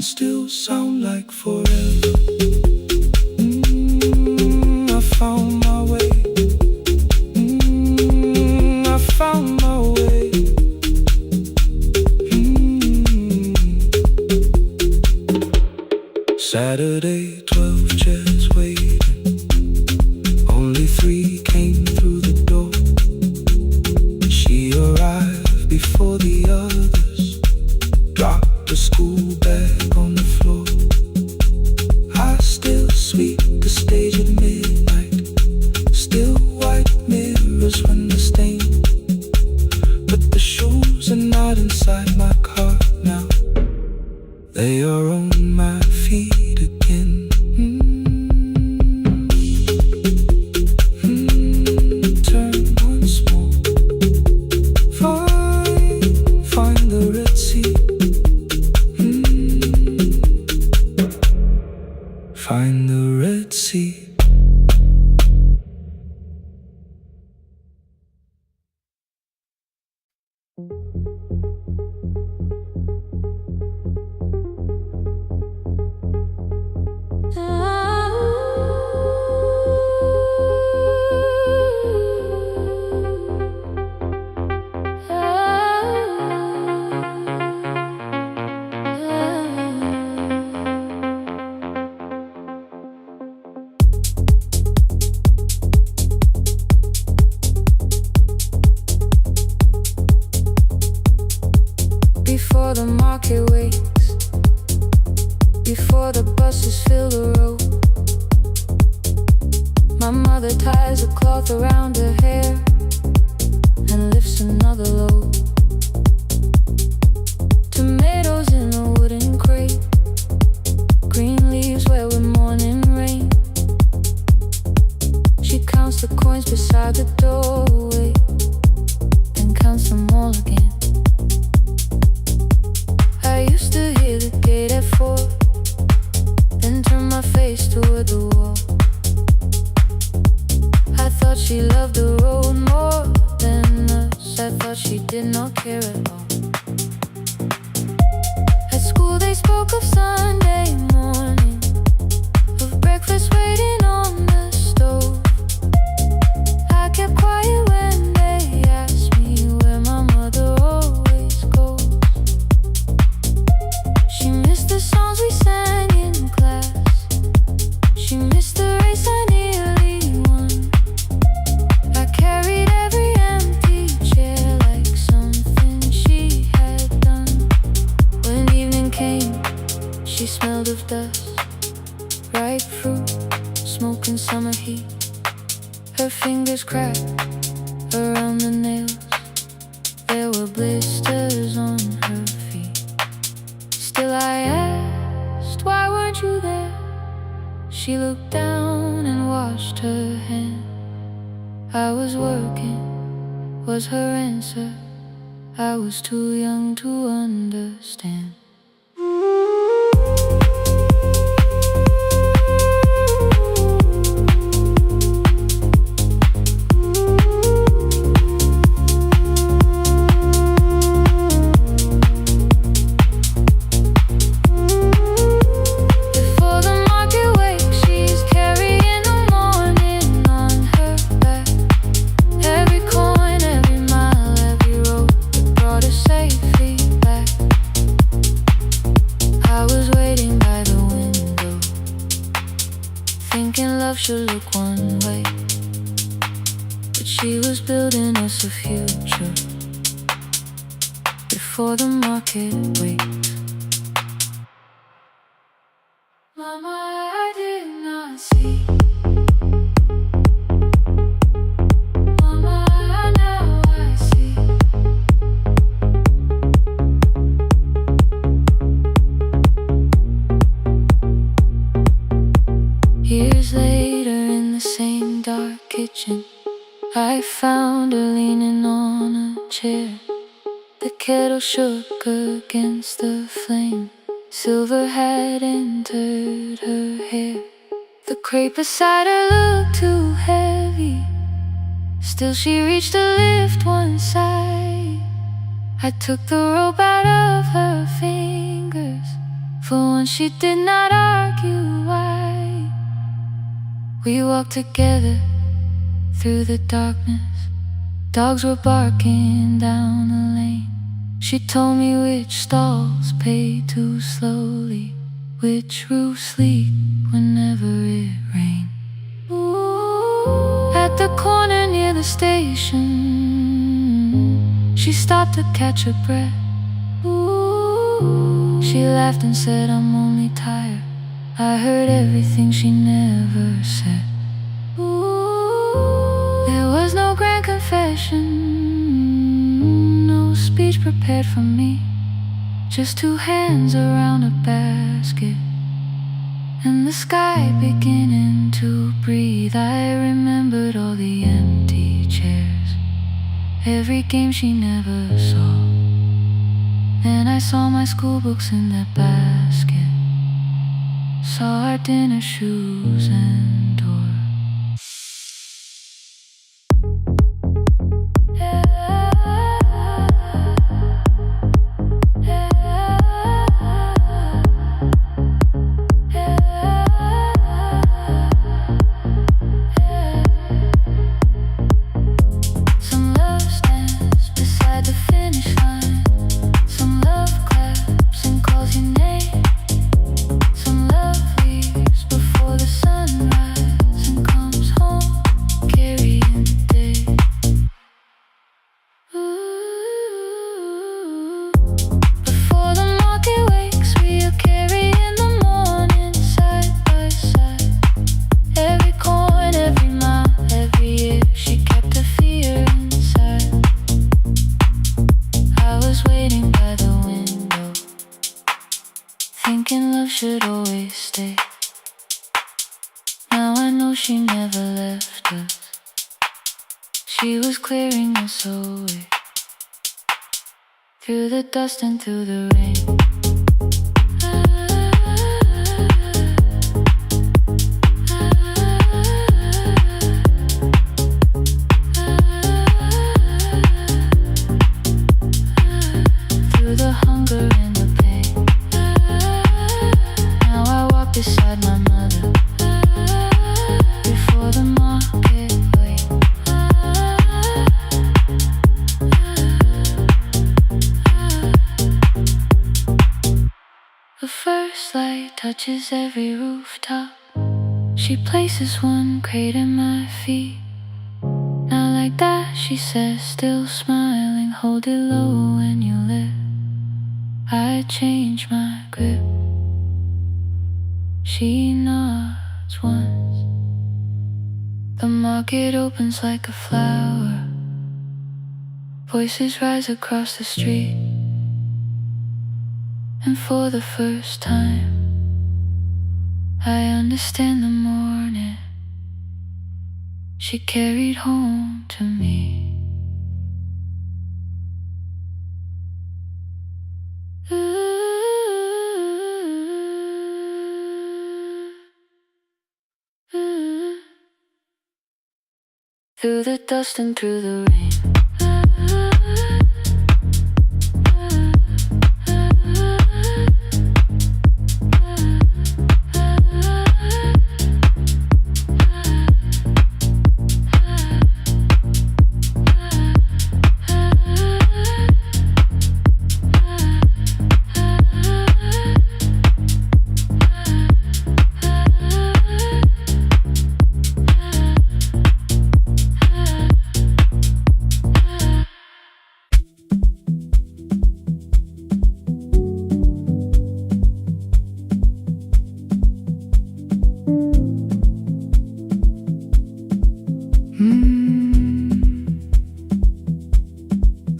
still sound like forever. I found my way. I found my way. Saturday, 12 chairs waiting. Only 3 came through the door. She arrived before the others. Dropped the school bag on the floor. I still sweep the stage at midnight. Still white mirrors when the stain. But the shoes are not inside my car now. They are on my feet again. Turn once more. Find the Red Sea. Find the Red Sea. Before the market wakes, before the buses fill the road, my mother ties a cloth around her hair and lifts another load. Tomatoes in a wooden crate, green leaves where we're mourning rain. She counts the coins beside the doorway, then counts them all again. I used to hear the gate at 4, then turn my face toward the wall. I thought she loved the road more than us. I thought she did not care at all. At school they spoke of Sunday morning, of breakfast waiting on the stove. I kept quiet when they asked me where my mother always goes. She missed the songs we sang in class. She missed the race I nearly won. I carried every empty chair like something she had done. When evening came, she smelled of dust, ripe fruit, smoke and summer heat. Her fingers cracked around the nails. There were blisters on her feet. Still I asked, why weren't you there? She looked down and washed her hand. I was working, was her answer. I was too young to understand. Before the market wakes, she's carrying the morning on her back. Every coin, every mile, every road that brought her safely back. I was waiting by the window, thinking love should look one way, but she was building us a future before the market wakes. Mama, I did not see. Mama, now I see. Years later in the same dark kitchen, I found her leaning on a chair. The kettle shook against the flame. Silver had entered her hair. The crepe beside her looked too heavy. Still she reached to lift one side. I took the rope out of her fingers, For once she did not argue why. We walked together through the darkness. Dogs were barking down the lane. She told me which stalls pay too slowly, which roofs leak whenever it rains. At the corner near the station, she stopped to catch her breath. She laughed and said, I'm only tired. I heard everything she never said. There was no grand confession, no speech prepared for me, just two hands around a basket and the sky beginning to breathe. I remembered all the empty chairs, every game she never saw. Then I saw my school books in that basket, saw our dinner shoes and door. Thinking love should always stay. Now I know she never left us. She was clearing us away, through the dust and through the rain. Through the hunger and the pain. Now I walk beside my mother, before the marketplace. The first light touches every rooftop. She places one crate at my feet. Now like that, she says, still smiling, hold it low when you lift. I change my grip. She nods once. The market opens like a flower. Voices rise across the street. And for the first time, I understand the morning she carried home to me. Through the dust and through the rain.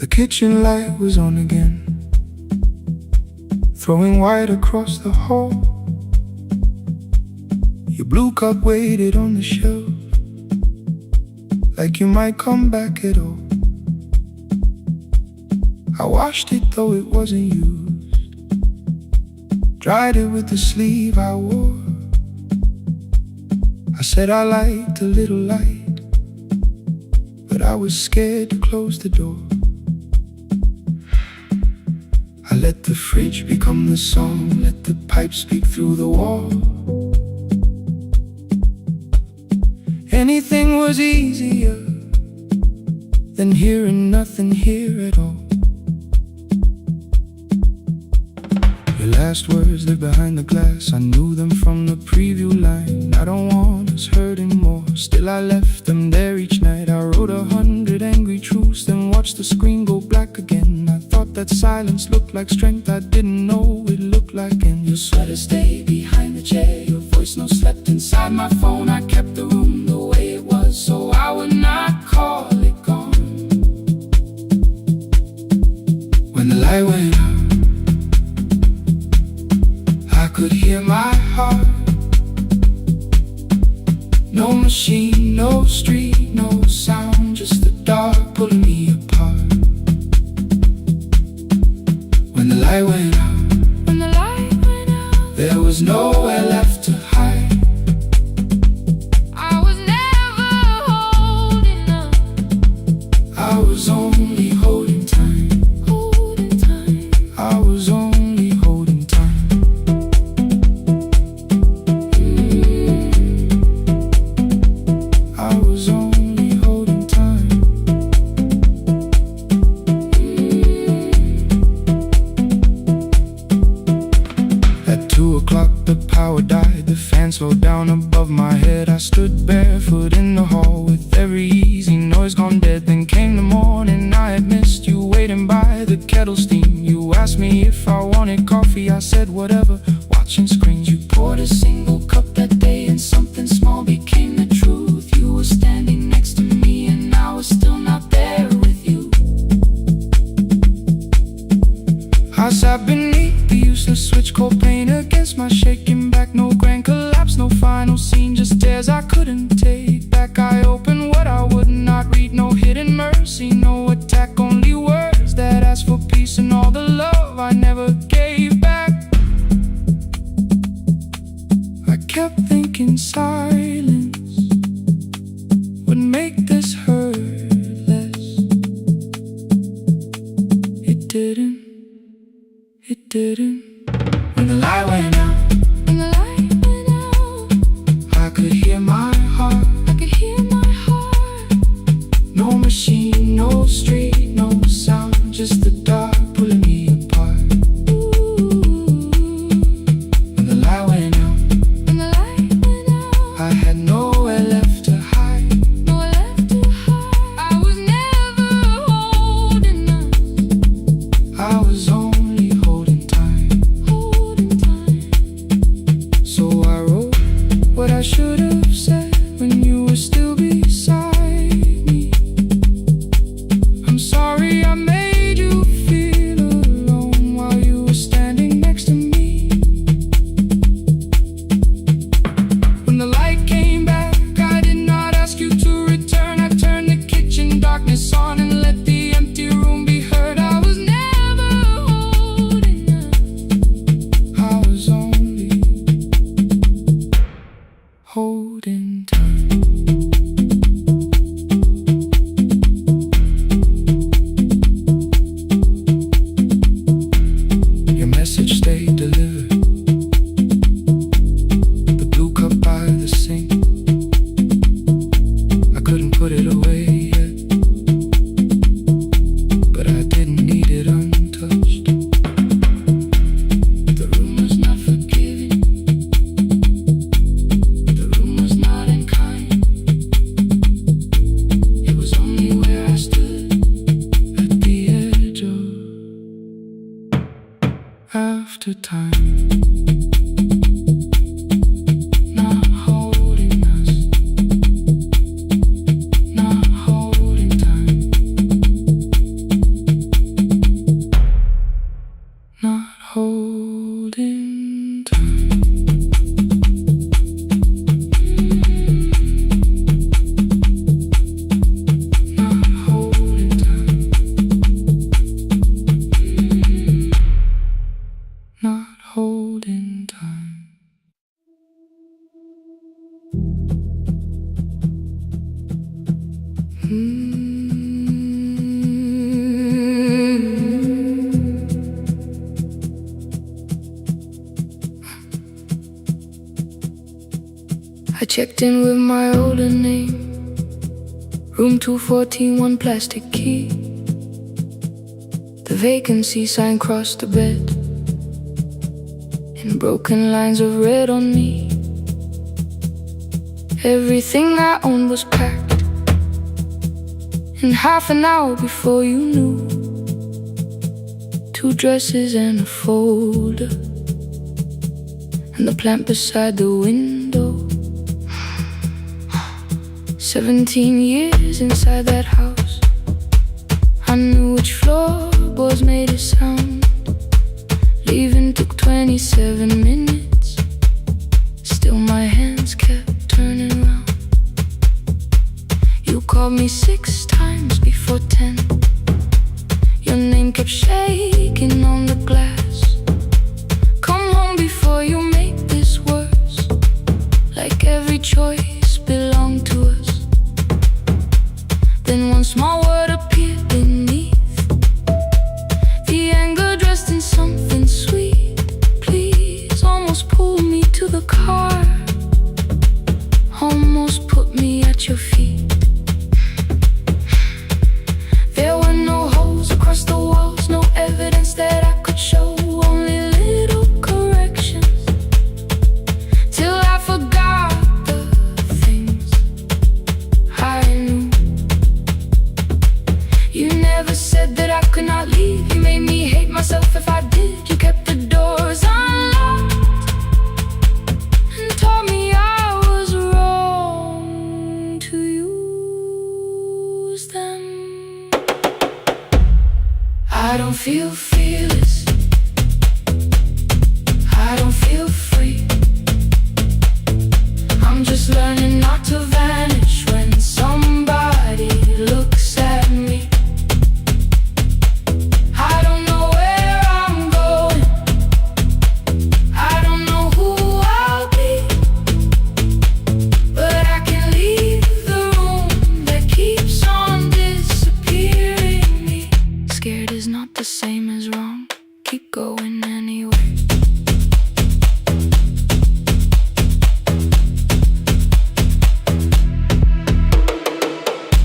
The kitchen light was on again, throwing white across the hall. Your blue cup waited on the shelf, like you might come back at all. I washed it though it wasn't used, dried it with the sleeve I wore. I said I liked a little light, but I was scared to close the door. I Let the fridge become the song, let the pipe speak through the wall. Anything was easier than hearing nothing here at all. Your last words live behind the glass, I knew them from the preview line. I don't want us hurting more, still I left them there each night. I wrote 100 angry truths, then watched the screen go black again. I thought that silence looked like strength, I didn't know it looked like end. Your sweater stayed behind the chair, your voice no slept inside my phone. I kept the room the way it was, so I would not call it gone. When the light went out, I could hear my heart. No machine, no street, no sound, just the dark pulling me apart. When the light went out, there was nowhere left to hide. I was never holding up. I was only holding time. I was only holding time. I was only holding time. At 2 o'clock the power died, the fan slowed down above my head. I stood barefoot in the hall with every easy noise gone dead. Then came the morning, I had missed you waiting by the kettle steam. You asked me if I wanted coffee, I said whatever, watching screens. You poured a single cup that day and something small became the truth. You were standing next to me and I was still not there with you. I sat beneath the useless switch, cold pain against my shaking back. No grand collapse, no final scene, just tears I couldn't take back. I opened what I would not read, no hidden mercy, no attack, only words that asked for peace and all the love I never gave back. I kept thinking silence would make this hurt less. It didn't. It didn't. When the light went out, I could hear my heart. No machine, no street, no sound, just the dark pulling me apart. When the light went out, I had no I checked in with my older name, room 214, one plastic key. The vacancy sign crossed the bed in broken lines of red on me. Everything I owned was packed in half an hour before you knew. 2 dresses and a folder, and the plant beside the window. 17 years inside that house, I knew which floorboards made a sound. Leaving took 27 minutes, still my hands kept turning round. You called me 6 times before 10. Your name kept shaking on the glass. Come home before you make this worse, like every choice belonged to us. Then one small word appeared beneath, the anger dressed in something sweet. Please, almost pulled me to the car, almost put me at your feet. There were no holes across the walls, no evidence that I could show, only little corrections, till I forgot the things I knew. You never said that I could not leave. You made me hate myself if I did. You kept the doors unlocked and told me I was wrong to use them. I don't feel fearless, I don't feel free. I'm just learning not to vanish when somebody looks at me. I don't know where I'm going, I don't know who I'll be, but I can leave the room that keeps on disappearing me. Scared is not the same as wrong, keep going anyway.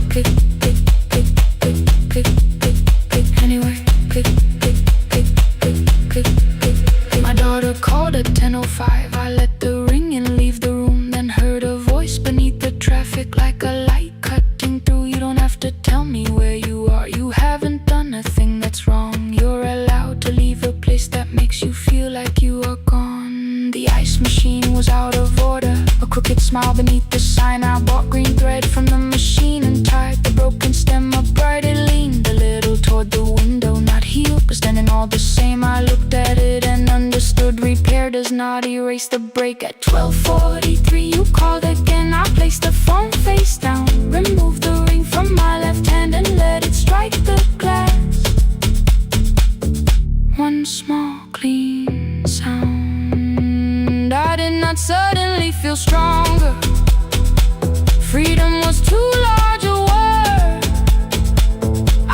Click, click, click, click, click, click, click, anyway. Click, click, click, click, click, click, click. My daughter called at 10:05. I let the ring and leave the room, then heard a voice beneath the traffic like a light cutting through. You don't have to tell me where you are, you haven't done a thing that's wrong. You're allowed to leave a place that makes you feel like you are gone. The ice machine was out of order, a crooked smile beneath the sign. I bought green thread from the machine and tied the broken stem upright. It leaned a little toward the window, not healed but standing all the same. I looked at it and understood repair does not erase the break. At 12:43 you called again. I placed the phone face down, removed the ring from my left hand and let it strike the glass. One small clean sound. I did not suddenly feel stronger. Freedom was too large a word.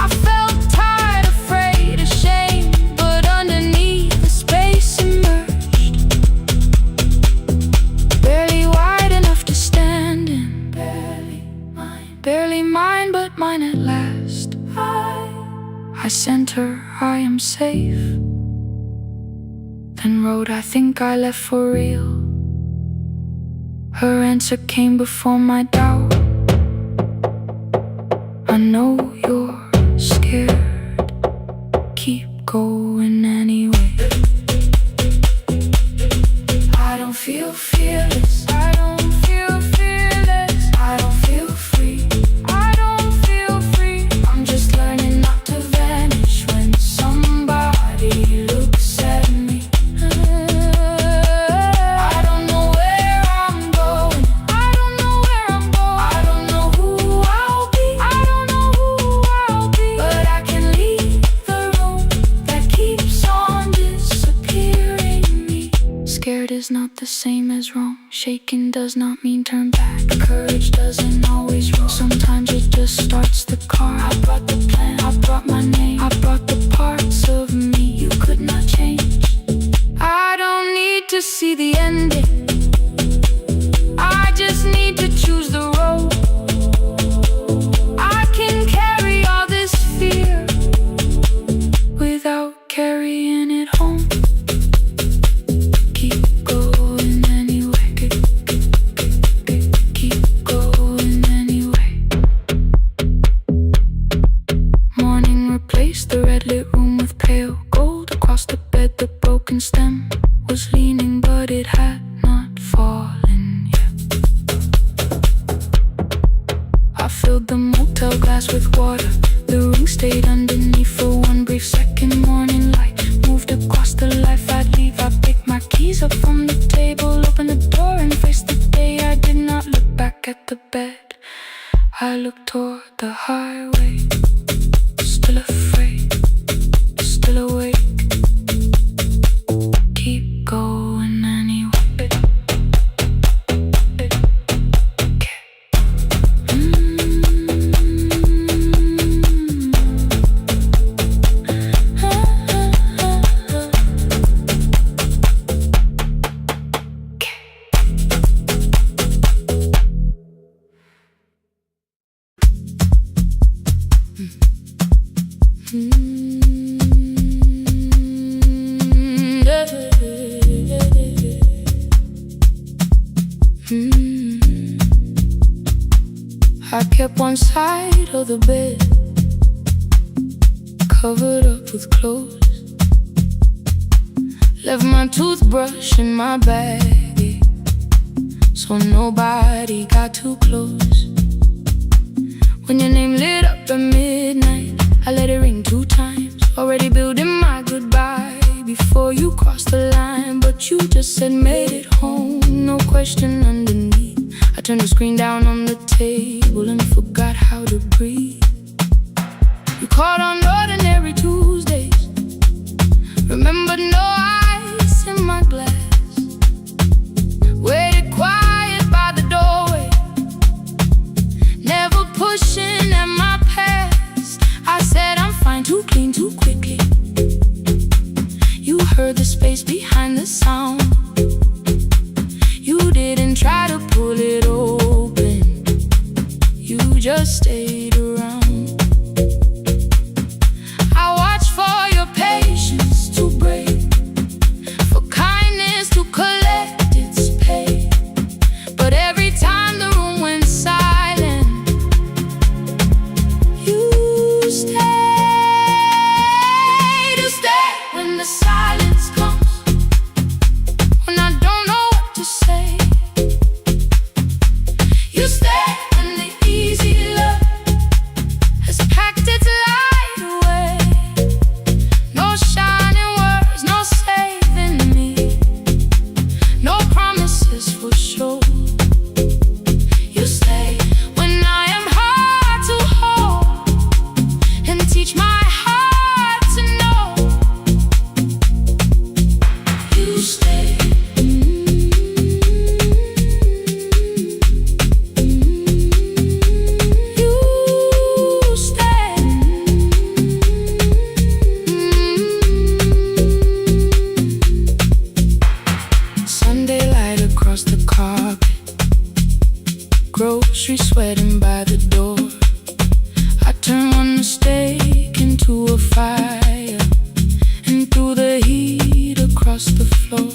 I felt tired, afraid, ashamed, but underneath the space emerged, barely wide enough to stand in. Barely mine, but mine at last. I sent her, I am safe, then wrote, I think I left for real. Her answer came before my doubt. I know you're scared, keep going anyway. I don't feel fearless, I don't feel fearless, I don't feel free, I don't feel free. I'm just learning not to vanish when somebody looks at me. I don't know where I'm going, I don't know where I'm going, I don't know who I'll be, I don't know who I'll be, but I can leave the room that keeps on disappearing me. Scared is not the same as wrong, shaken does not mean turn back. Courage doesn't always roll, sometimes it just starts the car. I brought the plan, I brought my name, I brought the parts of me you could not change. I don't need to see the ending, I just but it had not fallen yet. I filled the motel glass with water. The ring stayed underneath for one brief second. Morning light moved across the life I'd leave. I picked my keys up from the table, opened the door and faced the day. I did not look back at the bed. I looked toward the highway, still afraid, still awake. Keep going anyway. I kept one side of the bed covered up with clothes. Left my toothbrush in my bag, so nobody got too close. When your name lit up at midnight, I let it ring 2 times. Already building my goodbye before you crossed the line, but you just said made it home, no question underneath. I turned the screen down on the table and forgot how to breathe. You called on ordinary Tuesdays, remembered no ice in my glass. Waited quiet by the doorway, never pushing at my past. I said I'm fine, too clean, too quickly. You heard the space behind the sound. You didn't try to pull it open, you just stayed around. I watched for your patience to break, for kindness to collect its pay. But every time the room went silent, you stayed. You stayed when the silence comes, when I don't know what to say. You stay when the easy love has packed its light away. No shining words, no saving me, no promises for sure. You stay when I am hard to hold and teach my heart to know. You stay. Sunday light across the carpet, grocery sweating by the door. I turn one mistake into a fire, and through the heat across the floor.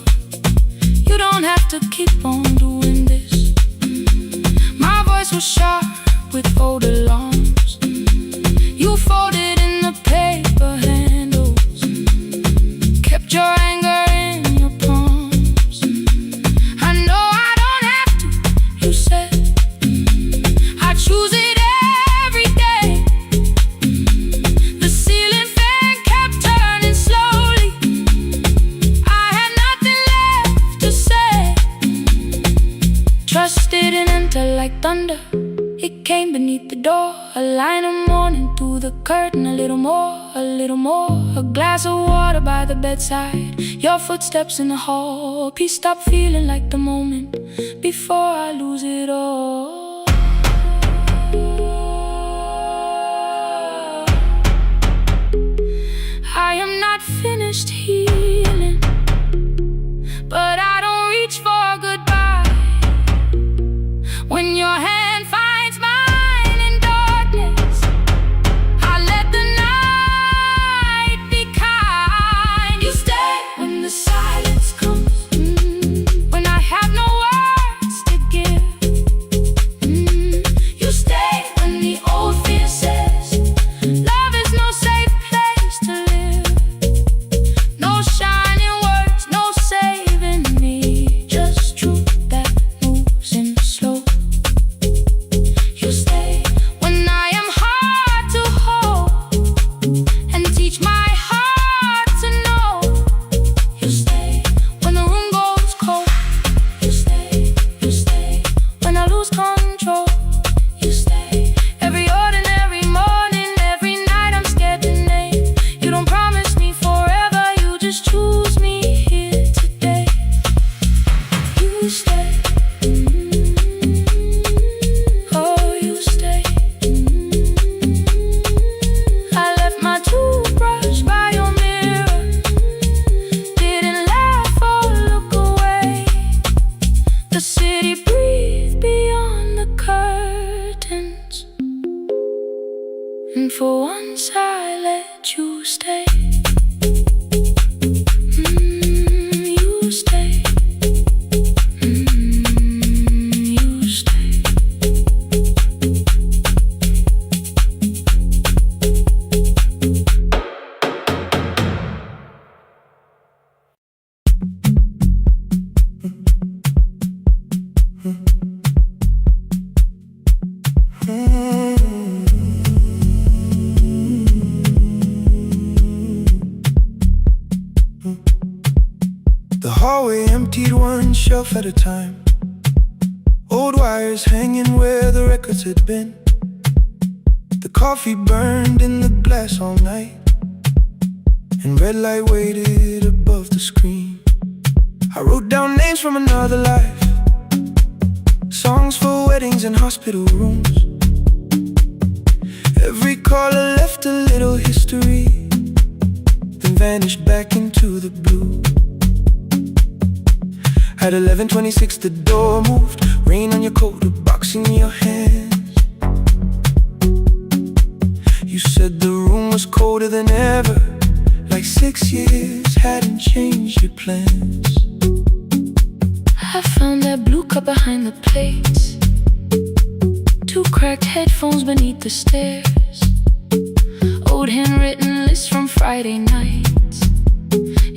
You don't have to keep on doing this. My voice was sharp with old alarms. You folded in the paper handles, kept your anger in your palms. I know I don't have to, you said. I choose it every day. The ceiling fan kept turning slowly. I had nothing left to say. Trusted and enter like thunder. It came beneath the door, a line of mourning through the curtain. A little more, a little more. A glass of water by the bedside, your footsteps in the hall. Peace stopped feeling like the moment before I lose it all. I am not finished healing, but I don't reach for goodbye. When your hand finds mine in darkness, I let the night be kind. You stay when the silence comes, when I have no words to give. You stay when the old fear says love is no safe place to live. No stay. Oh, you stay. I left my toothbrush by your mirror. Didn't laugh or look away. The city breathed beyond the curtains, and for once I let you stay. You stay. You stay. The hallway emptied one shelf at a time. Old wires hanging where the records had been. The coffee burned in the glass all night, and red light waited above the screen. I wrote down names from another life, songs for weddings and hospital rooms. Every caller left a little history, then vanished back into the blue. At 11:26 the door moved, rain on your coat, a box in your hands. You said the room was colder than ever, like 6 years hadn't changed your plans. I found that blue cup behind the plates, 2 cracked headphones beneath the stairs, old handwritten lists from Friday nights,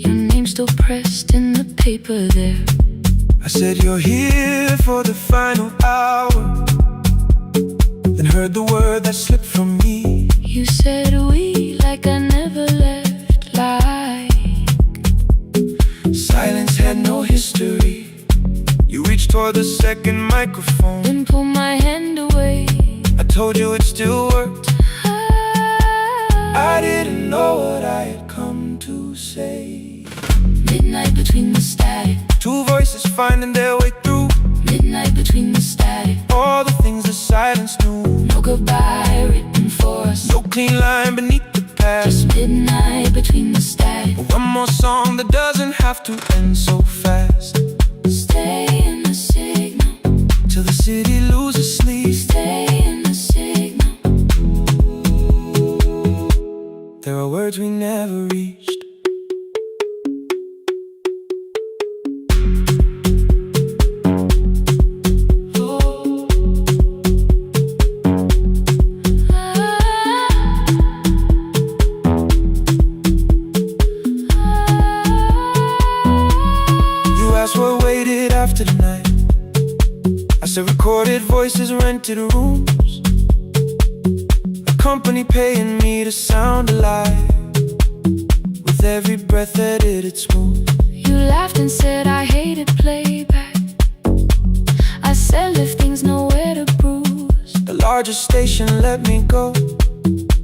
your name still pressed in the paper there. I said you're here for the final hour, then heard the word that slipped from me. You said we like I never left, like Silence had no history. You reached toward the second microphone, then pulled my hand away. I told you it still worked. I didn't know what I had come to say. Midnight between the static, 2 voices finding their way through. midnight between the static, All the things the silence knew. no goodbye written for us, No clean line beneath the past. just midnight between the static. One more song that doesn't have to end so fast. Stay in the signal, Till the city loses sleep. stay in the signal. There are words we never reached. What waited after the night? I said recorded voices, rented rooms, a company paying me to sound alive, with every breath edited smooth. You laughed and said I hated playback. I said lifting's nowhere to bruise, The largest station let me go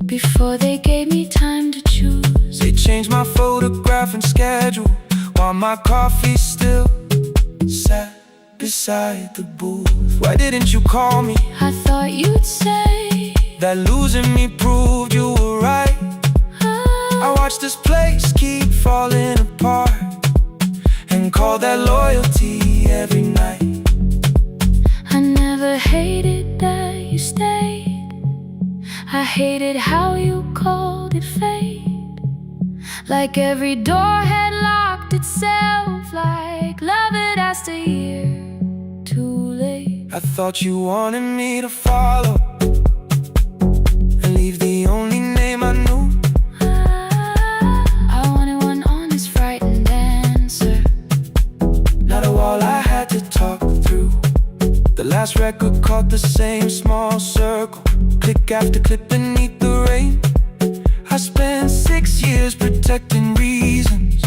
before they gave me time to choose. They changed my photograph and schedule, while my coffee still sat beside the booth. Why didn't you call me? I thought you'd say That losing me proved you were right. I watched this place keep falling apart, and call that loyalty every night. I never hated that you stayed, I hated how you called it fate, like every door had locked itself, like love had asked a year too late. I thought you wanted me to follow and leave the only name I knew. I wanted one honest, frightened answer, Not a wall I had to talk through. The last record caught the same small circle, click after clip beneath the rain. I spent 6 years protecting reasons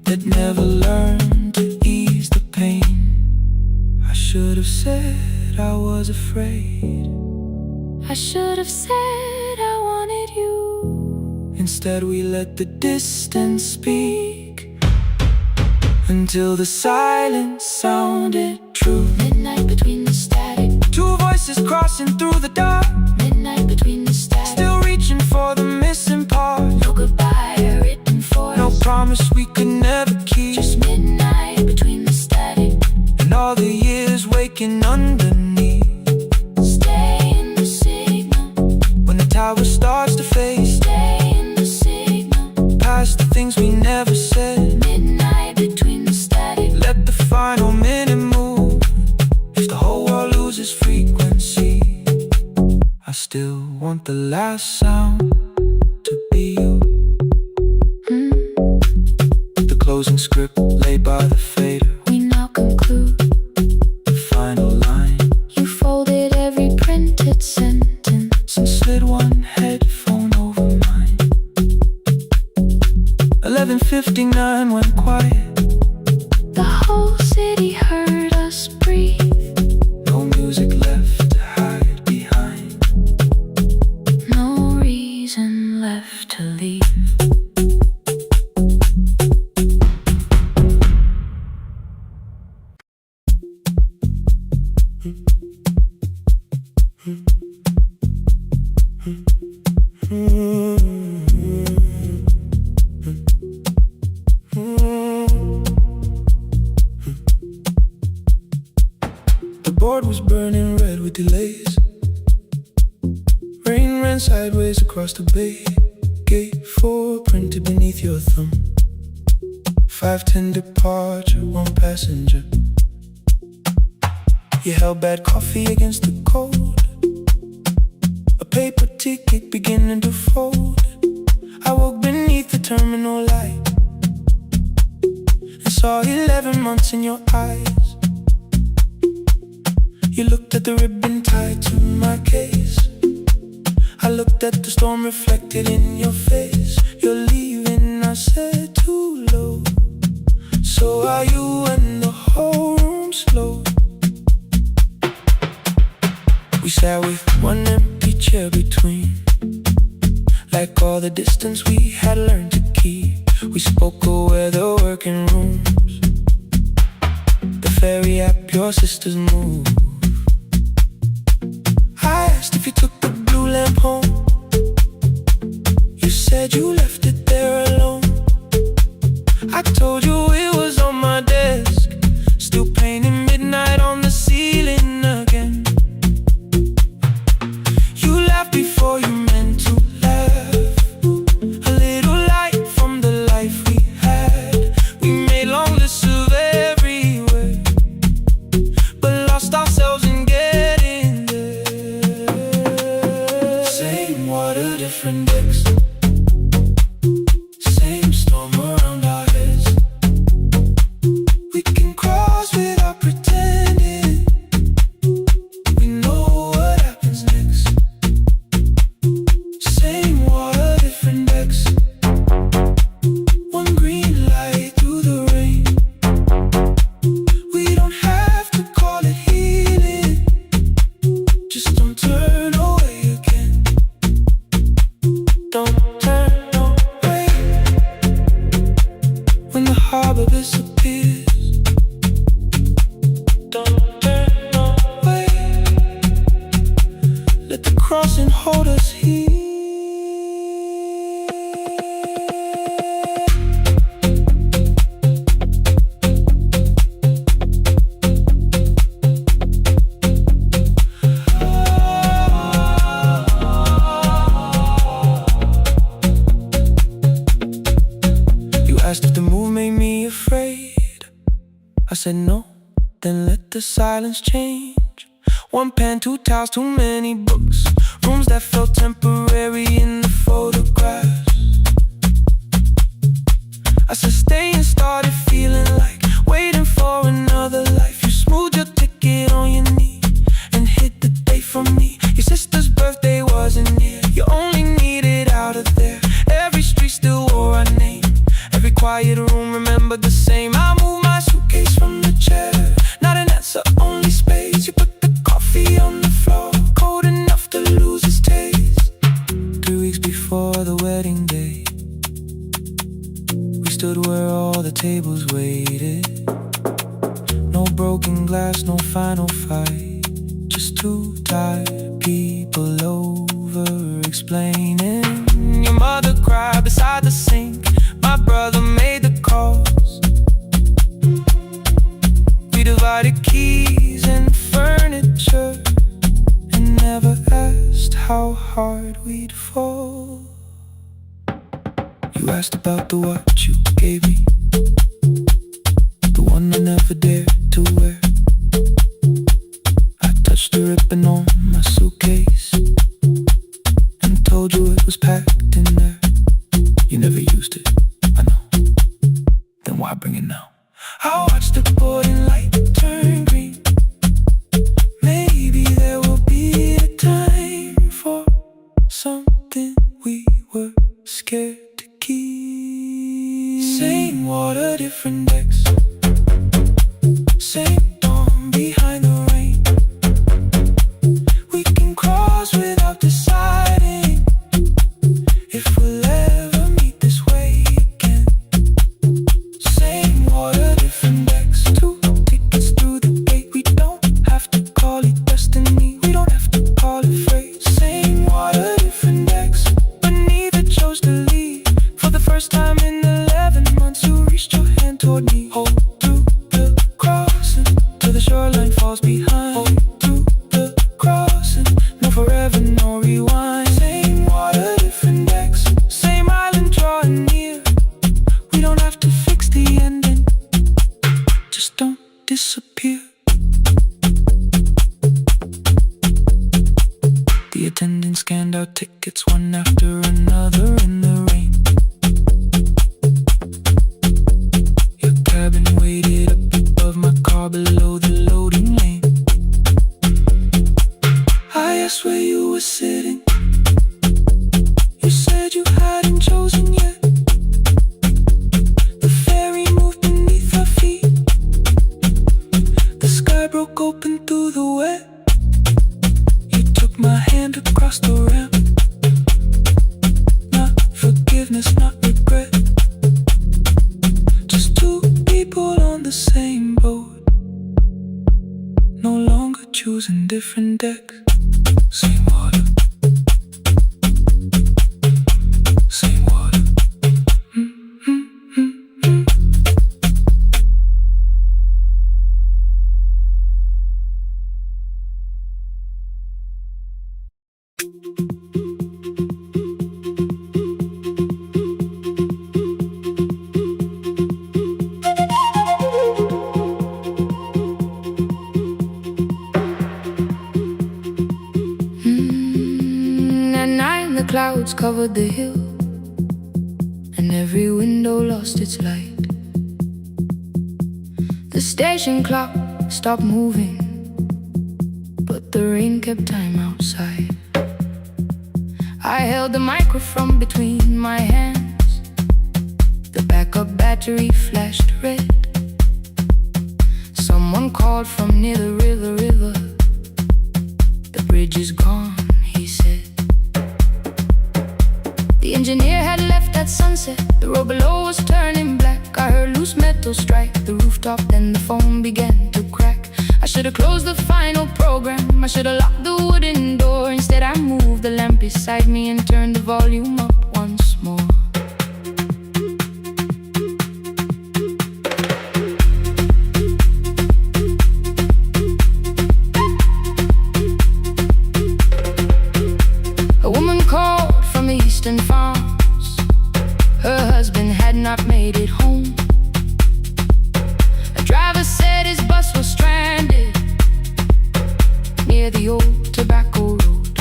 that never learned to ease the pain. I should have said I was afraid. I should have said I wanted you. Instead we let the distance speak, until the silence sounded all the years waking underneath. Stay in the signal. When the tower starts to fade, Stay in the signal. past the things we never said. Midnight between the static. Let the final minute move. If the whole world loses frequency, I still want the last sound to be you. The closing script laid by the fader. We now conclude. The final line. You folded every printed sentence. And slid one headphone over mine. 11:59 went quiet. The whole city heard us breathe. No music left to hide behind. No reason left to leave. The board was burning red with delays. Rain ran sideways across the bay. Gate 4 printed beneath your thumb. 5:10 departure, 1 passenger. You held bad coffee against the cold. A paper ticket beginning to fold. I woke beneath the terminal light and saw 11 months in your eyes. You looked at the ribbon tied to my case. I looked at the storm reflected in your face. You're leaving, I said, too low. So are you, and the whole room slowed. We sat with one empty chair between, like all the distance we had learned to keep. We spoke of weather, working rooms, the ferry app your sisters move. I asked if you took the blue lamp home. You said you left it there alone. I told you it was on my desk, still painting midnight on the ceiling again. You laughed before you meant to laugh. A little light from the life we had. We made long lists of everywhere, but lost ourselves in getting there. Same water, different decks. Same storm around our heads. We can cross without pretending. We know what happens next. Same water, different decks. One green light through the rain. We don't have to call it healing. Just don't turn away again. Don't turn away. When the harbor disappears, don't turn away. Let the crossing hold us here. You asked if the move made me afraid. I said no, then let the silence change. One pen, 2 towels, too many books. Rooms that felt temporary in the photographs. I said stay and started feeling like waiting for another life. You smoothed your ticket on your knee and hid the date from me. Your sister's birthday wasn't near. You only needed out of there. Every street still wore our name. Every quiet room remembered the same. I moved my suitcase from the chair. Not an answer, only space. You put the coffee on the floor, cold enough to lose its taste. 3 weeks before the wedding day, we stood where all the tables waited. No broken glass, no final fight. Just 2 tired people over explaining. Your mother cried beside the sink. My brother made the calls. We divided provided keys and furniture and never asked how hard we'd fall. You asked about the watch you gave me, the one I never dared to wear. I touched the ribbon on my suitcase and told you it was packed in there. You never used it, I know. Then why bring it now? I watched the boarding light turn green. Maybe there will be a time for something we were scared to keep. Same water, different decks. Same dawn behind the rain. We can cross without deciding if we'll ever meet this way again. Same water, different decks. 2 tickets through the gate. We don't have to call it destiny. We don't have to call it fate. Same water, different decks. But neither chose to leave. For the first time in 11 months, you reached your hand toward me. Hold through the crossing till the shoreline falls behind. Hold through the crossing. No forever, no rewind. Same water, different decks. Same island drawing near. We don't have to fix the ending. Just don't disappear. The attendant scanned our tickets one after another in the rain. Your cabin waited up above my car below the loading lane. I asked where you were sitting. You said you hadn't chosen yet. The ferry moved beneath our feet. The sky broke open through the wet. You took my hand across the ramp. Not forgiveness, not regret. Just 2 people on the same boat, no longer choosing different decks. Same water. Same water. At night the clouds covered the hill, and every window lost its light. The station clock stopped moving, but the rain kept time outside. I held the microphone between my hands. The backup battery flashed red. Someone called from near the river. The bridge is gone, he said. The engineer had left at sunset. The road below was turning black. I heard loose metal strike the rooftop, then the phone began to crack. I should have closed the final program. I should have locked the wooden door. Instead I moved the lamp beside me and turned the volume up once more. A woman called from the eastern farms. Her husband had not made it home. A driver said his bus was stranded near the old tobacco road.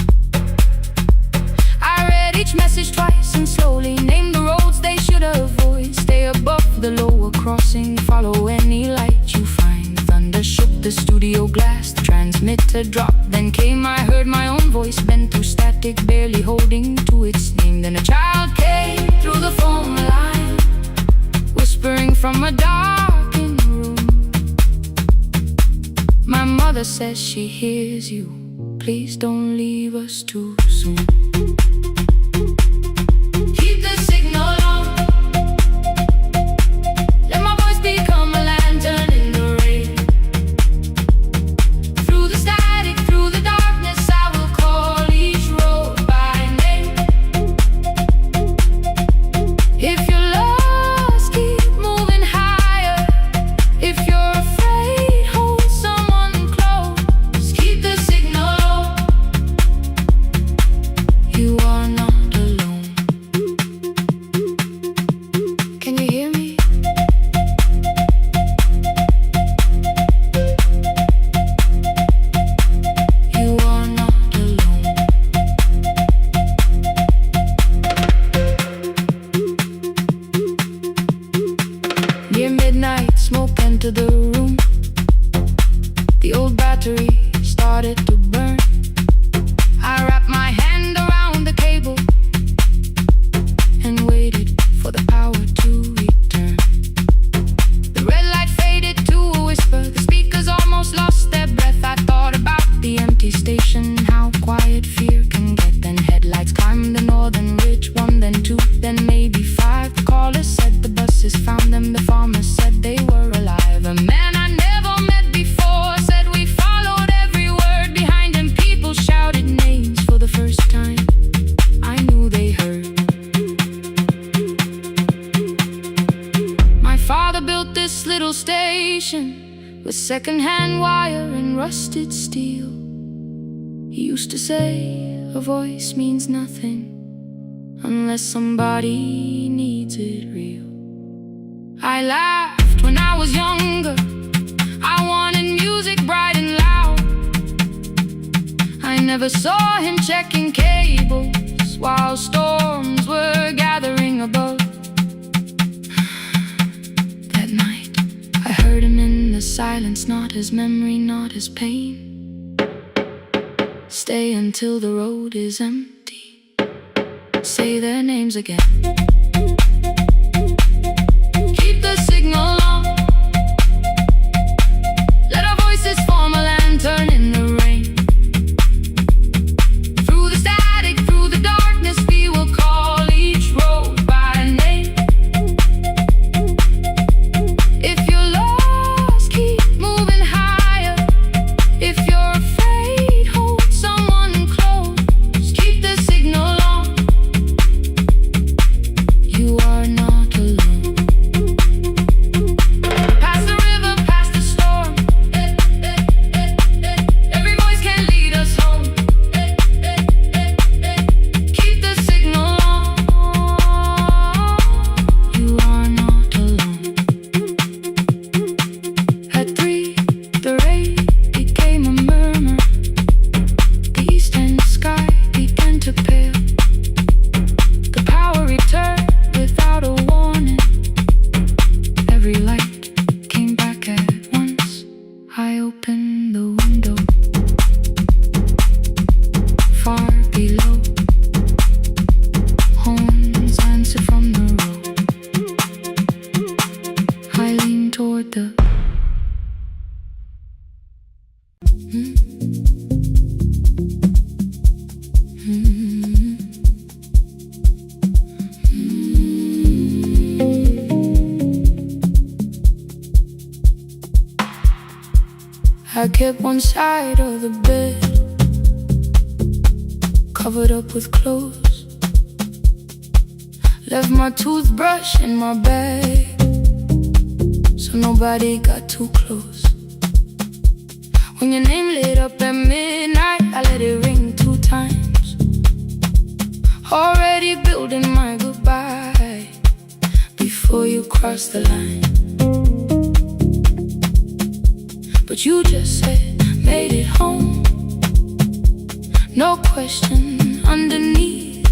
I read each message twice and slowly named the roads they should avoid. Stay above the lower crossing, follow any light you find. Thunder shook the studio glass, the transmitter dropped. Then came, I heard my own voice bent through static, barely holding to its name. Then a child came through the phone line, whispering from a darkened room. My mother says she hears you. Please don't leave us too soon. Keep the signal on. Let my voice become a lantern in the rain. Through the static, through the darkness, I will call each road by name. If you're lost, keep moving higher. If you're afraid, hold almost lost their breath. I thought about the empty station, how quiet fear can get. Then headlights climbed the northern ridge, one, then two, then maybe five. The caller said the buses found them. The farmer said they were alive. A man I never met before said we followed every word behind him. People shouted names for the first time. I knew they heard. My father built this little station with second-hand wire and rusted steel. He used to say, a voice means nothing unless somebody needs it real. I laughed when I was younger. I wanted music bright and loud. I never saw him checking cables while storms were gathering above. That night, I heard him in the silence, not as memory, not as pain. Stay until the road is empty. Say their names again. Keep the signal on. Let our voices form a lantern in the rain. Through the static, through the darkness, we will call each road by name. If you're lost, keep moving higher. If you're afraid, hold someone close. Keep the signal on. You are not alone. Past the river, past the storm. Every voice can lead us home. Keep the signal on. You are not alone. At 3, the rain became a murmur. The eastern sky began to pale. The power returned without a warning. Every light came back at once. I opened the window. Far below, horns answered from the road. I leaned toward the I kept one side of the bed covered up with clothes. Left my toothbrush in my bag so nobody got too close. When your name lit up at midnight, I let it ring 2 times. Already building my goodbye before you cross the line. But you just said, made it home. No question underneath.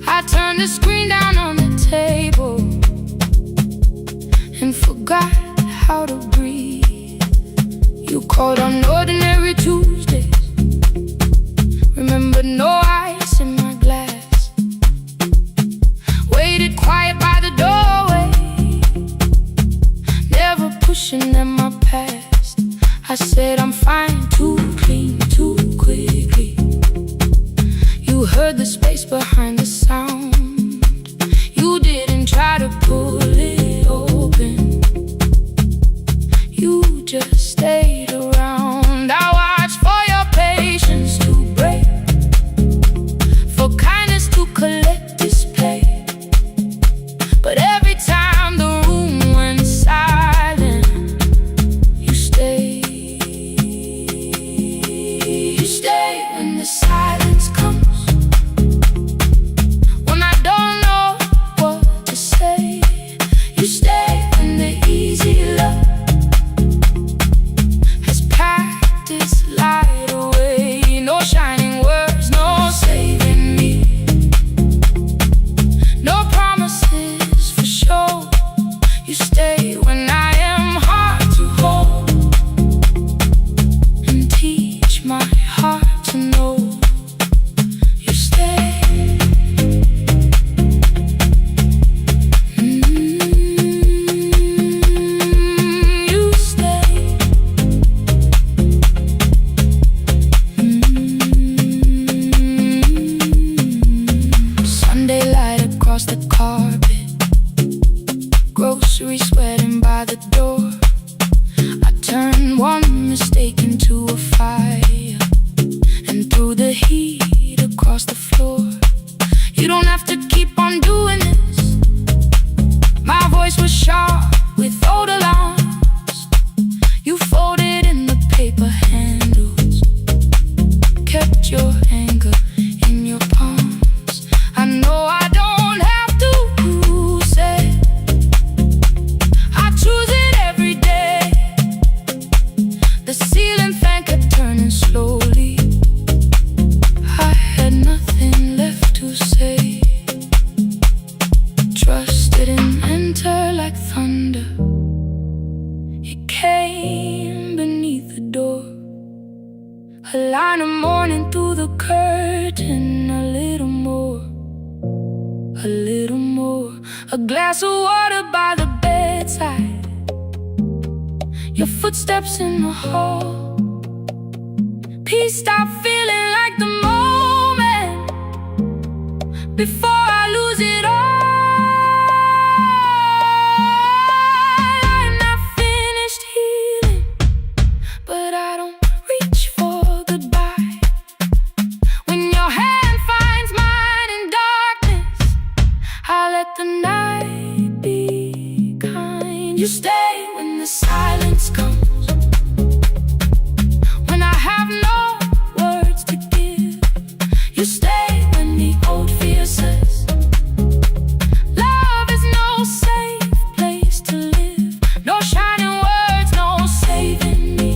I turned the screen down on the table and forgot how to breathe. You called on ordinary Tuesdays. Remember, no ice in my glass. Waited quiet by the doorway, never pushing in my past. I said I'm fine, too clean, too quickly. You heard the space behind the sound. You didn't try to pull it open. You just stayed around. I watched for your patience to break, for kindness to collect display. But every time the room went silent, you stayed. You stay when the silence comes. When I A line of morning through the curtain. A little more, a little more. A glass of water by the bedside. Your footsteps in the hall. Peace, stop feeling like the moment before I lose it all. I'm not finished healing, but I don't reach for goodbye. When your hand finds mine in darkness, I let the night be kind. You stay when the silence comes. When I have no words to give, you stay when the old fear says love is no safe place to live. No shining words, no saving me.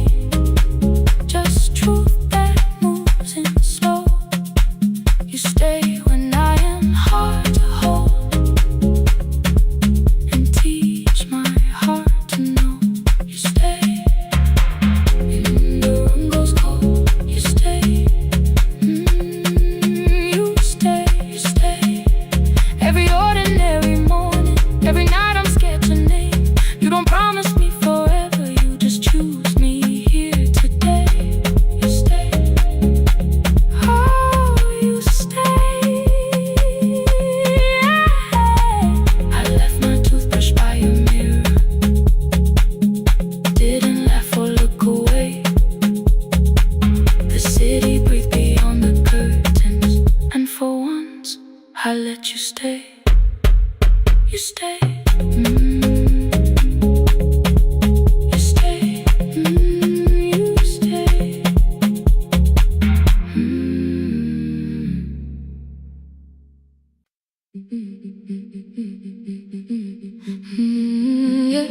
Just truth that moves in slow. You stay when I am hard to hold, and teach my heart to know. You stay when the room goes cold. You stay, you stay, you stay. Every ordinary morning, every night I'm scared to name. You don't promise me forever, you just choose me here today. You stay, oh, you stay. I left my toothbrush by your mirror. Didn't laugh or look away. The city breathed beyond the curtains, and for once I let you stay. You stay, you stay, you stay. Yeah.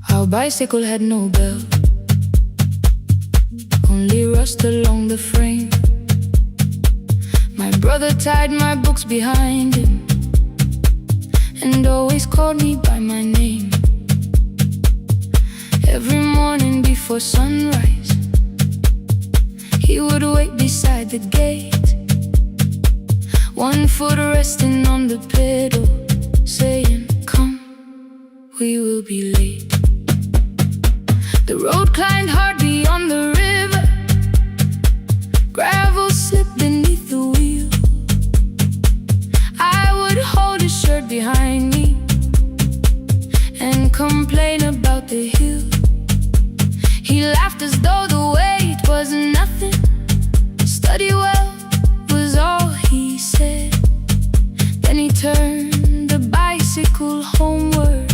Our bicycle had no bell, only rust along the frame. My brother tied my books behind him and always called me by my name. Every morning before sunrise, he would wait beside the gate, one foot resting on the pedal, saying, "Come, we will be late." The road climbed hard beyond the river, gravel slipped beneath the wheel. I would hold his shirt behind me and complain about the hill. He laughed as though the weight was nothing. Study well was all he said. Then he turned the bicycle homeward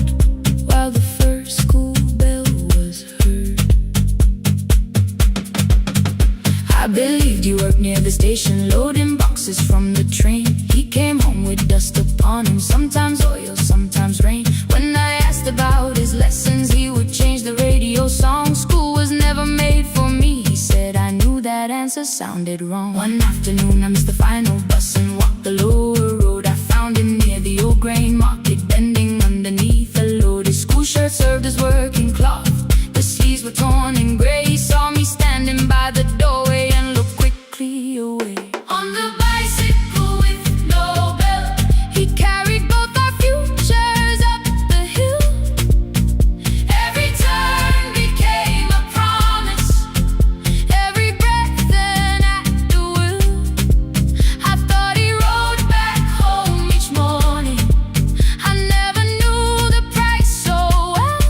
while the first school bell was heard. I believed you worked near the station, loading boxes from the train. He came home with dust upon him, sometimes oil, sometimes rain. When I asked about his lessons, he would change the radio song. School was never made for me, he said. I knew that answer sounded wrong. One afternoon I missed the final bus and walked the lower road. I found him near the old grain market, bending underneath a load. His school shirt served as working cloth, the sleeves were torn and gray. He saw me standing by the doorway and looked quickly away. On the bicycle with no bell, he carried both our futures up the hill. Every turn became a promise, every breath an act of will. I thought he rode back home each morning. I never knew the price so well.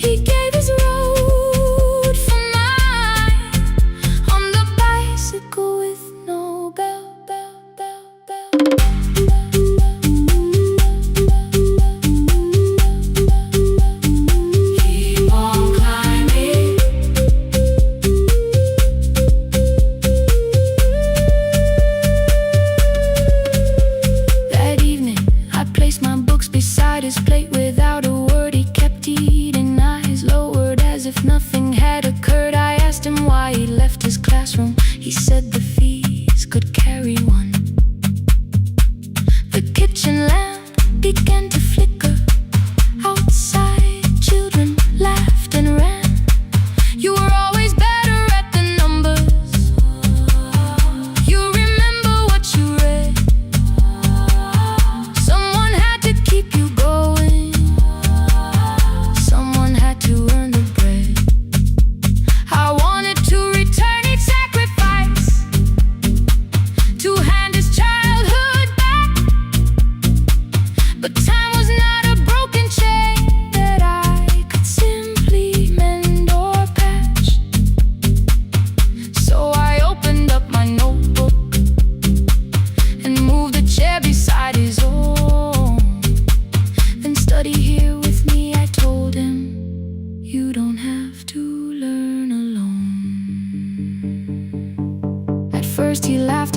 He gave his road for mine on the bicycle with no bell, bell, bell, bell. Keep on climbing. That evening, I placed my books beside his plate without a word. He kept eating, eyes lowered as if nothing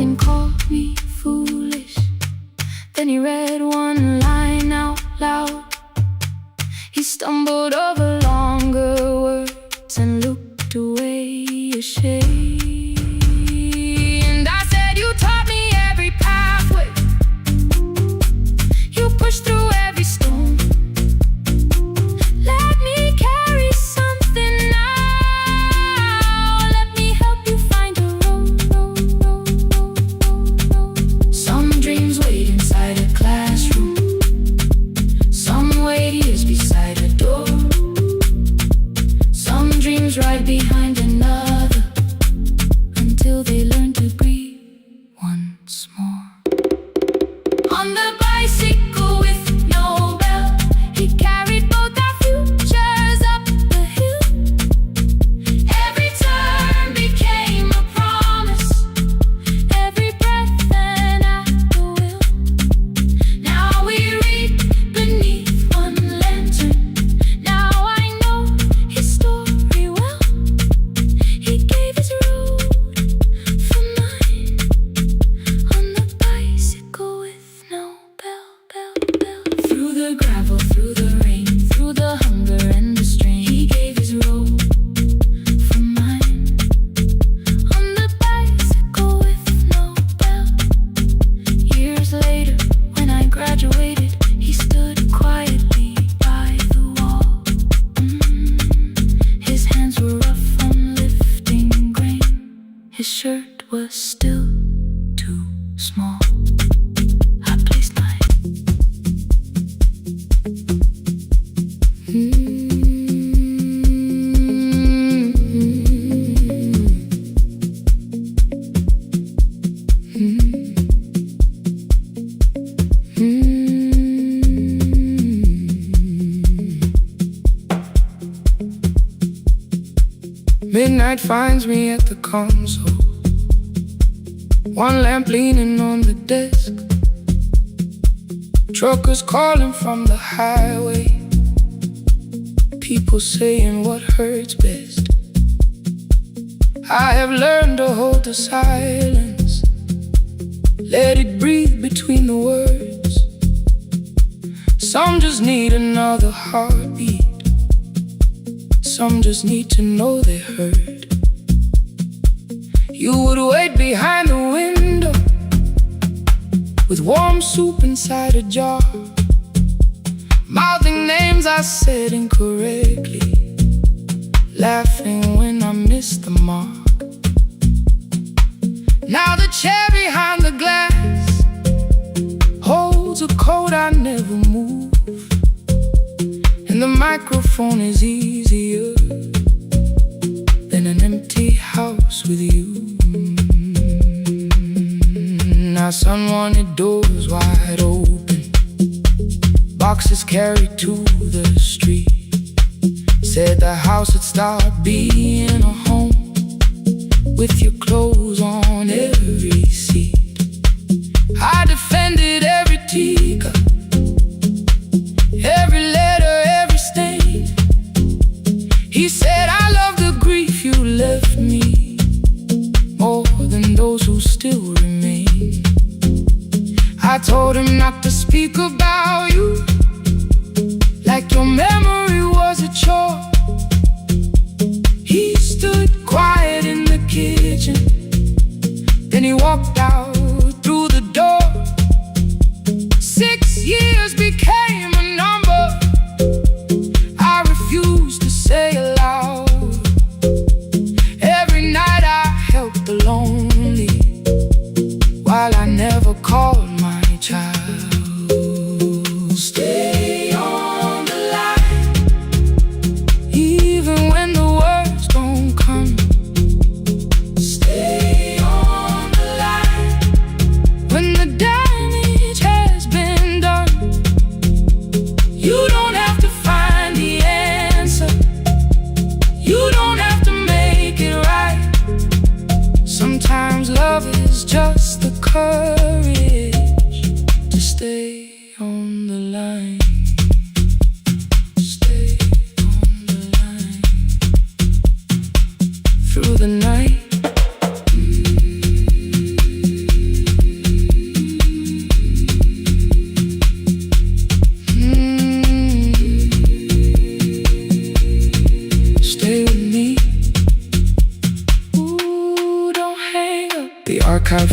laughed and called me foolish. Then he read one line out loud. He stumbled over longer words and looked away ashamed. And I said, you taught me every pathway, you pushed through every stone. Let me carry something now. Let me help you find a road. Some dreams wait inside a classroom, some wait years beside a door. Some dreams right behind another, until they learn to breathe once more. On the bicycle with no bell, he carried both our futures up the hill. Every turn became a promise, every breath an act of will. Now we read beneath one lantern. Now I know his story well. He gave his road for mine, on the bicycle with no bell. Through the gravel, through the rain, through the hunger and the strain, he gave his road for mine, on the bicycle with no bell. Years later, when I graduated, he stood quietly by the wall. His hands were rough on lifting grain. His shirt was still too small. I placed my Midnight finds me at the console, one lamp leaning on the desk. Truckers calling from the highway, people saying what hurts best. I have learned to hold the silence, let it breathe between the words. Some just need another heartbeat, some just need to know they heard. You would wait behind the window with warm soup inside a jar, mouthing names I said incorrectly, laughing when I missed the mark. Now the chair behind the glass holds a coat I never move, and the microphone is easier than an empty house with you. Now son wanted doors wide open, boxes carried to the street. Said the house would start being a home, with your clothes on every seat. I defended every teacup, every letter, every stain. He said I love the grief you left me more than those who still remain. I told him not to speak about you like your memory was a chore. He stood quiet in the kitchen, then he walked out through the door. 6 years became a number I refused to say aloud. Every night I helped the lonely, while I never called my child.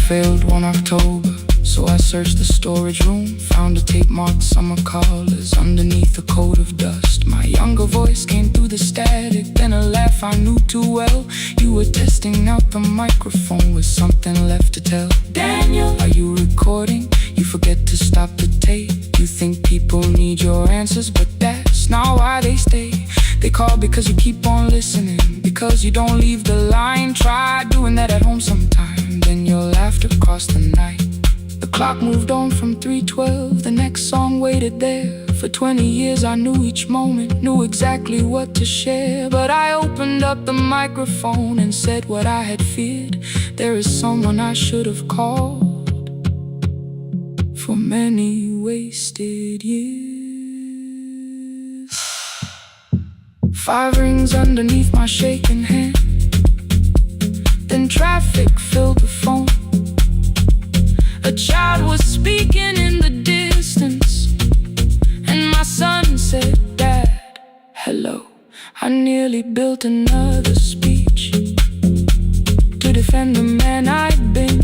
failed one October, so I searched the storage room, found a tape marked summer callers underneath a coat of dust. My younger voice came through the static, then a laugh I knew too well. You were testing out the microphone with something left to tell. Daniel, are you recording? You forget to stop the tape. You think people need your answers, but that's not why they stay. They call because you keep on listening, because you don't leave the line. Try doing that at home sometime, then your laughter crossed the night. The clock moved on from 3:12, the next song waited there. For 20 years I knew each moment, knew exactly what to share. But I opened up the microphone and said what I had feared. There is someone I should have called for many wasted years. 5 rings underneath my shaking hand, then traffic filled the phone. A child was speaking in the distance, and my son said, "Dad, hello." I nearly built another speech to defend the man I'd been.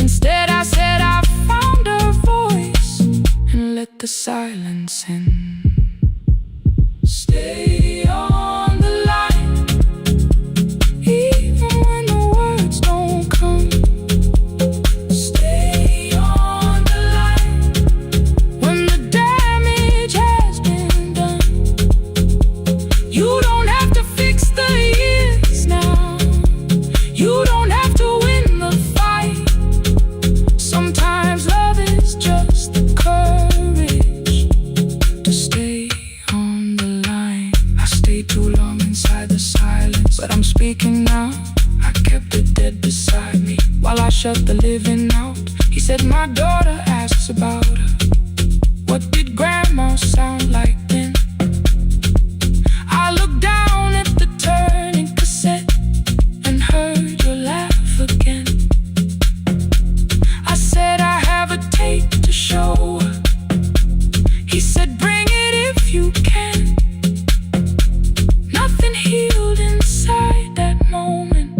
Instead I said I found a voice and let the silence in. Stay on the line, even when the words don't come. Stay on the line when the damage has been done. You don't have to fix the years now. You don't have to win the fight. Sometimes love is just the courage to stay on the line. I stayed too long inside the silence, but I'm speaking now. I kept the dead beside me while I shut the living out. He said my daughter asks about her. What did grandma sound like then? I looked down at the turning cassette and heard your laugh again. I said I have a tape to show her. He said bring it if you can. Nothing healed inside that moment,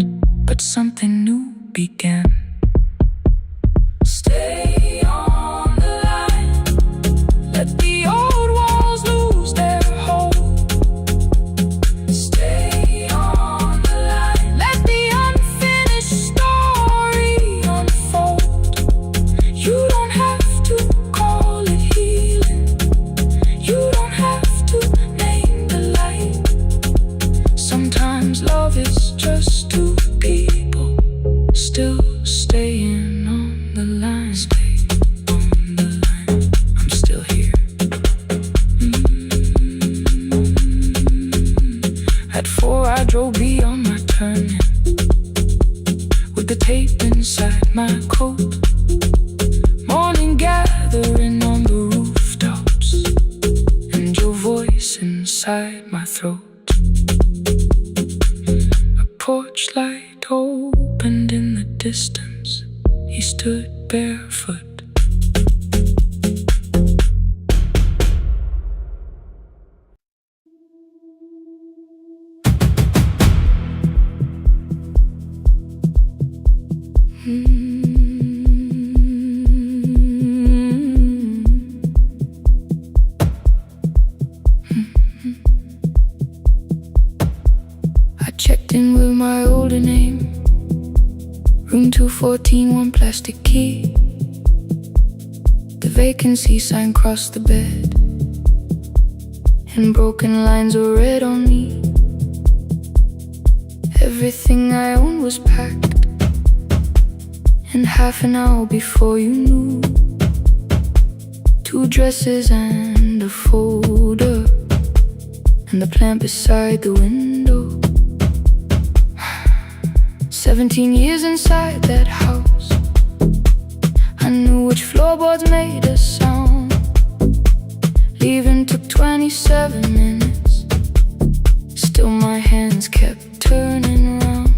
but something new began. Stay on the line, let the old walls lose their hold. Stay on the line, let the unfinished story unfold. You don't have to call it healing, you don't have to name the light. Sometimes love is just two people still staying on the line. Stay on the line, I'm still here. At 4 I drove beyond my turning, with the tape inside my coat. Morning gathering on the rooftops, and your voice inside my throat. A porch light opened in the distance. He stood barefoot. I checked in with my older name, room 214, 1 plastic key. The vacancy sign crossed the bed, and broken lines were read on me. Everything I owned was packed, and half an hour before you knew, 2 dresses and a folder, and the plant beside the window. 17 years inside that house, I knew which floorboards made a sound. Leaving took 27 minutes, still my hands kept turning around.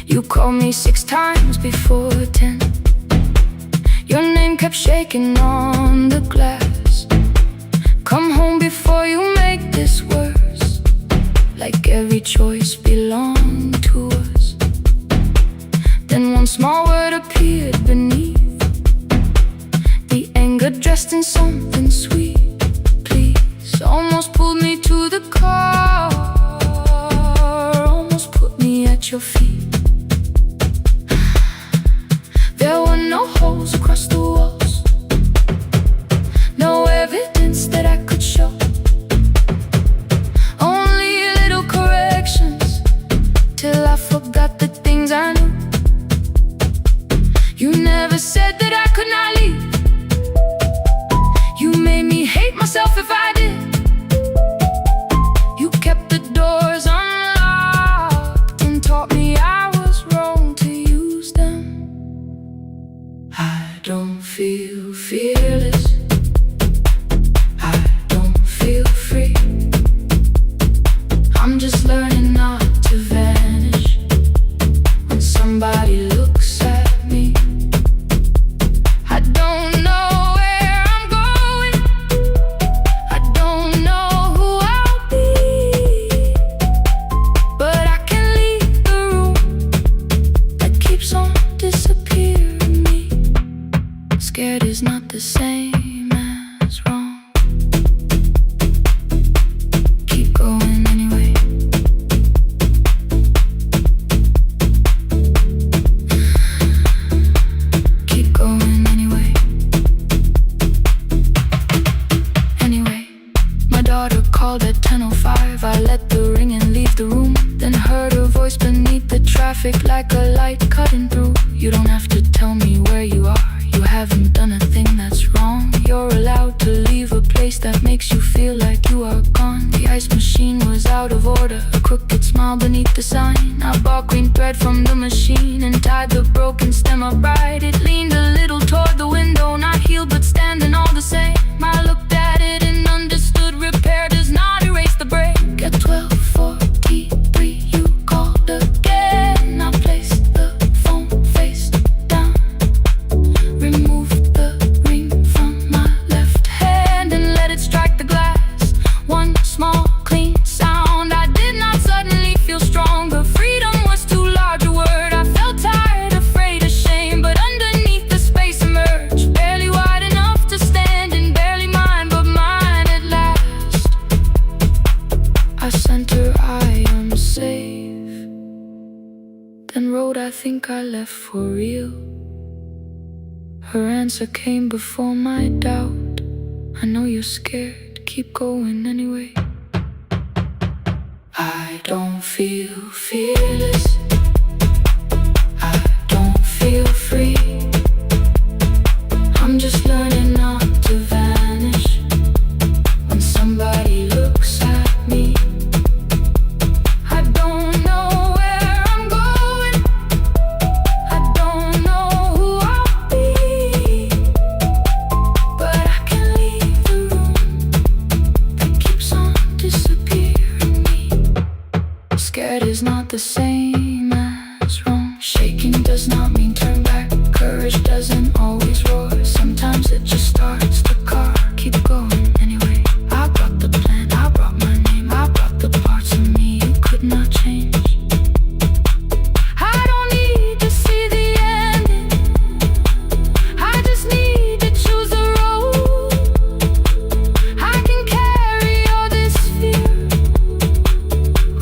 You called me 6 times before 10. Your name kept shaking on the glass. Come home before you make this worse, like every choice belonged to us. daughter called at 10:05. I let the ring and leave the room, then heard her voice beneath the traffic like a light cutting through. You don't have to tell me where you are. You haven't done a thing that's wrong. You're allowed to leave a place that makes you feel like you are gone. The ice machine was out of order, a crooked smile beneath the sign. I bought green thread from the machine and tied the broken stem upright. It leaned a little toward the window, not healed but standing all the same. I looked at it and understood repair does not erase the break. At 12:43 you called again. I placed the phone face down, removed the ring from my left hand and let it strike the glass. One small clean sound. I did not suddenly feel stronger. Freedom was too large a word. I felt tired, afraid, ashamed, but underneath the space emerged, barely wide enough to stand and barely mine, but mine at last. I sent her, I am safe, then wrote, I think I left for real. Her answer came before my doubt. I know you're scared, keep going anyway. I don't feel fearless, I don't feel free. I'm just learning not to vanish when somebody looks at me. I don't know where I'm going, I don't know who I'll be, but I can leave the room that keeps on disappearing me. Scared is not the same as wrong. Shaking does not mean turn back. Courage doesn't always roar. Sometimes it just starts the car. Keep going anyway. I brought the plan, I brought my name, I brought the parts of me you could not change. I don't need to see the ending, I just need to choose the road. I can carry all this fear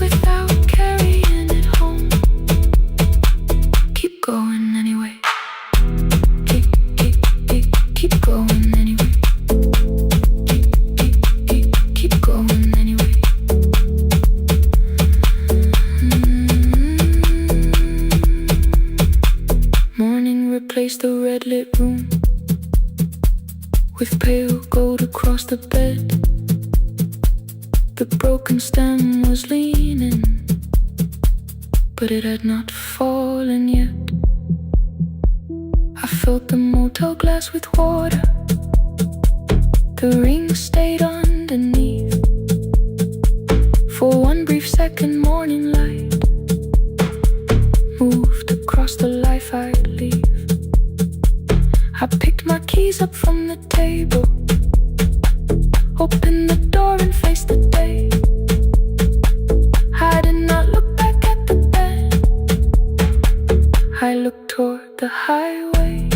without carrying it home. Keep going anyway. Keep going anyway. Keep going anyway. Morning replaced the red lit room with pale gold across the bed. The broken stem was leaning, but it had not fallen yet. I filled the motel glass with water. The ring stayed underneath for one brief second. Morning light moved across the life I'd leave. I picked my keys up from the table, opened the door and faced the day. I did not look back at the bed, I looked toward the highway.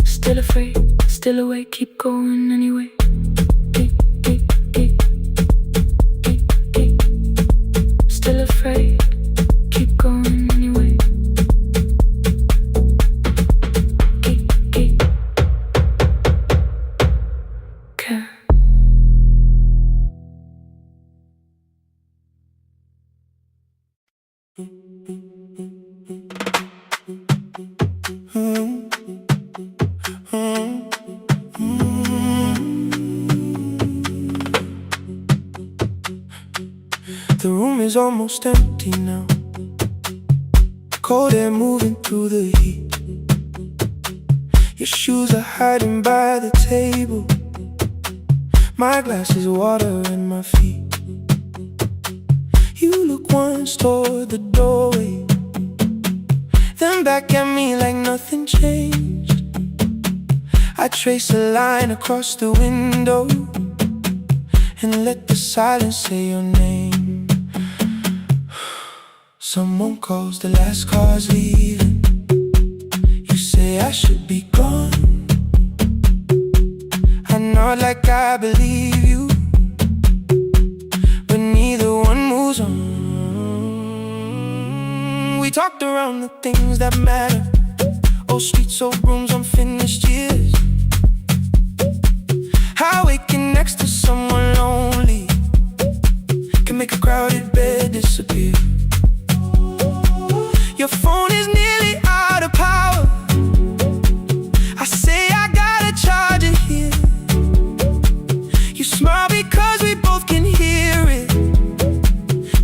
Still afraid, still awake, keep going anyway. Still afraid, keep going anyway. Care. The room is almost empty now. Cold air moving through the heat. Your shoes are hiding by the table. My glass is water in my feet. You look once toward the doorway, then back at me like nothing changed. I trace a line across the window and let the silence say your name. Someone calls, the last car's leaving. You say I should be gone. I nod like I believe you, but neither one moves on. We talked around the things that matter. Old streets, old rooms, unfinished years. How waking next to someone lonely make a crowded bed disappear. Your phone is nearly out of power. I say I gotta charge it here. You smile because we both can hear it.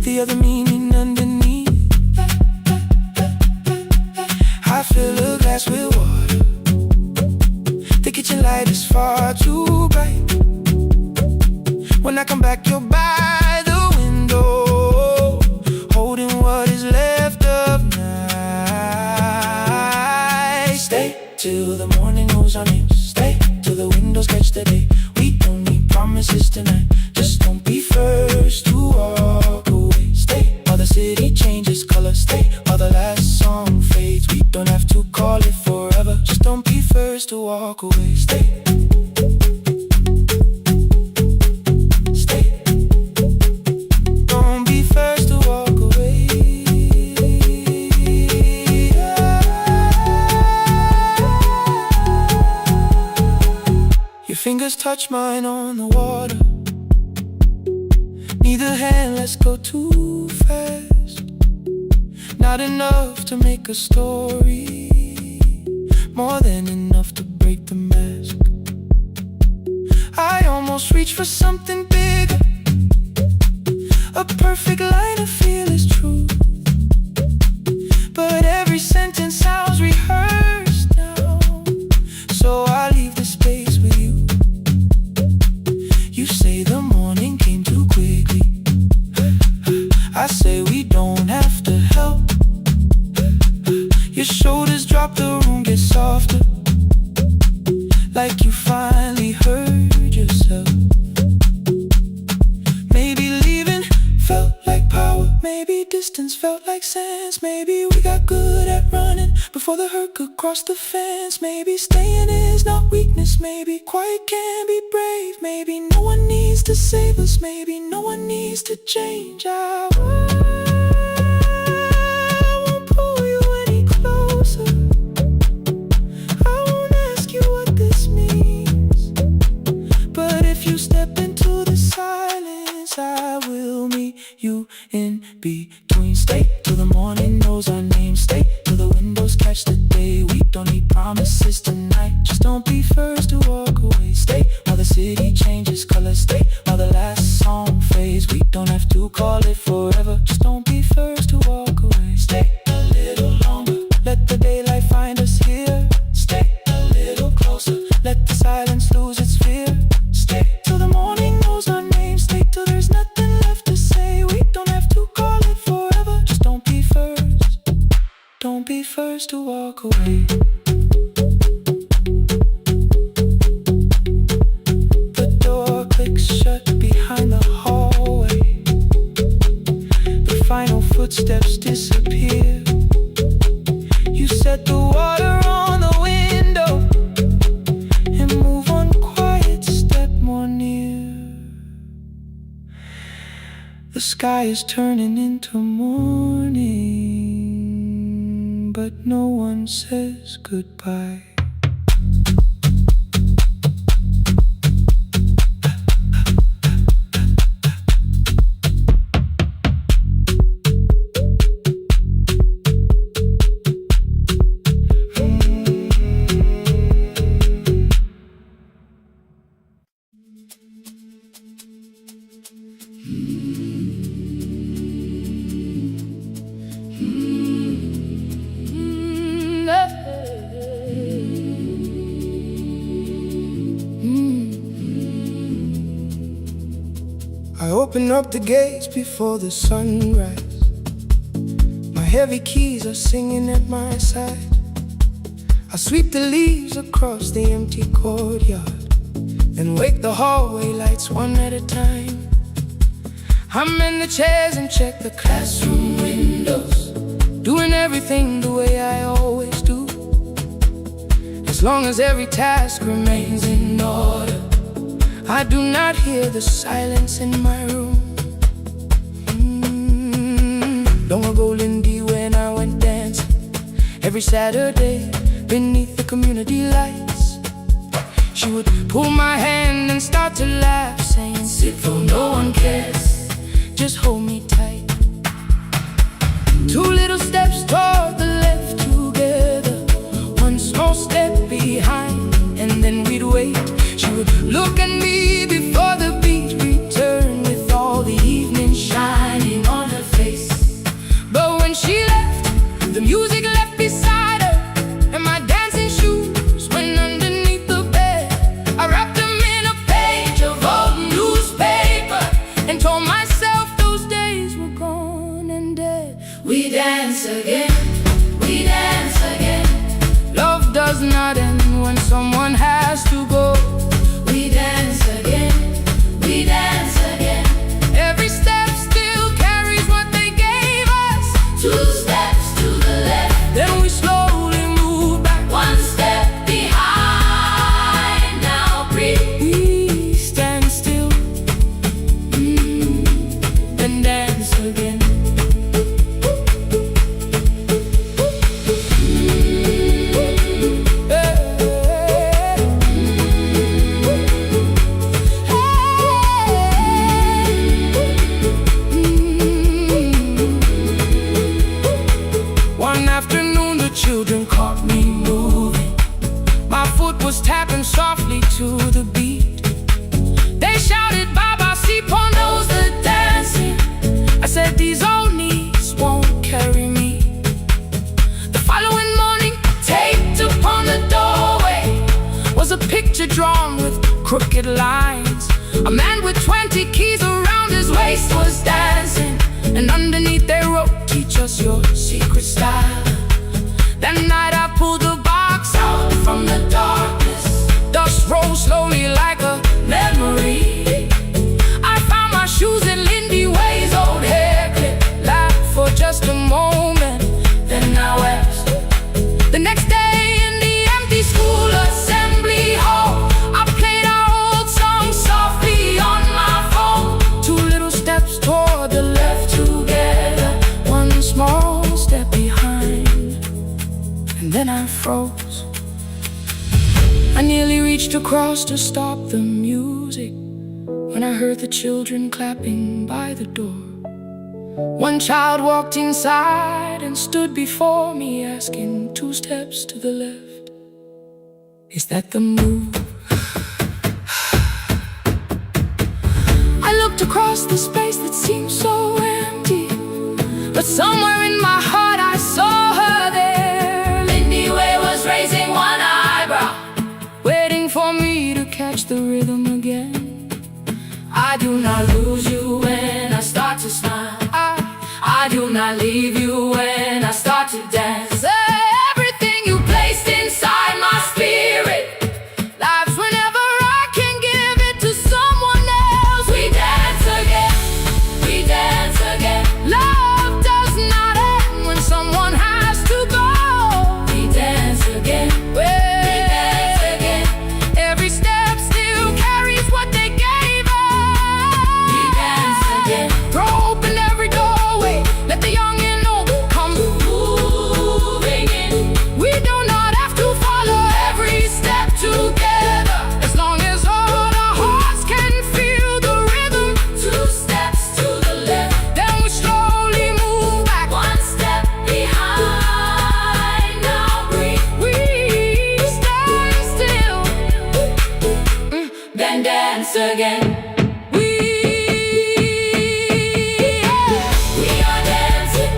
The other meaning underneath. I fill a glass with water. The kitchen light is far too bright. When I come back, you're by the window, holding what is left of night. Stay till the morning knows our names. Stay till the windows catch the day. We don't need promises tonight. Just don't be first to walk away. Stay while the city changes color. Stay while the last song fades. We don't have to call it forever. Just don't be first to walk away. Stay. Fingers touch mine on the water. Neither hand lets go too fast. Not enough to make a story, more than enough to break the mask. I almost reach for something bigger, a perfect line of fearless truth. But every sentence sounds rehearsed now, so I leave the space with you. You say the morning came too quickly. I say we don't have to help. Your shoulders drop, the room gets softer, like you finally heard yourself. Maybe leaving felt like power. Maybe distance felt like sense. Maybe we got good at running before the hurt could cross the fence. Maybe staying is not weakness. Maybe quiet can be brave. Maybe no one needs to save us. Maybe no one needs to change. I won't pull you any closer. I won't ask you what this means. But if you step into the silence, I will meet you in between. Stay till the morning knows our names. Stay till the windows catch the day. We don't need promises tonight. Just don't be first to walk away. Stay while the city changes color. Stay while the last song fades. We don't have to call it forever. Just don't be first to walk away. Stay a little longer. Let the daylight find us here. Stay a little closer. Let the silence lose its fear. Stay till the morning knows our names. Stay till there's nothing left to say. We don't have to call it forever. Just don't be first. Don't be first to walk away. The door clicks shut behind the hallway. The final footsteps disappear. You set the water on the window and move one quiet step more near. The sky is turning into morning, but no one says goodbye. I open up the gates before the sunrise. My heavy keys are singing at my side. I sweep the leaves across the empty courtyard, then wake the hallway lights one at a time. I'm in the chairs and check the classroom windows, doing everything the way I always do. As long as every task remains in order, I do not hear the silence in my room. Long ago, Lindy, when I went dancing every Saturday beneath the community lights, she would pull my hand and start to laugh, saying, "Sit, for no one cares. just hold me tight. Two little steps toward the left together, one small step behind, and then we'd wait. She would look at me before the beat returned, with all the evening shining on her face. But when she left, the music left beside her, and my dancing shoes went underneath the bed. I wrapped them in a page of old newspaper and told myself those days were gone and dead. We dance again, we dance again. Love does not end when someone has to go. We dance again, we dance again. Every step still carries what they gave us. Two steps to the left, then we slowly move back. One step behind, now breathe. We stand still, then dance again. Children caught me moving. My foot was tapping softly to the beat. They shouted, Baba, si knows the dancing. I said, these old knees won't carry me. The following morning, taped upon the doorway was a picture drawn with crooked lines. A man with 20 keys around his waist was dancing, and underneath they wrote, teach us your secret style. That night I pulled the box out from the darkness. Dust rose slowly like a memory. I found my shoes in Lindy Way's old hair clip. Laughed for just a moment, then I wept. The next day in the empty school assembly hall, I played our old song softly on my phone. Two little steps toward the left together, one small step behind. And then I froze. I nearly reached across to stop the music when I heard the children clapping by the door. One child walked inside and stood before me, asking, two steps to the left, is that the move? I looked across the space that seemed so empty, but somewhere in my heart I saw her there. Raising one eyebrow, waiting for me to catch the rhythm again. I do not lose you when I start to smile. I do not leave you when I start to dance. Everything you placed inside my spirit lives whenever I can give it to someone else. We dance again, we dance again. Love does not end when someone has to go. Again, we dance again. Every step still carries what they gave us. We dance again. Throw open every doorway, let the young and old come moving in. We do not have to follow every step together, as long as all our hearts can feel the rhythm. Two steps to the left, then we slowly move back. One step behind, now breathe. Then dance again. We are dancing,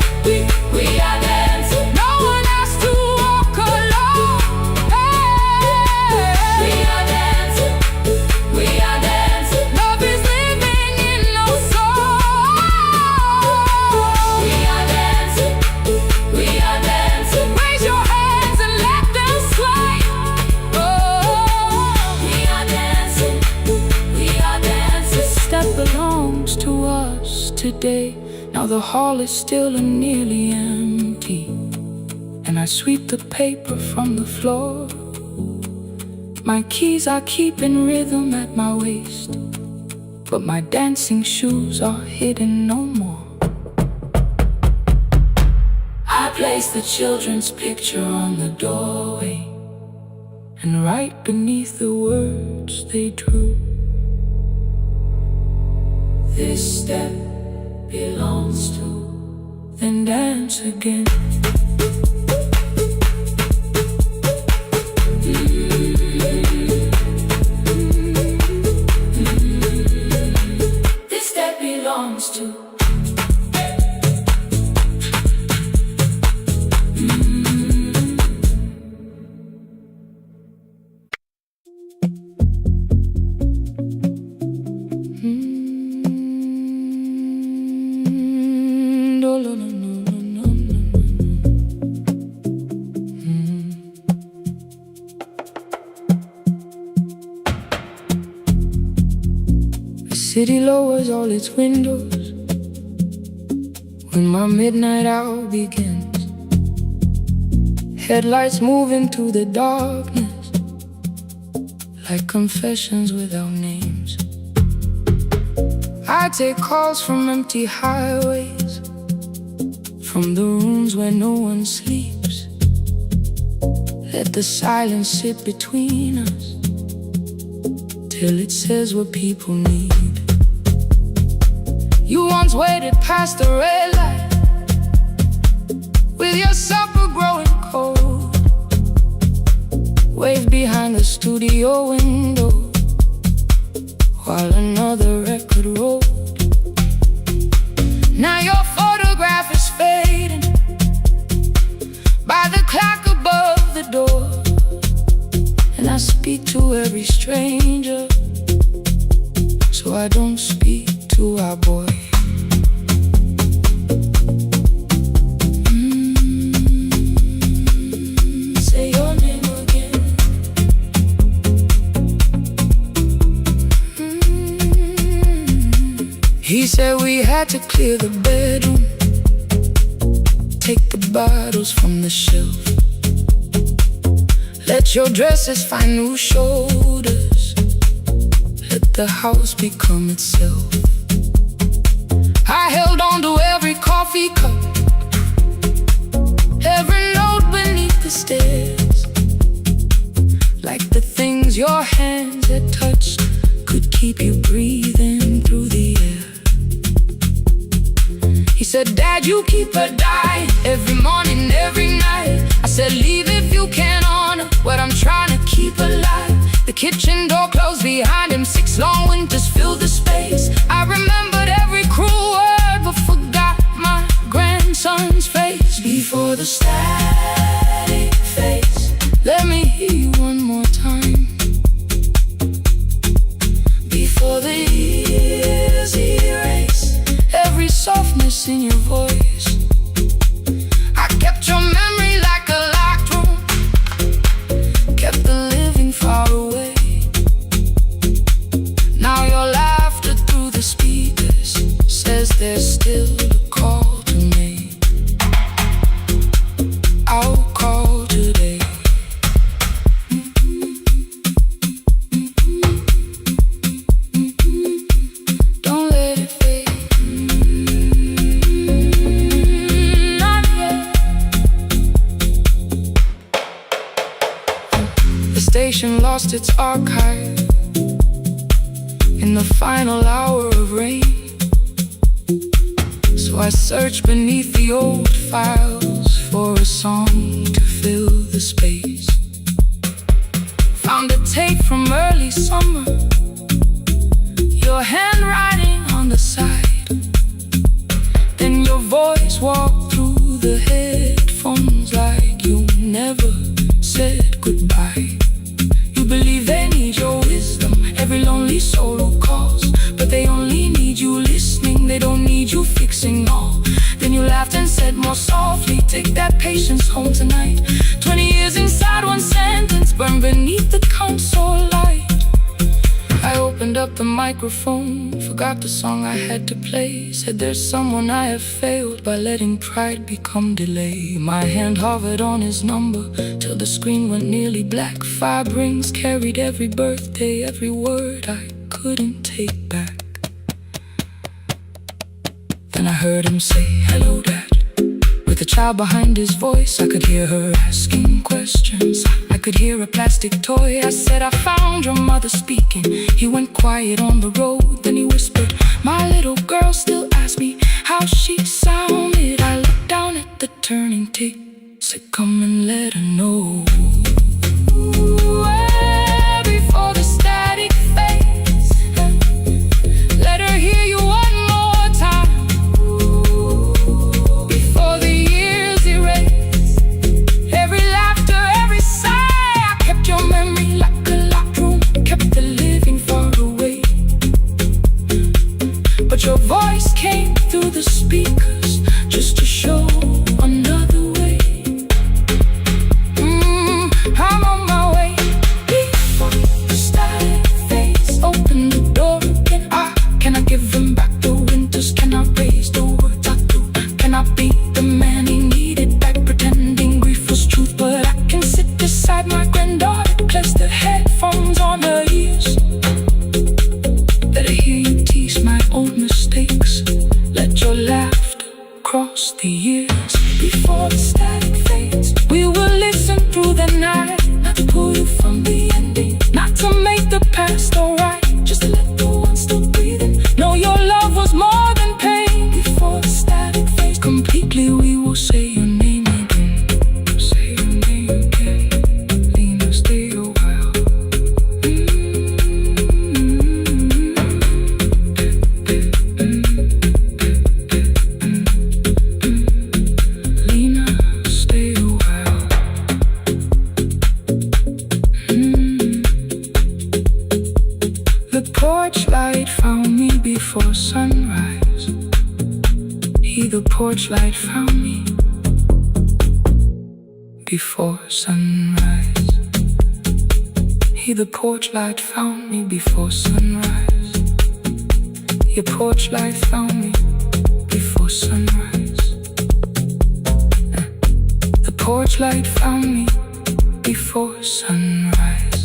we are dancing. No one has to walk alone. Hey. We are dancing, we are dancing. Love is living in our soul. We are dancing, we are dancing. Raise your hands and let them sway. That belongs to us today. Now the hall is still and nearly empty, and I sweep the paper from the floor. My keys I keep in rhythm at my waist, but my dancing shoes are hidden no more. I place the children's picture on the doorway, and right beneath the words they drew, this step, belongs to, then dance again. This that belongs to. The city lowers all its windows when my midnight hour begins. Headlights move into the darkness like confessions without names. I take calls from empty highways, from the rooms where no one sleeps. Let the silence sit between us till it says what people need. You once waited past the red light with your supper growing cold, waved behind the studio window while another record rolled. Now your photograph is fading by the clock above the door, and I speak to every stranger, so I don't speak to our boy. Say your name again. He said we had to clear the bedroom, take the bottles from the shelf, let your dresses find new shoulders, let the house become itself. I held on to every coffee cup, every note beneath the stairs, like the things your hands had touched could keep you breathing through the air. He said, Dad, you keep her dying every morning, every night. I said, leave if you can honor what I'm trying to keep alive. The kitchen door closed behind him, 6 long winters filled the space. I remembered every cruel word but forgot my grandson's face. Before the static fades, let me hear you one more time. Before the years erase every softness in your voice, I kept your memory like a locked room, kept the living far away. Now your laughter through the speakers says there's still a call to me. I'll call today. Don't let it fade. Not yet. The station lost its archive in the final hour of rain, so I searched beneath the old files for a song to fill the space. Found a tape from early summer, your handwriting on the side, then your voice walked through the headphones like you never said goodbye. You believe they need your wisdom, every lonely soul who calls, but they only need you listening, they don't need you fixing all. Then you laughed and said more softly, take that patience home tonight. 20 years inside one sentence, burned beneath the console light. I opened up the microphone, forgot the song I had to play. Said there's someone I have failed by letting pride become delay. My hand hovered on his number till the screen went nearly black. 5 rings carried every birthday, every word I couldn't take back. Then I heard him say, hello, Dad. With a child behind his voice, I could hear her asking questions. I could hear a plastic toy. I said, I found your mother speaking. He went quiet on the road, then he whispered, my little girl still asks me how she sounded. I looked down at the turning tape, said come and let her know. Before the static fades, let her hear you one more time. Before the years erase every laughter, every sigh. I kept your memory like a locked room, kept the living far away. But your voice came through the speakers just to show another way. I'm on my way. Before the static fades, open the door again. Can I give him back the winters? Can I raise the words I do? Can I be the man he needed back, pretending grief was truth? But I can sit beside my granddaughter, place the headphones on her ears. Let her hear you tease my old mistakes. Let your laughter cross the years. Before the static fades, we will listen through the night, not to pull you from the ending, not to make the past alright, just to let the one still breathing know your love was more than pain. Before the static fades completely, we will say your name again. Say your name again. Lena, stay a while. Lena, stay a while. The porch light found me before sunrise. The porch light found me before sunrise. The porch light found me before sunrise. Your porch light found me before sunrise. The porch light found me before sunrise.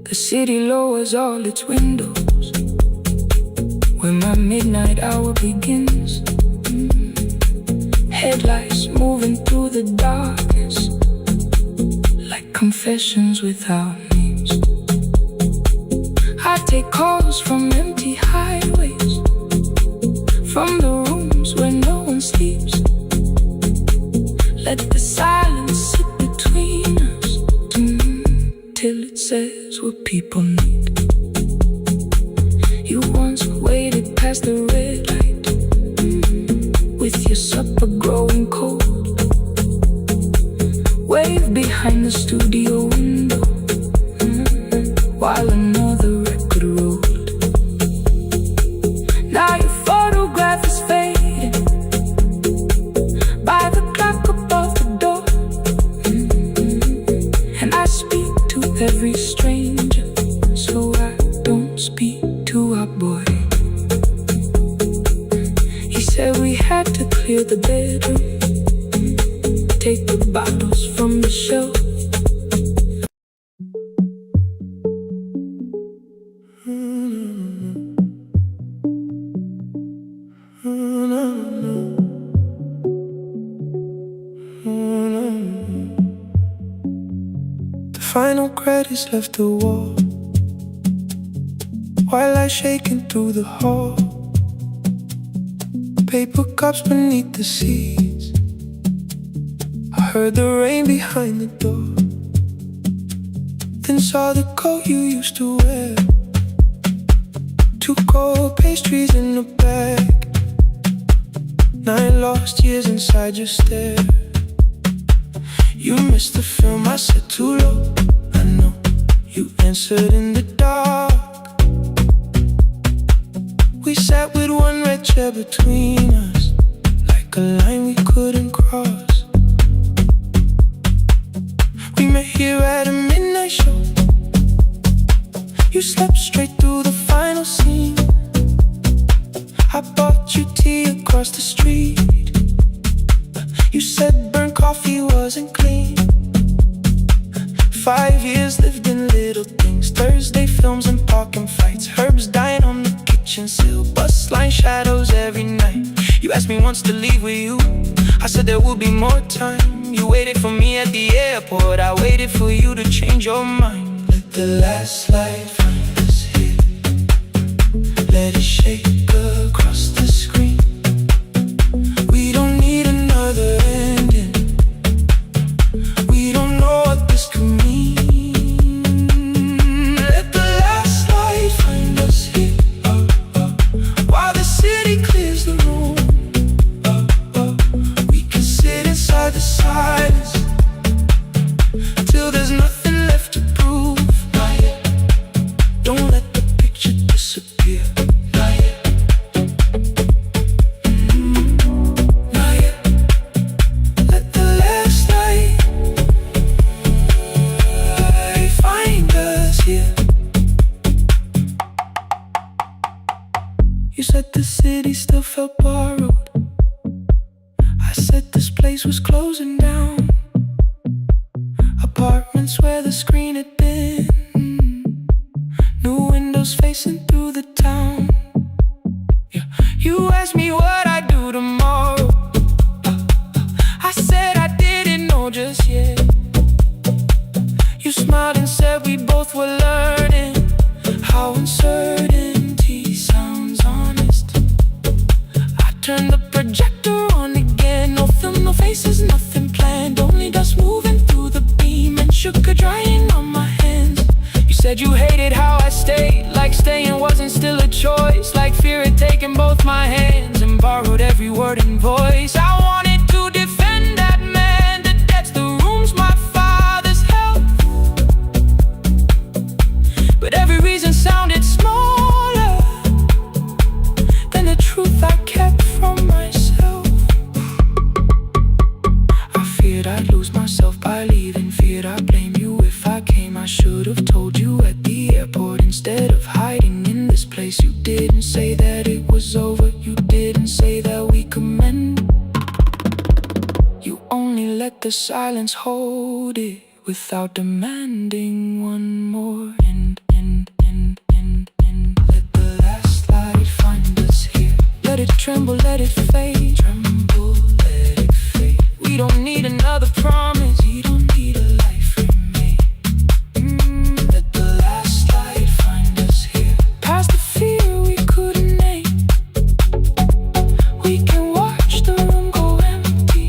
The city lowers all its windows when my midnight hour begins. Headlights moving through the darkness like confessions without names. I take calls from empty highways, from the rooms where no one sleeps. Let the silence sit between us till it says what people need. You once waited past the red light with your supper growing cold. Wave behind the studio window while another record rolled. Now your photograph is fading by the clock above the door. And I speak to every stranger, so I don't speak to our boy. He said we had to clear the bedroom, take the bottles from the shelf. The final credits left the wall, while I shaking through the hall. Paper cups beneath the seats. I heard the rain behind the door, then saw the coat you used to wear. 2 cold pastries in a bag, 9 lost years inside your stare. You missed the film, I said too low. I know you answered in the dark. We sat with one red chair between us, like a line we couldn't cross. We met here at a midnight show. You slept straight through the final scene. I bought you tea across the street. You said burnt coffee wasn't clean. 5 years lived in little things, Thursday films and parking fights, herbs dying on the kitchen sill, bus line shadows every night. You asked me once to leave with you, I said there will be more time. You waited for me at the airport, I waited for you to change your mind. Let the last light find us here, let it shake across the screen. said the city still felt borrowed. I said this place was closing down. Apartments where the screen had been. New windows facing through the town. Yeah. You asked me what I'd do tomorrow. I said I didn't know just yet. You smiled and said we both were learning how uncertainty sounds honest. I turned the projector on again. No film, no faces, nothing planned. Only dust moving through the beam and sugar drying on my hands. You said you hated how I stayed, like staying wasn't still a choice, like fear had taken both my hands and borrowed every word and voice. I wanted to defend that man, the debts, the rooms my fathers held, but every reason sounded smaller than the truth I kept from myself. I feared I'd lose myself by leaving, feared I'd blame you if I came. I should have told you at the airport instead of hiding in this place. You didn't say that it was over, you didn't say that we could mend. You only let the silence hold it without demanding one more end. Let the last light find us here. Let it tremble, let it fade. Tremble, let it fade. We don't need another promise. We don't need a life remade. Let the last light find us here. Past the fear we couldn't name. We can watch the room go empty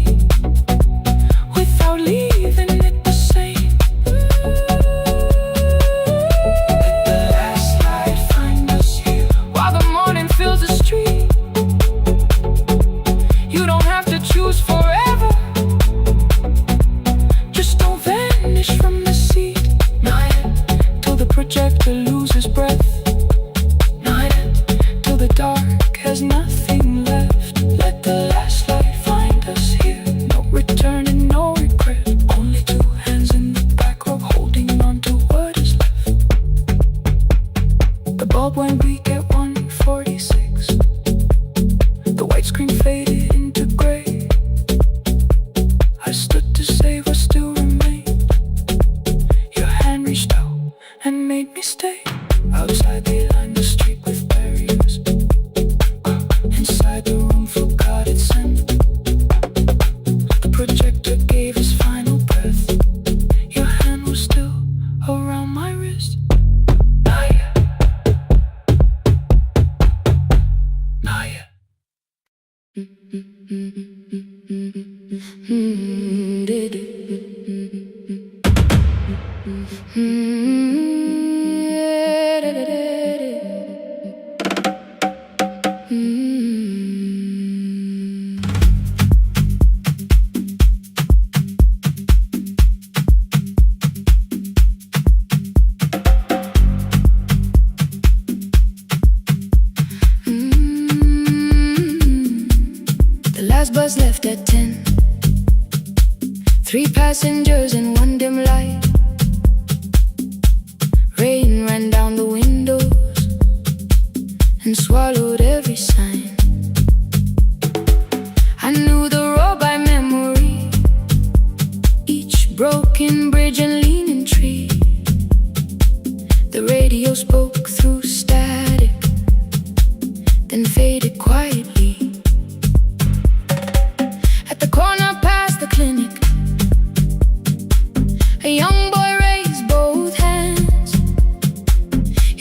without leaving it the same. Let the last light find us here. While the morning fills the street, you don't have to choose forever. Just don't vanish from the seat. Not yet, till the projector loses breath. Not yet, till the dark has nothing left. Let the last light find us here. No return and no regret. Only two hands in the back row holding on to what is left. The bulb went weak at 1:46. The white screen faded into gray. I stood to save what still remained. Your hand reached out and made me stay. Outside they lined the street with barriers. Inside the room forgot its scent. The projector gave his final breath. Your hand was still around my wrist. Not yet. Not yet. The last bus left at 10. 3 passengers and 1 dim light. Rain ran down the windows and swallowed every sign. I knew the road by memory, each broken bridge and leaning tree. The radio spoke through static, then faded quietly. At the corner past the clinic, a young boy raised both hands.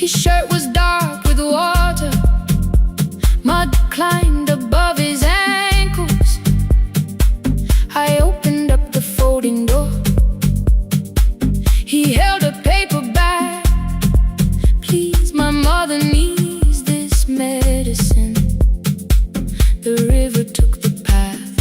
His shirt was dark with water, mud climbed above his ankles. I opened up the folding door. He held a paper bag. Please, my mother needs this medicine. The river took the path.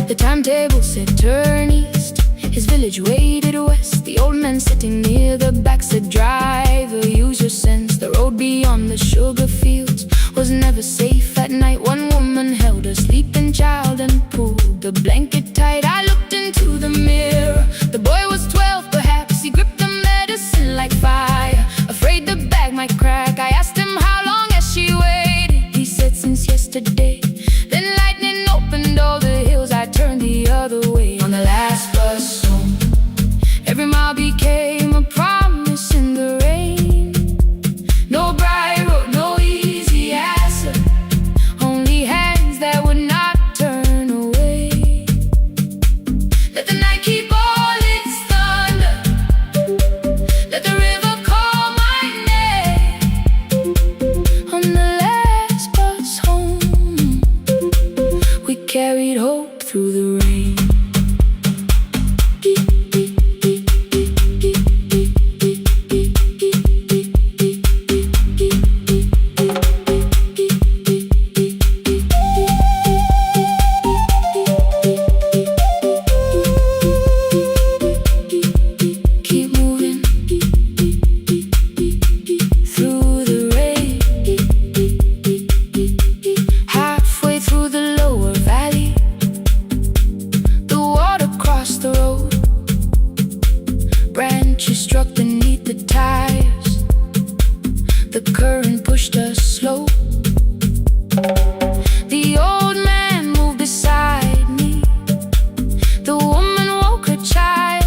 The timetable said turn east. His village waded west. The old man sitting near the back said driver, use your sense. The road beyond the sugar fields was never safe at night. One woman held a sleeping child and pulled the blanket tight. I looked into the mirror. The boy was 12 perhaps. He gripped the medicine like fire, afraid the bag might crack. I pushed us slow. The old man moved beside me. The woman woke her child.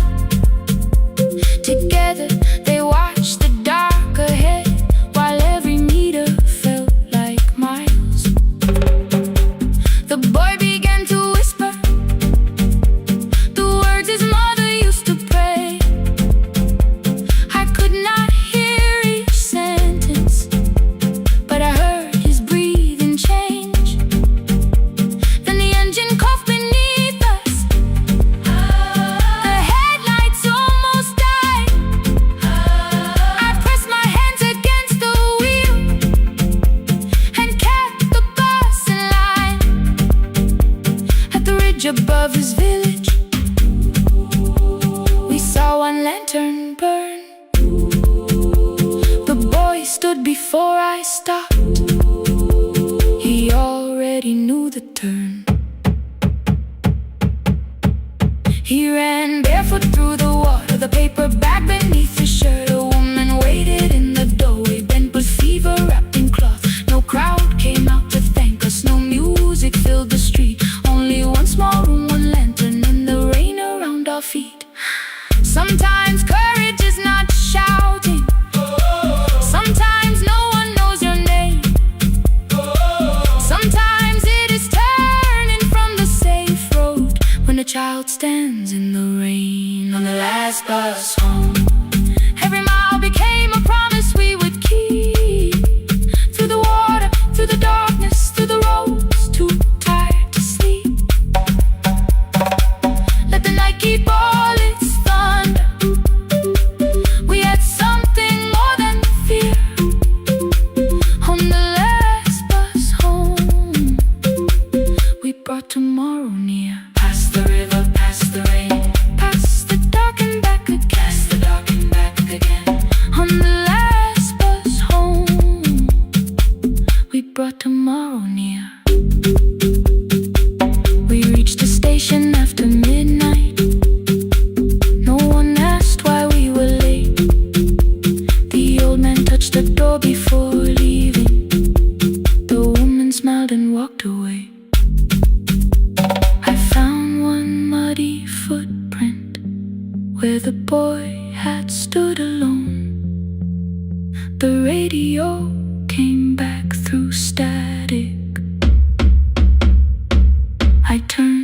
Together they watched the dark ahead, while every meter felt like miles. The boy began to whisper the words his mother used to pray. I could not hear each sentence, but I heard his breathing change. Then the engine coughed beneath us. The headlights almost died. I pressed my hands against the wheel and kept the bus in line. At the ridge above his village, we saw one lantern burn. The boy stood before I stopped. He already knew the turn. He ran barefoot through the water, the paper bag beneath his shirt. A woman waited in the doorway, bent with fever, wrapped in cloth. No crowd came out to thank us, no music filled the street. Only one small room, one lantern, and the rain around our feet. Sometimes courage is not shouting. Sometimes no one knows your name. Sometimes it is turning from the safe road when a child stands in the rain on the last bus home. Every mile became a promise we would keep. Through the water, through the darkness, through the roads too tired to sleep. Let the night keep all its thunder. We had something more than fear. On the last bus home, we brought tomorrow near. Past the river, past the rain, past the dark and back again. Past the dark and back again. On the last bus home, we brought tomorrow near. We reached the station after midnight. No one asked why we were late. The old man touched the door before leaving. The woman smiled and walked away. I found one muddy footprint where the boy had stood alone. The radio came back through static. I turned.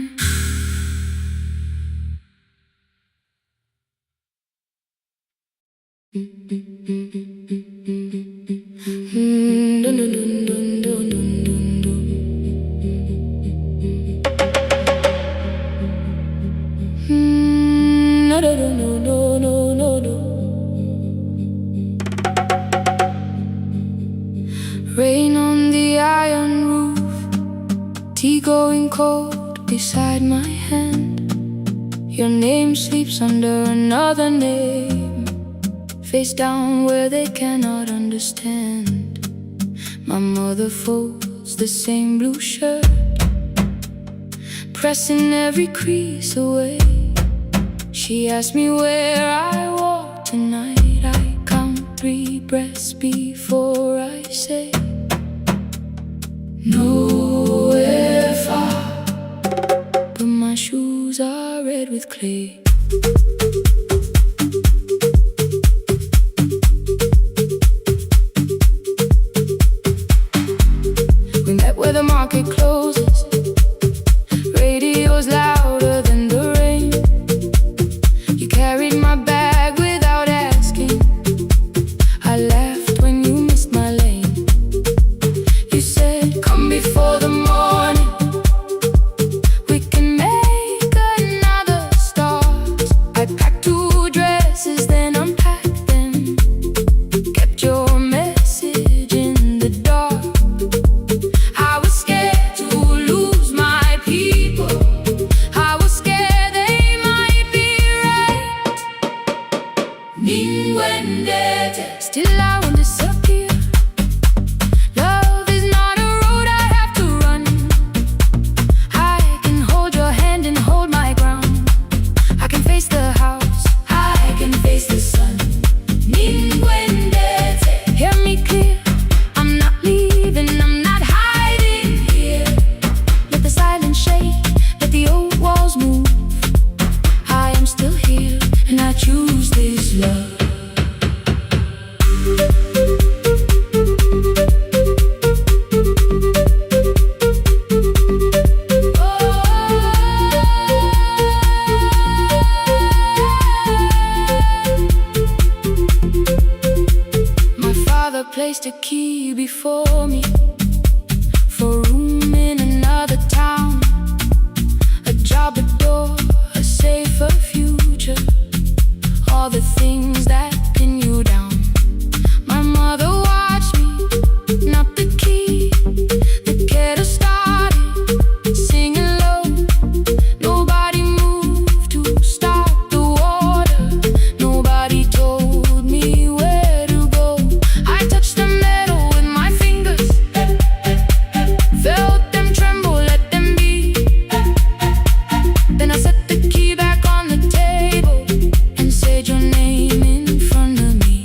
Rain on the iron roof, tea going cold beside my hand. Your name sleeps under another name, face down where they cannot understand. My mother folds the same blue shirt, pressing every crease away. She asked me where I walk tonight. I count 3 breaths before I say nowhere far, but my shoes are red with clay. We met where the market closes. Radio's louder than the rain. You carried my bag without asking. I laughed when you missed my lane. You said, come before the morning, we can make another start. I packed 2 dresses, then unpacked them. Kept your message in the dark. I was scared to key before me for room in another town, a job, a door, a safer future, all the things that pin you down. My mother watched me, not the key, the kettle started singing low. Nobody moved to stop the water, nobody told me where to go. I touched the metal with my fingers, felt them tremble, let them be. Then I set the key back on the table and said your name in front of me.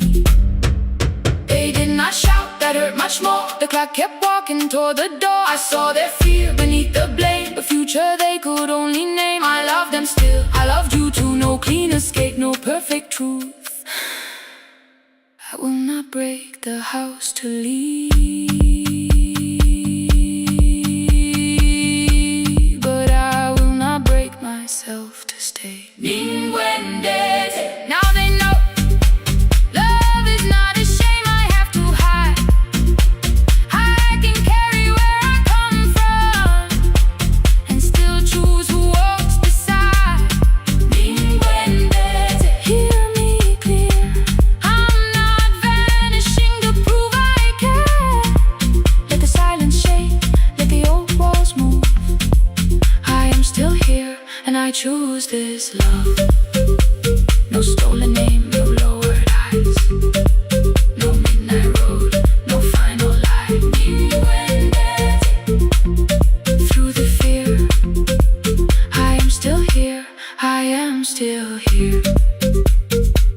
They did not shout, that hurt much more. The clock kept walking toward the door. I saw their fear beneath the blame, a future they could only name. I loved them still, I loved you too. No clean escape, no perfect truth. I will not break the house to leave, but I will not break myself to stay. Now they know love is not a shame I have to hide. I can carry where I come from and still choose who walks beside. Hear me clear, I'm not vanishing to prove I care. Let the silence shake, let the old walls move. I am still here and I choose this love. No stolen name, no lowered eyes, no midnight road, no final lie. Through the fear, I am still here, I am still here.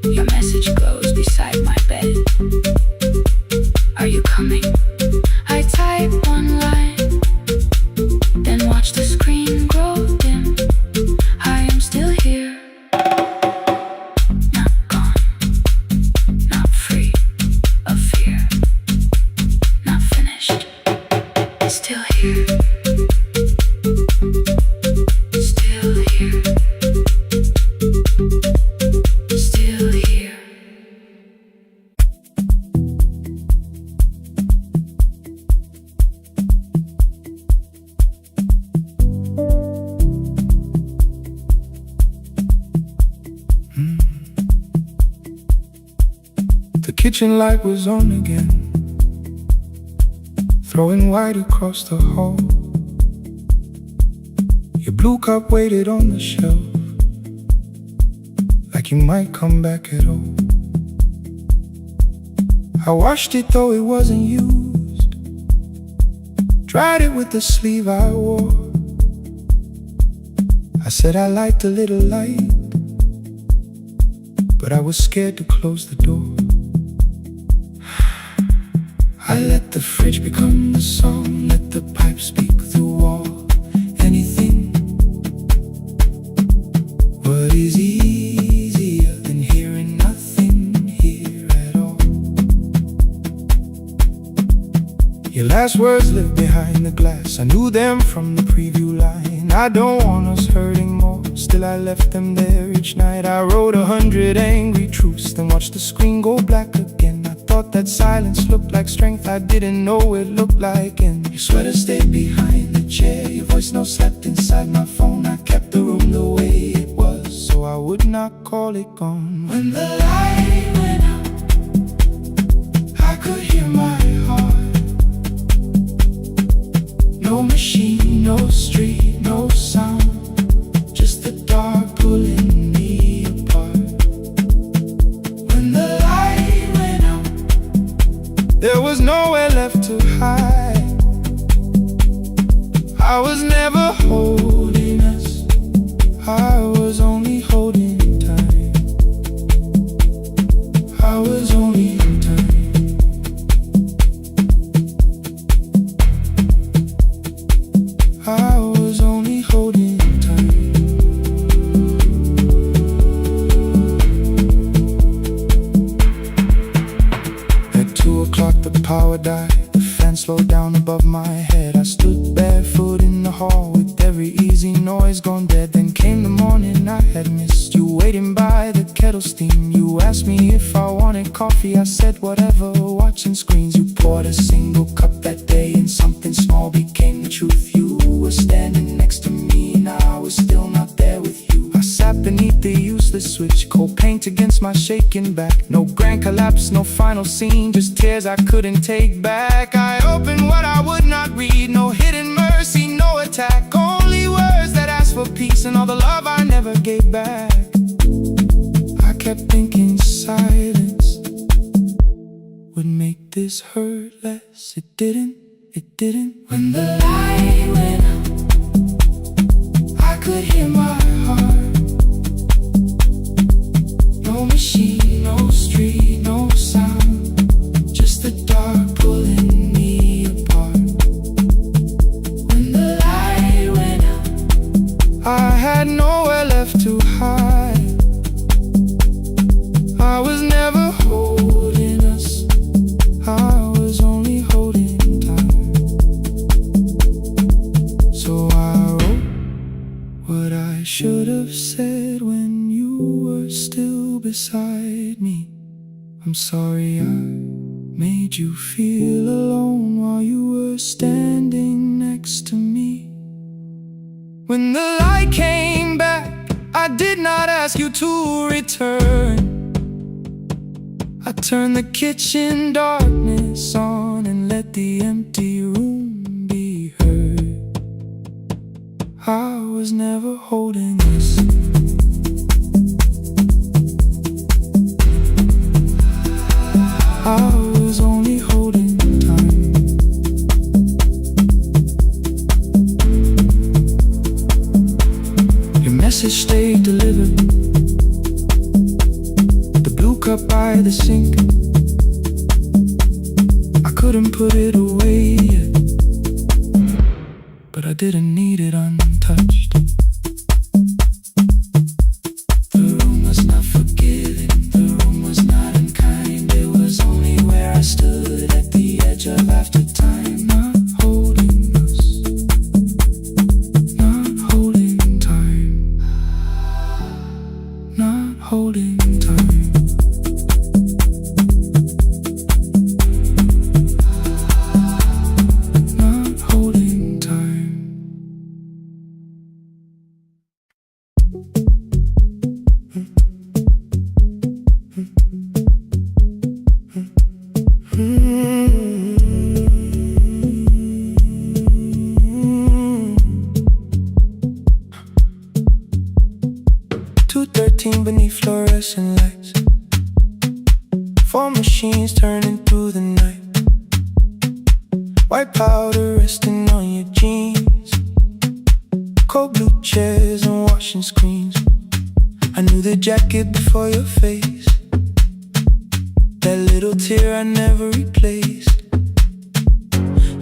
Your message glows beside my bed. Are you coming? I type one line, then watch the screen grow dim. I am still here, not gone, not free of fear, not finished. Still here, still here, still here. The kitchen light was on again, throwing white across the hall. Your blue cup waited on the shelf, like you might come back at all. I washed it though it wasn't used, dried it with the sleeve I wore. I said I liked a little light, but I was scared to close the door. I let the fridge become the song, let the pipe speak through wall. Anything. What is easier than hearing nothing here at all? Your last words live behind the glass, I knew them from the preview line. I don't want us hurting more, still I left them there each night. I wrote 100 angry truths, then watched the screen go black again. I thought that silence looked like strength, I didn't know it looked like end. Your sweater stayed behind the chair, your voice note slept inside my phone. I kept the room the way it was, so I would not call it gone. When the light went out, I could hear my heart. No machine, no street, no sound, just the dark pulling me apart. When the light went out, there was nowhere left to hide. I was never holding us, I was only holding time. I was only in time. I was only holding time. At 2 o'clock the power died, the fan slowed down above my head. I stood barefoot in the hall with every easy crazy noise gone dead. Then came the morning, I had missed you waiting by the kettle steam. You asked me if I wanted coffee, I said whatever, watching screens. You poured a single cup that day and something small became the truth. You were standing next to me and I was still not there with you. I sat beneath the useless switch, cold paint against my shaking back. No grand collapse, no final scene, just tears I couldn't take back. I opened what I would not read, no hidden mercy, no attack. Only words that asked for peace and all the love I never gave back. I kept thinking silence would make this hurt less. It didn't. When the light went out, I could hear my heart. No machine, no street, no sound, just the dark pulling me apart. When the light went out, I had nowhere left to hide. I was never holding us, I was only holding time. So I wrote what I should have said when you were still beside me. I'm sorry I made you feel alone while you were standing next to me. When the light came back, I did not ask you to return. I turned the kitchen darkness on and let the empty room be heard. I was never holding us, I was only holding time. Your message stayed delivered, the blue cup by the sink. I couldn't put it away yet, but I didn't need it untouched. The room was not forgiving, the room was not unkind. It was only where I stood at the edge of after time. Not holding us, not holding time, not holding time. Not holding time. Beneath fluorescent lights, 4 machines turning through the night. White powder resting on your jeans, cold blue chairs and washing screens. I knew the jacket before your face, that little tear I never replaced.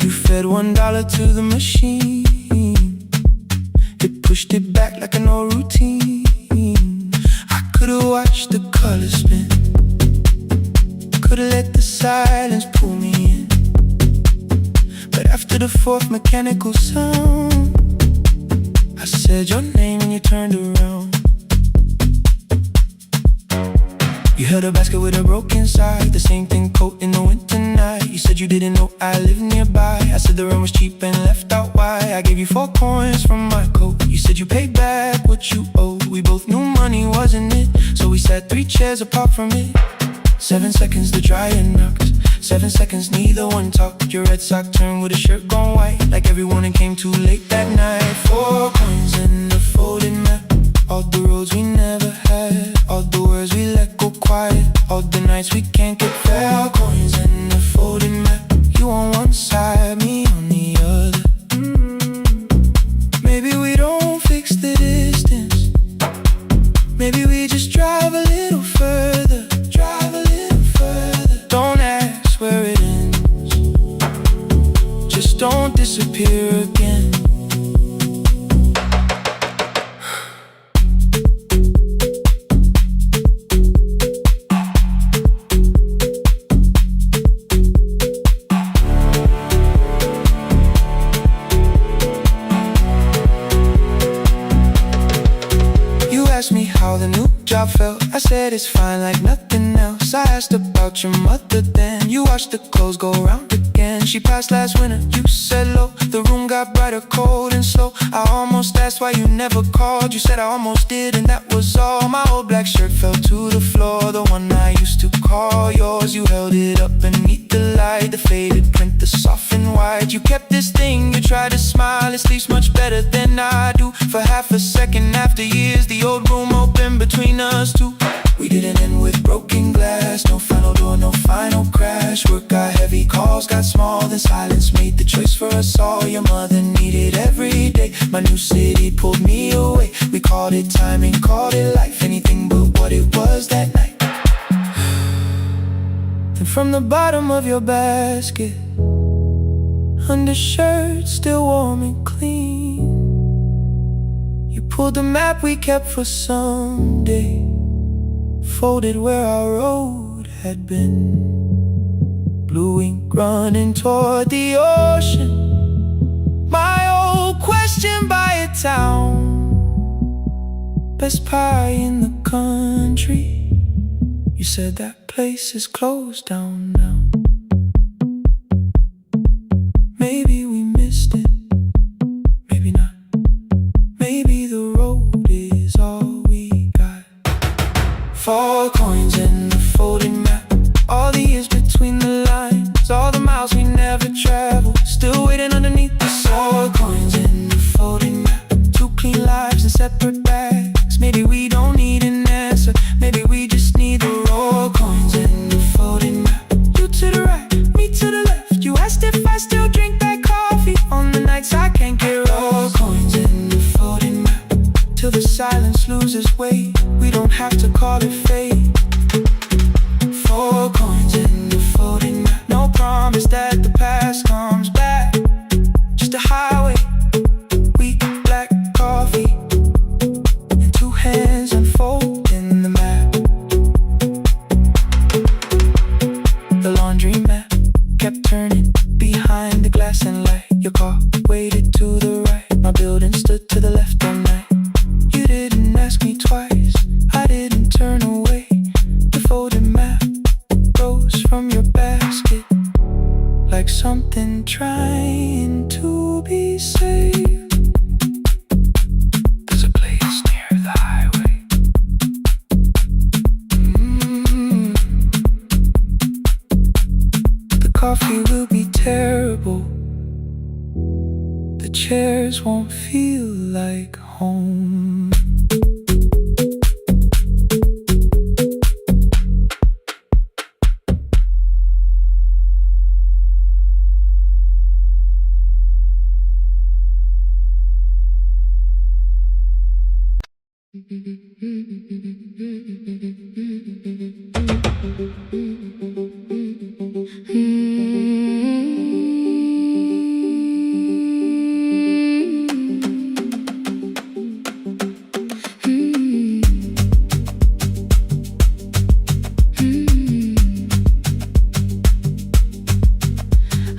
You fed $1 to the machine, it pushed it back like an old routine. Could've watched the colors spin, could've let the silence pull me in. But after the 4th mechanical sound, I said your name and you turned around. You held a basket with a broken side, the same thing coat in the winter night. You said you didn't know I lived nearby. I said the rent was cheap and left out why. I gave you 4 coins from my coat. You said you paid back what you owed. We both knew money wasn't it, so we sat 3 chairs apart from it. 7 seconds the dryer knocked, 7 seconds neither one talked. Your red sock turned with a shirt gone white, like everyone it came too late that night. 4 coins and a folded map, all the roads we never had, all the words we let go quiet, all the nights we can't get fair. Coins and a folded map, you on one side, me on the other. Maybe we don't fix the distance, maybe we just drive a little further, drive a little further. Don't ask where it ends, just don't disappear again. how the new job felt. I said it's fine like nothing else. I asked about your mother then. You watched the clothes go round again. She passed last winter, you said low. The room got brighter, cold and slow. I almost asked why you never called. You said I almost did and that was all. My old black shirt fell to the floor, the one I used to call yours. You held it up beneath the light, the faded print, the soft and white. You kept this thing, you tried to smile. It sleeps much better than I do. For half a second after years, the old room opened between us two. We didn't end with broken glass, no final door, no final crash. Work got heavy, calls got small, then silence made the choice for us all. Your mother needed every day, my new city pulled me away. We called it timing, called it life, anything but what it was that night. Then from the bottom of your basket, undershirt still warm and clean, you pulled the map we kept for someday, folded where our road had been. Blue ink running toward the ocean, my old question by a town. Best pie in the country, you said that place is closed down now. Maybe we missed it, maybe not. Maybe the road is all we got. 4 coins in the folded map, all the years between the lines, all the miles we never traveled, still waiting underneath the 4 coins in the folded map. 2 clean lives in separate bags. Maybe we don't need an answer, maybe we just need the raw coins in the folded map. You to the right, me to the left. You asked if I still drink that coffee on the nights I can't get raw coins in the folded map. Till the silence loses weight, we don't have to call it fate. 4 coins in the folded map. No promise that the past comes back, just a highway, weak black coffee, and 2 hands unfolding the map. The laundry mat kept turning behind the glass and light. Your car waited to the right, my building stood to the left all night. You didn't ask me twice, I didn't turn away. The folded map rose from your basket, like something trying to be saved. There's a place near the highway. The coffee will be terrible, the chairs won't feel like home.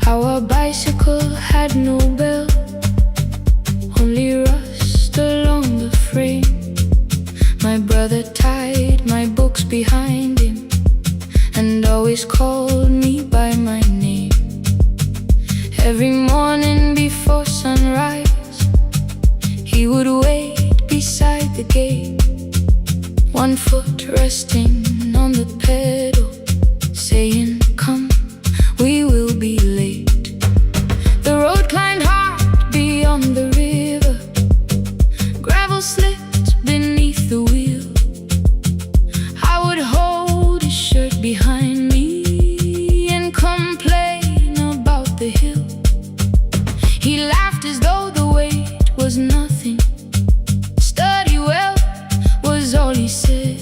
Our bicycle had no bell, only rust along the frame. My brother tied my books behind him and always called me by my name. Every morning before sunrise, he would wait beside the gate, 1 foot resting on the pedal, saying, "Come, we will be late." The road climbed hard beyond the river, gravel slipped beneath the wheel. I would hold his shirt behind me and complain about the hill. He laughed as though the weight was nothing. Study well was all he said.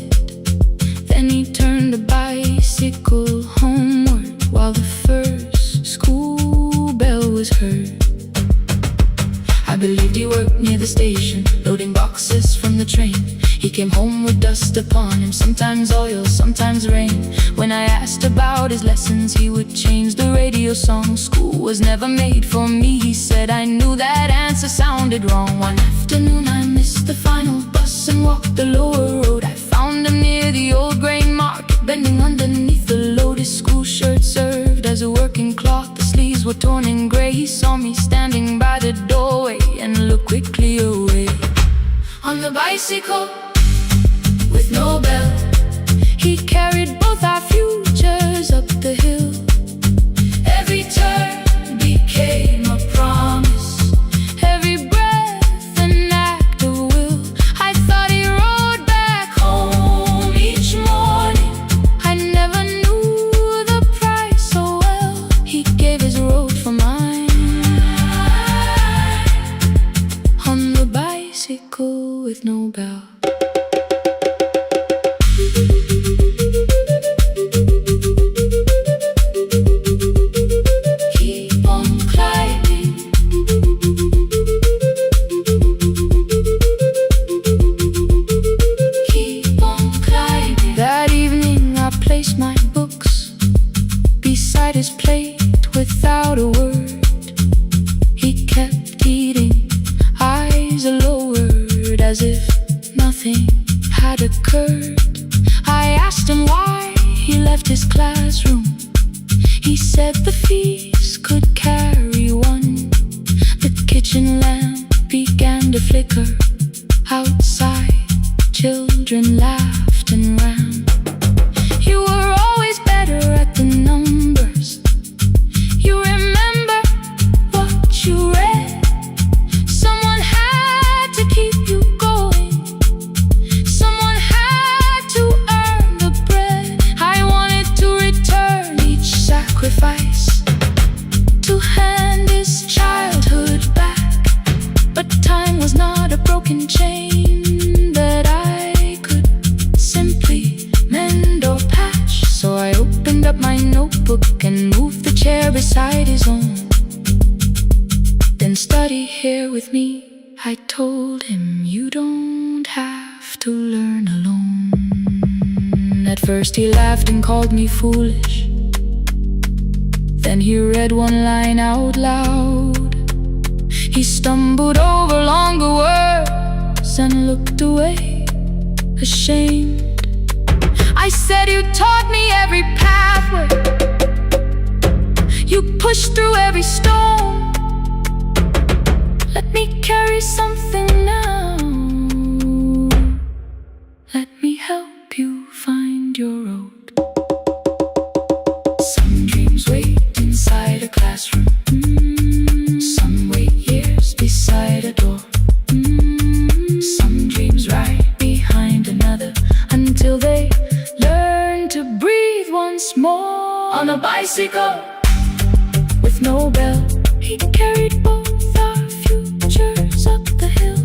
Then he turned the bicycle homeward while the first school bell was heard. I believed he worked near the station, loading boxes from the train. He came home with dust upon him, sometimes oil, sometimes rain. When I asked about his lessons, he would change the radio song. School was never made for me, he said. I knew that answer sounded wrong. One afternoon I missed the final bus cross and walk the lower road. I found him near the old grain market, bending underneath the lotus. School shirt served as a working cloth. The sleeves were torn and gray. He saw me standing by the doorway and looked quickly away. On the bicycle with no bell, he carried both our futures up the hill. Every turn became a promise, every breath an act of will. I thought he rode back home each morning. I never knew the price so well. He gave his road for mine. On the bicycle with no bell. His plate without a word. He kept eating, eyes lowered, as if nothing had occurred. I asked him why he left his classroom. He said the feast could carry one. The kitchen lamp began to flicker. Outside, children laughed and ran. You were always better at the numbers. You remember what you read. Someone had to keep you going. Someone had to earn the bread. I wanted to return each sacrifice, to hand his childhood back. But time was not a broken chain that I could simply mend or patch. So I opened up my notebook and moved the chair beside his own. Then study here with me, I told him. You don't have to learn alone. At first he laughed and called me foolish. Then he read one line out loud. He stumbled over longer words and looked away, ashamed. I said, you taught me every pathway. You pushed through every stone. Let me carry something now. Let me help you find your road. Some dreams wait inside a classroom. Some wait years beside a door. Some dreams right behind another, until they learn to breathe once more. On a bicycle with no bell, he carried both our futures up the hill.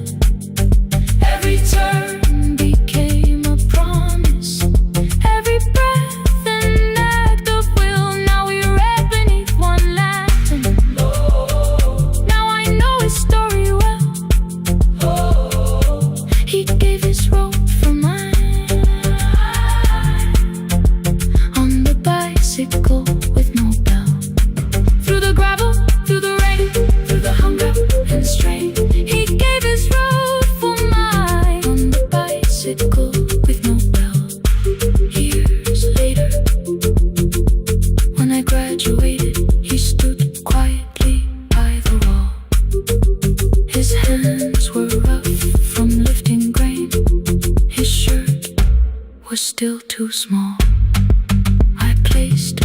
Every turn became a promise, every breath an act of will. Now we read beneath one lantern. Now I know his story well. He gave his road for mine. On the bicycle with no bell. Through the gravel, through the rain, through the hunger and strain, he gave his road for mine. On the bicycle with no bell. Years later, when I graduated, he stood quietly by the wall. His hands were rough from lifting grain. His shirt was still too small. I placed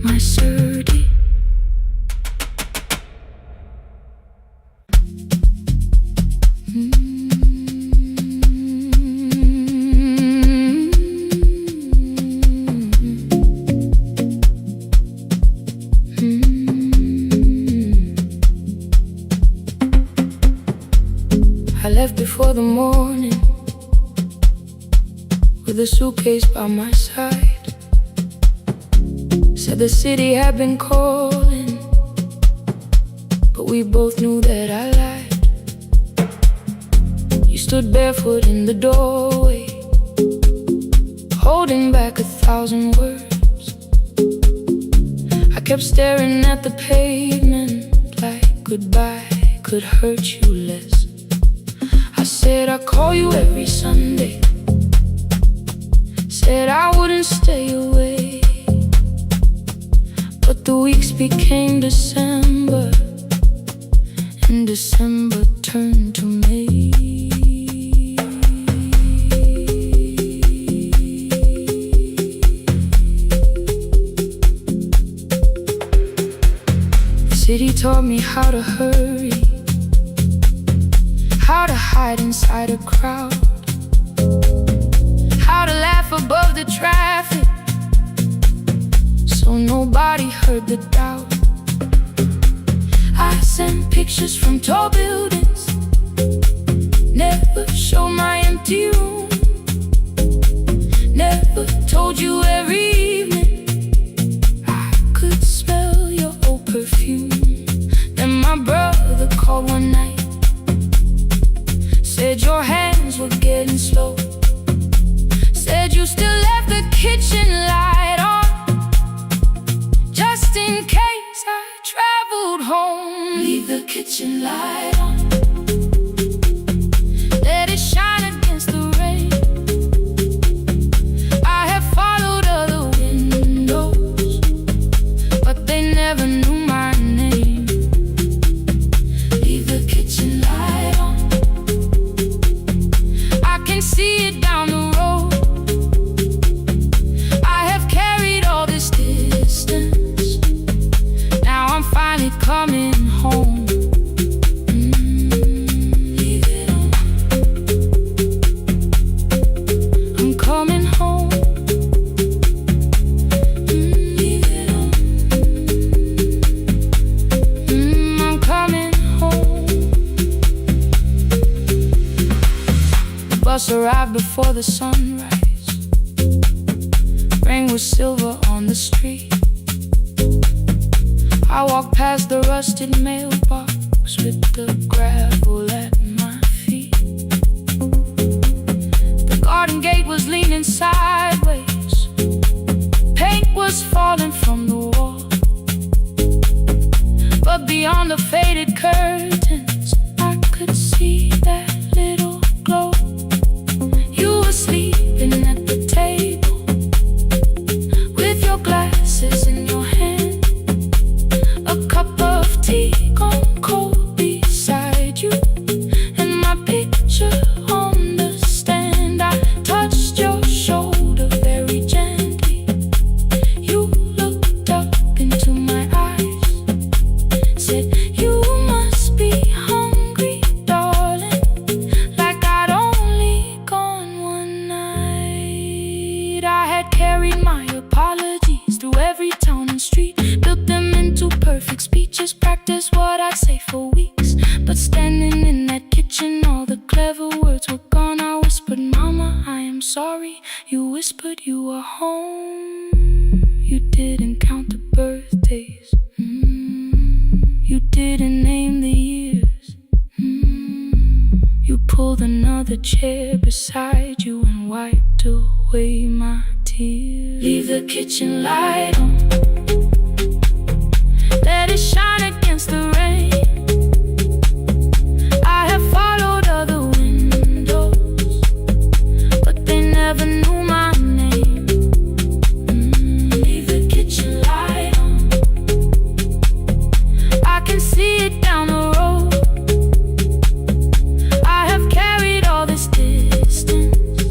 my sturdy I left before the morning, with a suitcase by my side. Said the city had been calling, but we both knew that I lied. You stood barefoot in the doorway, holding back 1,000 words. I kept staring at the pavement like goodbye could hurt you less. I Said I'd call you every Sunday. Said I wouldn't stay away. But the weeks became December, and December turned to May. The city taught me how to hurry, how to hide inside a crowd, how to laugh above the traffic, so nobody heard the doubt. I sent pictures from tall buildings, never showed my empty room, never told you every evening I could smell your old perfume. Then my brother called one night, said your hands were getting slow, said you still left the kitchen light on, just in case I traveled home. Leave the kitchen light on, let it shine against the rain. I have followed other windows, but they never knew my name. Leave the kitchen light on, I can see it down the road. I have carried all this distance, now I'm finally coming home. Leave it on, I'm coming home. Leave it on, I'm coming home. The bus arrived before the sunrise, rain was silver on the street. I walked past the rusted mailbox with the gravel at my feet. The garden gate was leaning sideways, paint was falling from the wall, but beyond the faded curtains I could see that little glow. You were sleeping at the table with your glasses in your hand, a cup of tea gone cold beside you, and my picture on the stand. I touched your shoulder very gently. You looked up into my eyes, said you must be hungry, darling, like I'd only gone one night. I had carried my apologies through every town and street, built them into perfect speeches, practiced what I'd say for weeks. But standing in that kitchen, all the clever words were gone. I whispered, Mama, I am sorry. You whispered you were home. You didn't count the birthdays, you didn't name the years. You pulled another chair beside you and wiped away my tears. Leave the kitchen light on, let it shine against the rain. I have followed other windows, but they never knew my name. Leave the kitchen light on, I can see it down the road. I have carried all this distance,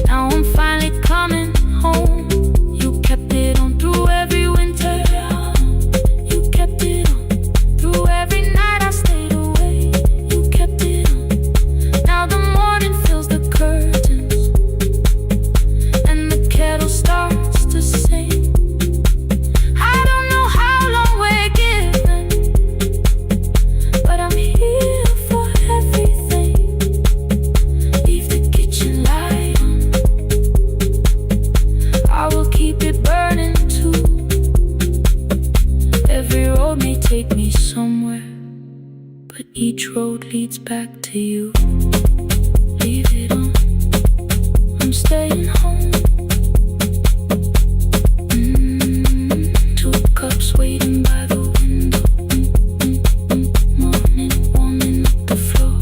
now I'm finally coming home. You kept it on through every winter, you kept it on through every night I stayed away. You kept it on, now the morning fills the curtains, and the kettle starts to sing. I don't know how long we're given, but I'm here for everything. Leave the kitchen light on, I will keep it burning too. Every road may take me somewhere, but each road leads back to you. Leave it on, I'm staying home. Two cups waiting by the window, morning warming up the floor.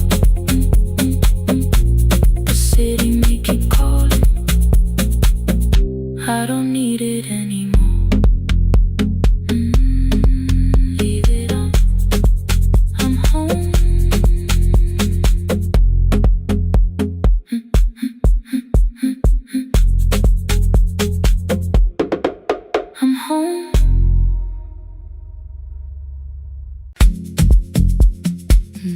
I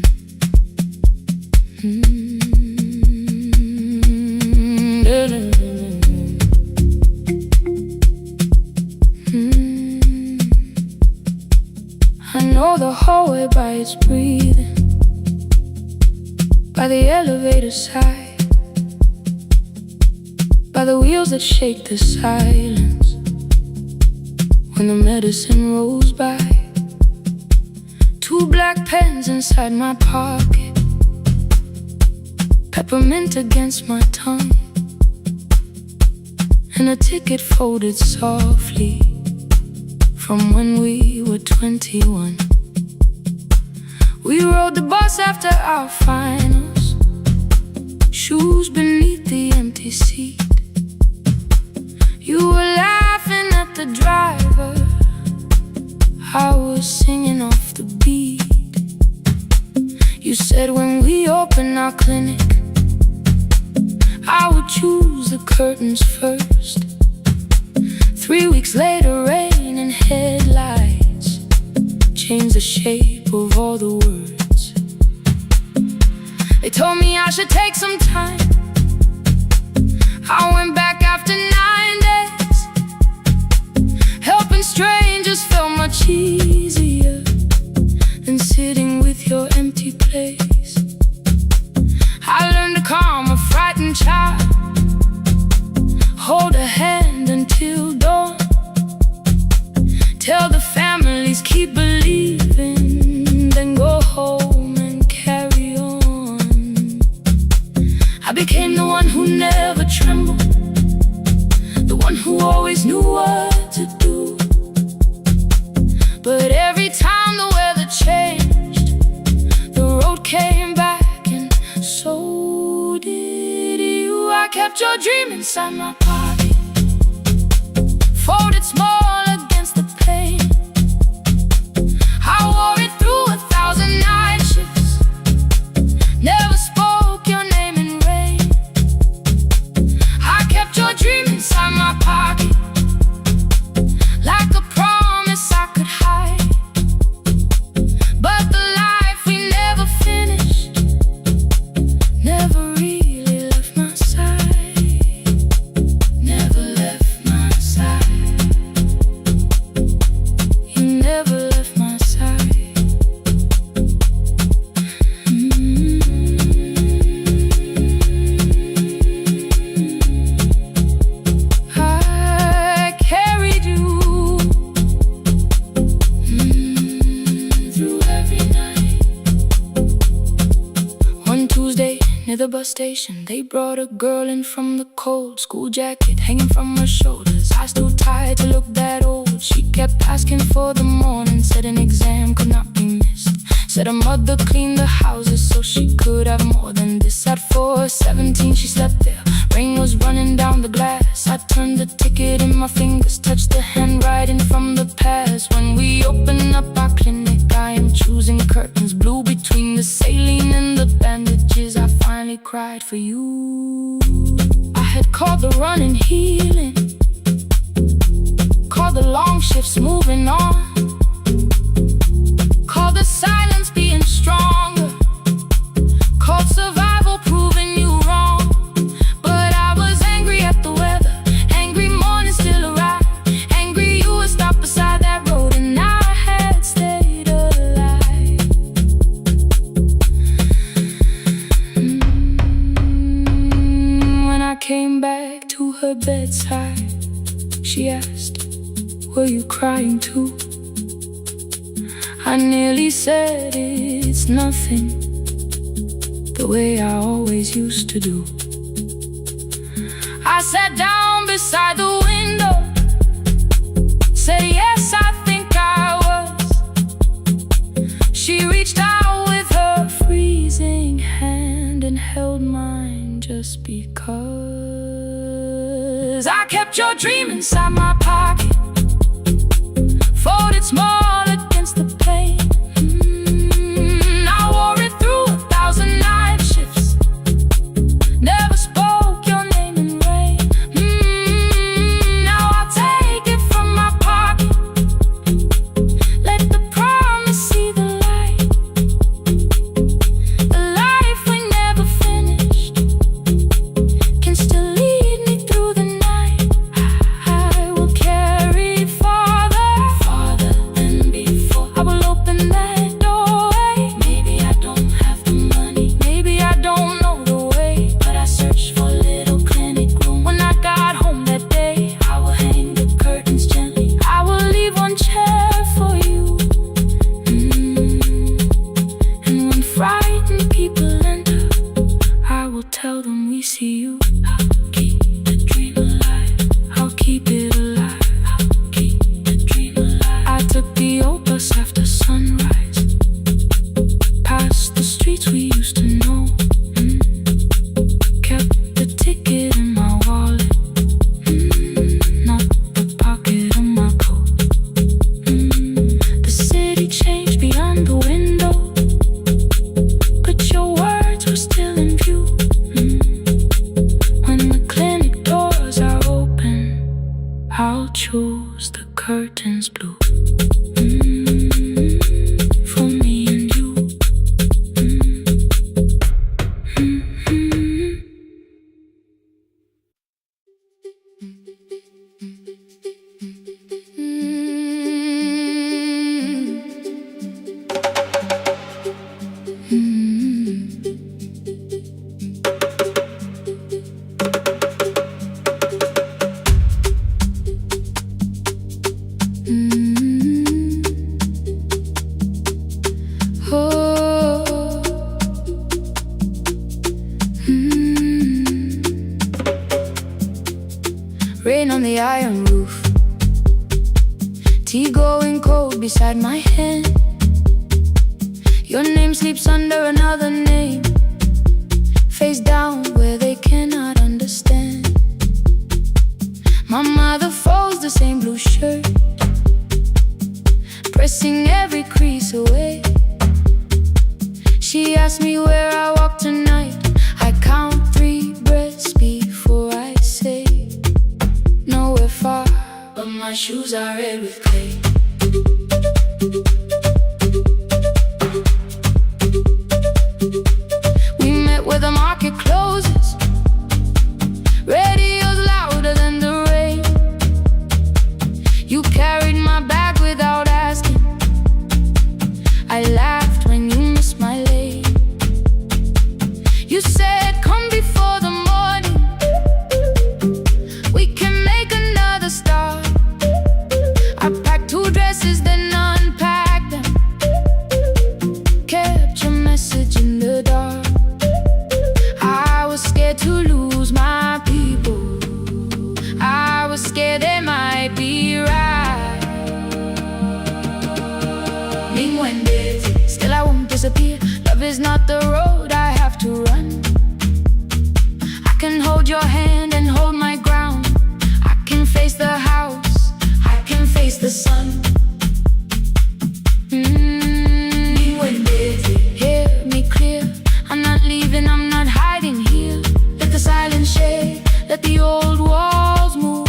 know the hallway by its breathing, by the elevator side, by the wheels that shake the silence when the medicine rolls by. Two black pens inside my pocket, peppermint against my tongue, and a ticket folded softly from when we were 21. We rode the bus after our finals, shoes beneath the empty seat. You were laughing at the driver, I was singing off the beat. You said when we open our clinic, I would choose the curtains first. 3 weeks later, rain and headlights changed the shape of all the words. They told me I should take some time. I went back after 9 days. Helping strangers felt much easier than sitting with your empty place. I learned to calm a frightened child, hold a hand until dawn, tell the families keep believing, then go home and carry on. I became the one who never trembled, the one who always knew what to do. But every time the weather changed, the road came back, and so did you. I kept your dream inside my pocket, folded small against the pain. I wore it through 1,000 night shifts, never spoke your name in rain. I kept your dream inside my pocket, like a promise I could hide. But the life we never finished never really left my side, never left my side. You never left my side. I carried you through every night. One Tuesday near the bus station, they brought a girl in from the cold, school jacket hanging from her shoulders, eyes too tired to look that old. She kept asking for the morning, said an exam could not be missed, said her mother cleaned the houses so she could have more than this. At 4:17 she slept there, rain was running down the glass. I turned the ticket in my fingers, touched the handwriting from the past. When we open up our clinic, I am choosing curtains blue between the saline and the bandages. I finally cried for you. I had called the running healing, called the long shifts moving on, called the silence being stronger, called survival proving you wrong. But I was angry at the weather, angry morning still arrived, angry you would stop beside that road and I had stayed alive. When I came back to her bedside, she asked, were you crying too? I nearly said it's nothing, the way I always used to do. I sat down beside the window, said yes, I think I was. She reached out with her freezing hand and held mine just because. I kept your dream inside my pocket, folded small against the pain. I wore it through 1,000 night shifts, never spoke your name in rain. Now I'll take it from my pocket, let the promise see the light. the iron roof, tea going cold beside my hand. Your name sleeps under another name, face down where they cannot understand. My mother folds the same blue shirt, pressing every crease away. She asks me where I walk tonight. I count 3 breaths before I say nowhere far, but my shoes are red with clay. We met where the market closes, radio's louder than the rain. You carried my bag without asking. I laughed when you missed my lane. You said, come before the morning, we can make another start. I packed 2 dresses, then unpacked them, kept your message in the dark. I was scared to lose my people, I was scared they might be right. Still I won't disappear. Love is not the road I have to run. I can hold your hand and hold my ground. I can face the house, I can face the sun. Hear me clear, I'm not leaving, I'm not hiding here. Let the silence shake, let the old walls move.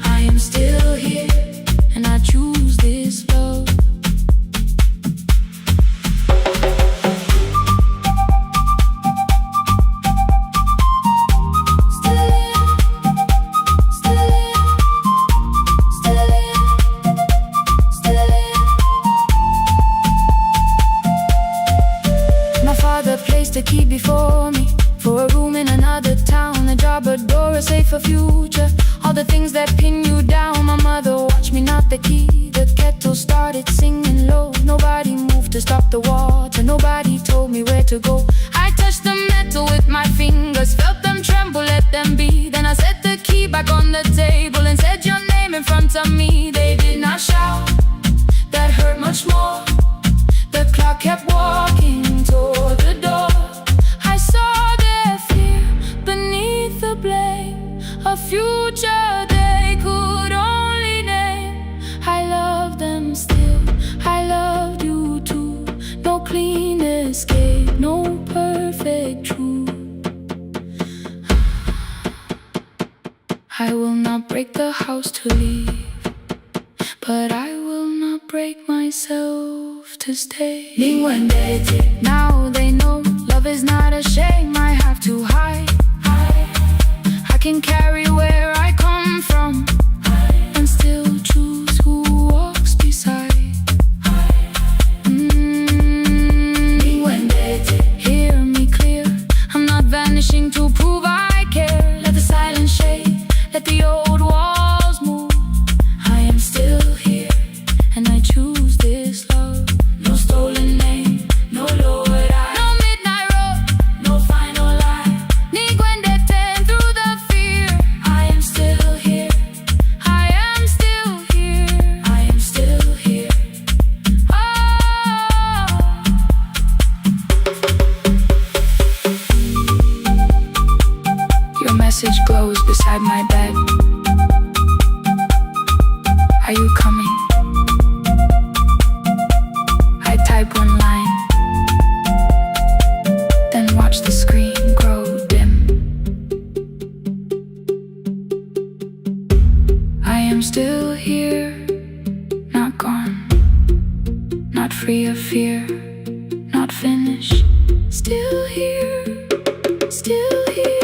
I am still here, and I choose this love. A key before me, for a room in another town, a job, a door, a safer future. All the things that pin you down. My mother watched me knot the key. The kettle started singing low. Nobody moved to stop the water, nobody told me where to go. I touched the metal with my fingers, felt them tremble, let them be. Then I set the key back on the table and said your name in front of me. They did not shout, that hurt much more. The clock kept walking toward the door. I saw their fear beneath the blame, a future they could only name. I love them still, I loved you too. No clean escape, no perfect truth. I will not break the house to leave, but I will not break myself to stay. Now they know love is not a shame I have to hide. I can carry where I come from and still choose who walks beside. Hear me clear, I'm not vanishing to prove I care. Let the silence shake, let the old walls move. I am still here, and I choose this love. No stolen name, no lowered eye, no midnight road, no final lie. Ni gwende ten through the fear. I am still here, I am still here, I am still here. Oh. Your message glows beside my bed. Are you coming? I type one line, then watch the screen grow dim. I am still here, not gone, not free of fear, not finished. Still here, still here.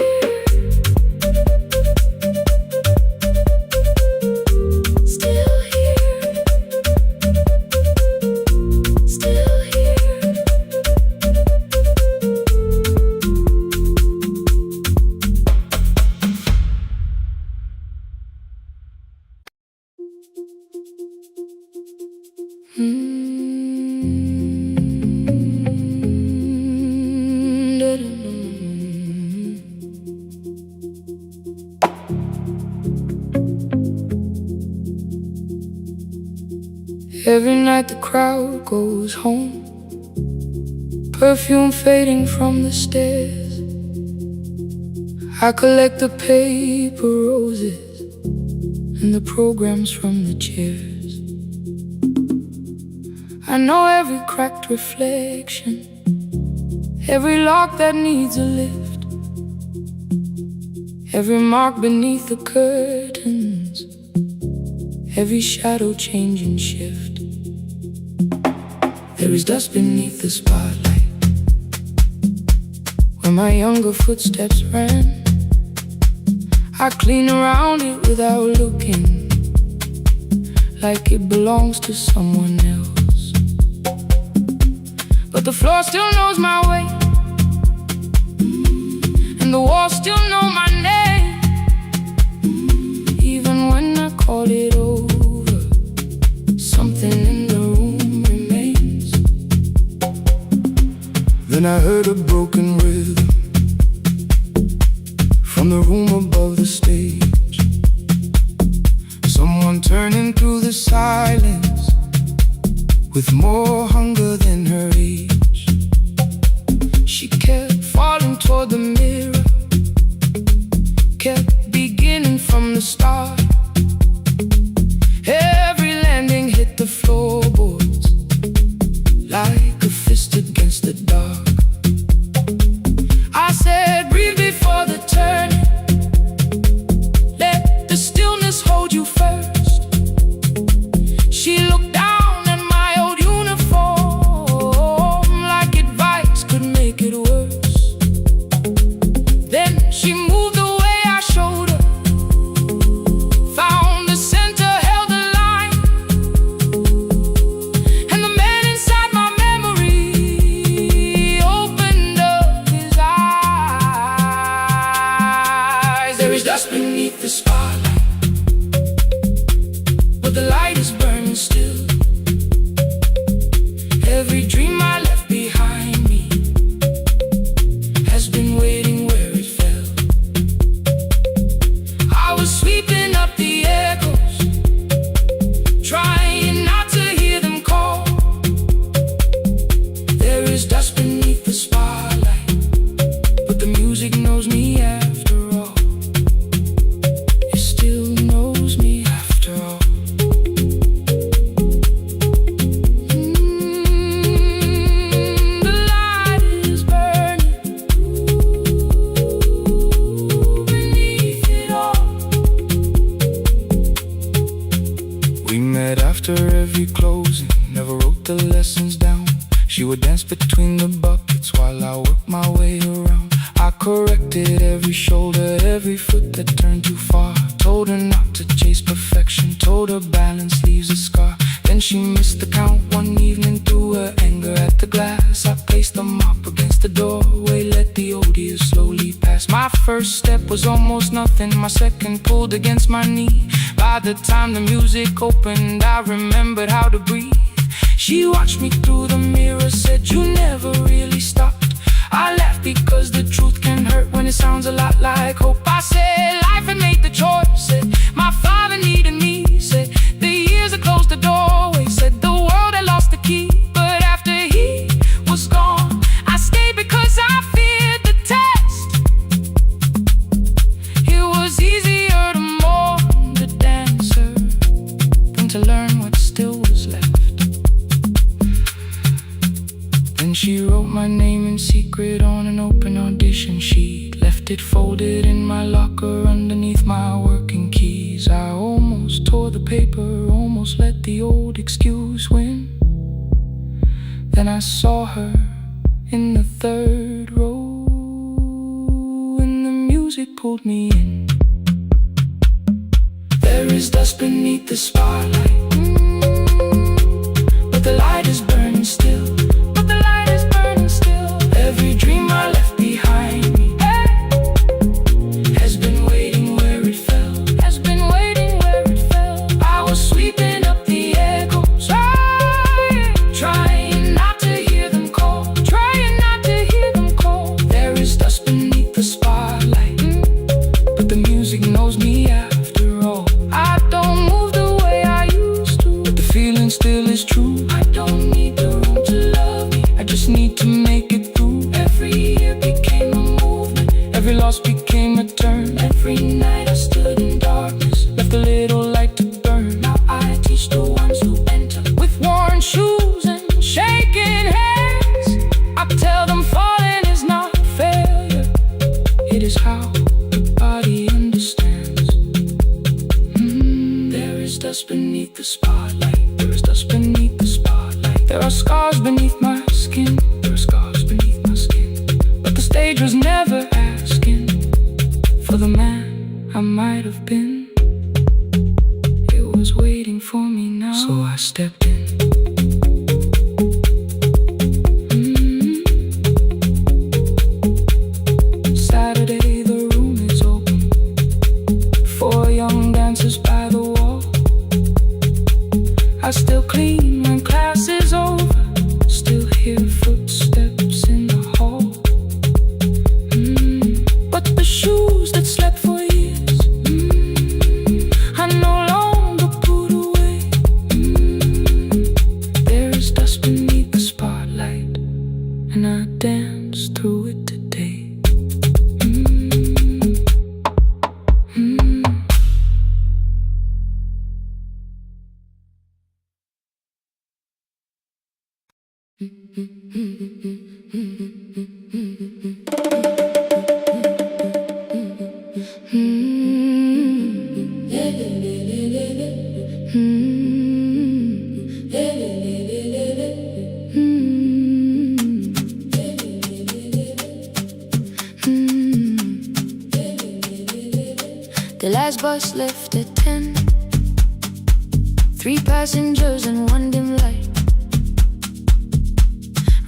crowd goes home, perfume fading from the stairs. I collect the paper roses and the programs from the chairs. I know every cracked reflection, every lock that needs a lift, every mark beneath the curtains, every shadow change and shift. There is dust beneath the spotlight where my younger footsteps ran. I clean around it without looking, like it belongs to someone else. But the floor still knows my way, and the walls still know my name. Even when I call it over, something in the room remains. Then I heard a broken rhythm from the room above the stage. Someone turning through the silence with more hunger than her age. She kept falling toward the mirror, kept beginning from the start. Every landing hit the floorboards like a fist against the dark. I said, breathe before the turning, let the stillness hold you first. She looked down at my old uniform like advice could make it worse. Then she moved the way I showed her, found the center, held the line, and the man inside my memory opened up his eyes. There is dust beneath the spotlight, but the light is burning still. Every dream I left behind me has been waiting where it fell. I was sweeping up the echoes, trying not to hear them call. There is dust beneath the spotlight, but the music knows me after all. It still knows me after all. The light is burning beneath it all. We met after every closing, never wrote the lessons down. She would dance between the buckets while I worked my way around. I corrected every shoulder, every foot that turned too far. Told her not to chase perfection, told her balance leaves a scar. Then she missed the count one evening, threw her anger at the glass. I placed the mop against the doorway, let the odor slowly pass. My first step was almost nothing, my second pulled against my knee. By the time the music opened, I remembered how to breathe. She watched me through the mirror, said, you never really stopped. I laughed because the truth can hurt when it sounds a lot like hope. I said, life had made the choice, said, my father needed me, said, the years had closed the doorway, said, the world had lost the key. But after he was gone, I stayed because I feared the test. It was easier to mourn the dancer than to learn what still was left. Then she wrote my name in secret on an open audition sheet, left it folded in my locker underneath my working keys. I almost tore the paper, almost let the old excuse win. Then I saw her in the third row, and the music pulled me in. There is dust beneath the spotlight, but the light is burning still. Every dream I left behind me has been waiting where it fell. I was sweeping up the echoes, trying not to hear them call. There is dust beneath the spotlight, but the music knows me after all. I don't move the way I used to, but the feeling still is true. I don't loss became a turn. Every night I stood in darkness, left a little light to burn. Now I teach the ones who enter with worn shoes and shaking hands. I tell them falling is not failure, it is how the body understands. There is dust beneath the spotlight. There is dust beneath the spotlight. There are scars beneath my skin. There are scars beneath my skin. But the stage was never asking for the man I might have been. It was waiting for me now, so I stepped in. Saturday, the room is open. 4 young dancers by the wall. I still clean when class is over. Still hear footsteps in the hall. But the shoes that slept for years, I no longer put away. There is dust beneath the spotlight, and I dance through it today. The last bus left at 10. 3 passengers and 1 dim light.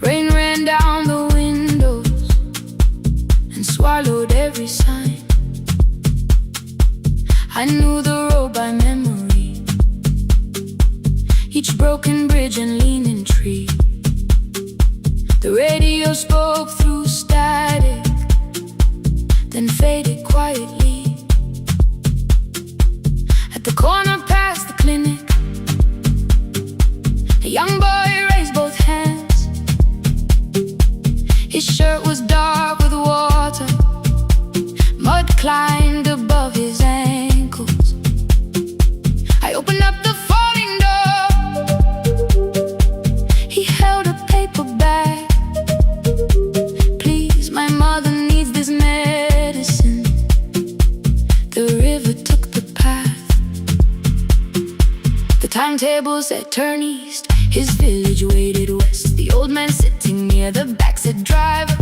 Rain ran down the windows and swallowed every sign. I knew the road by memory, each broken bridge and leaning tree. The radio spoke through static, then faded quietly. At the corner past the clinic, a young boy raised both hands. His shirt was dark with water, mud climbed above his ankles. I opened up the folding door. He held a paper bag. Please, my mother needs this medicine. The river took the path. The timetable said turn east. His village waited west. The old man sitting near the back said, driver,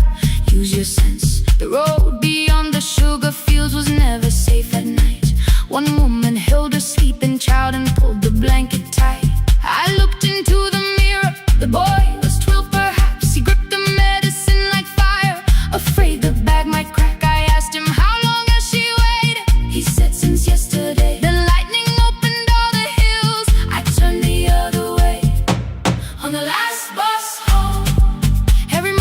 use your sense. The road beyond the sugar fields was never safe at night. One woman held her sleeping child and pulled the blanket tight. I looked into the mirror. The boy was 12 perhaps. He gripped the medicine like fire, afraid the bag might crack. I asked him, how long has she waited? He said, since yesterday. The lightning opened all the hills. I turned the other way. On the last bus home, every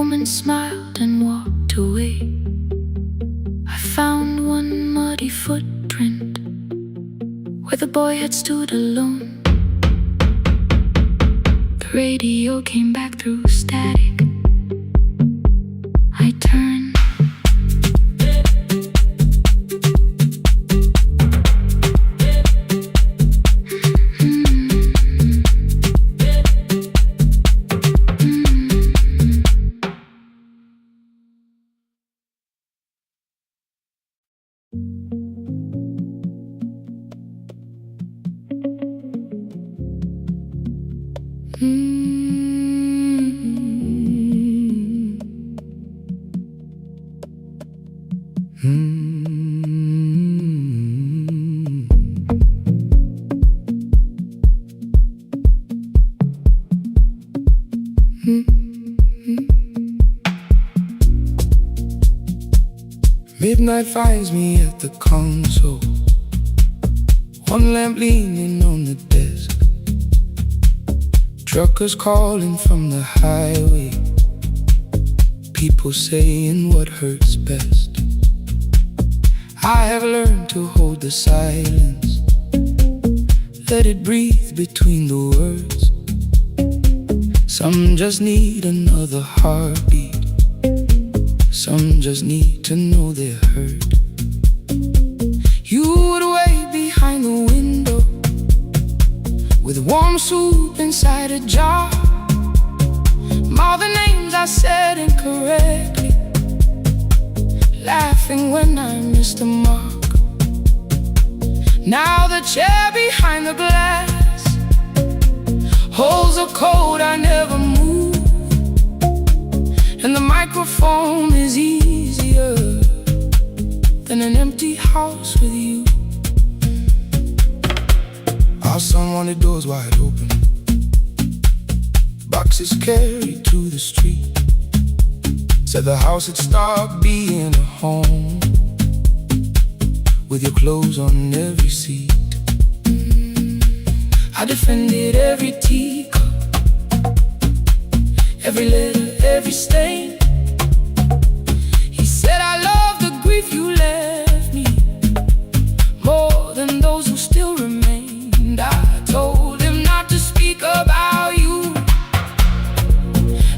woman smiled and walked away. I found one muddy footprint where the boy had stood alone. The radio came back through static. I turned. Midnight finds me at the console, one lamp leaning on the desk. Truckers calling from the highway, people saying what hurts best. I have learned to hold the silence, let it breathe between the words. Some just need another heartbeat, some just need to know they're heard. You would wait behind the window with warm soup inside a jar. All the names I said incorrectly, laughing when I missed the mark. Now the chair behind the glass holds a code I never moved, and the microphone is easier than an empty house with you. Our son wanted doors wide open, boxes carried to the street. Said the house had stopped being a home, with your clothes on every seat. I defended every teacup, every letter, every stain. He said I love the grief you left me more than those who still remained. I told him not to speak about you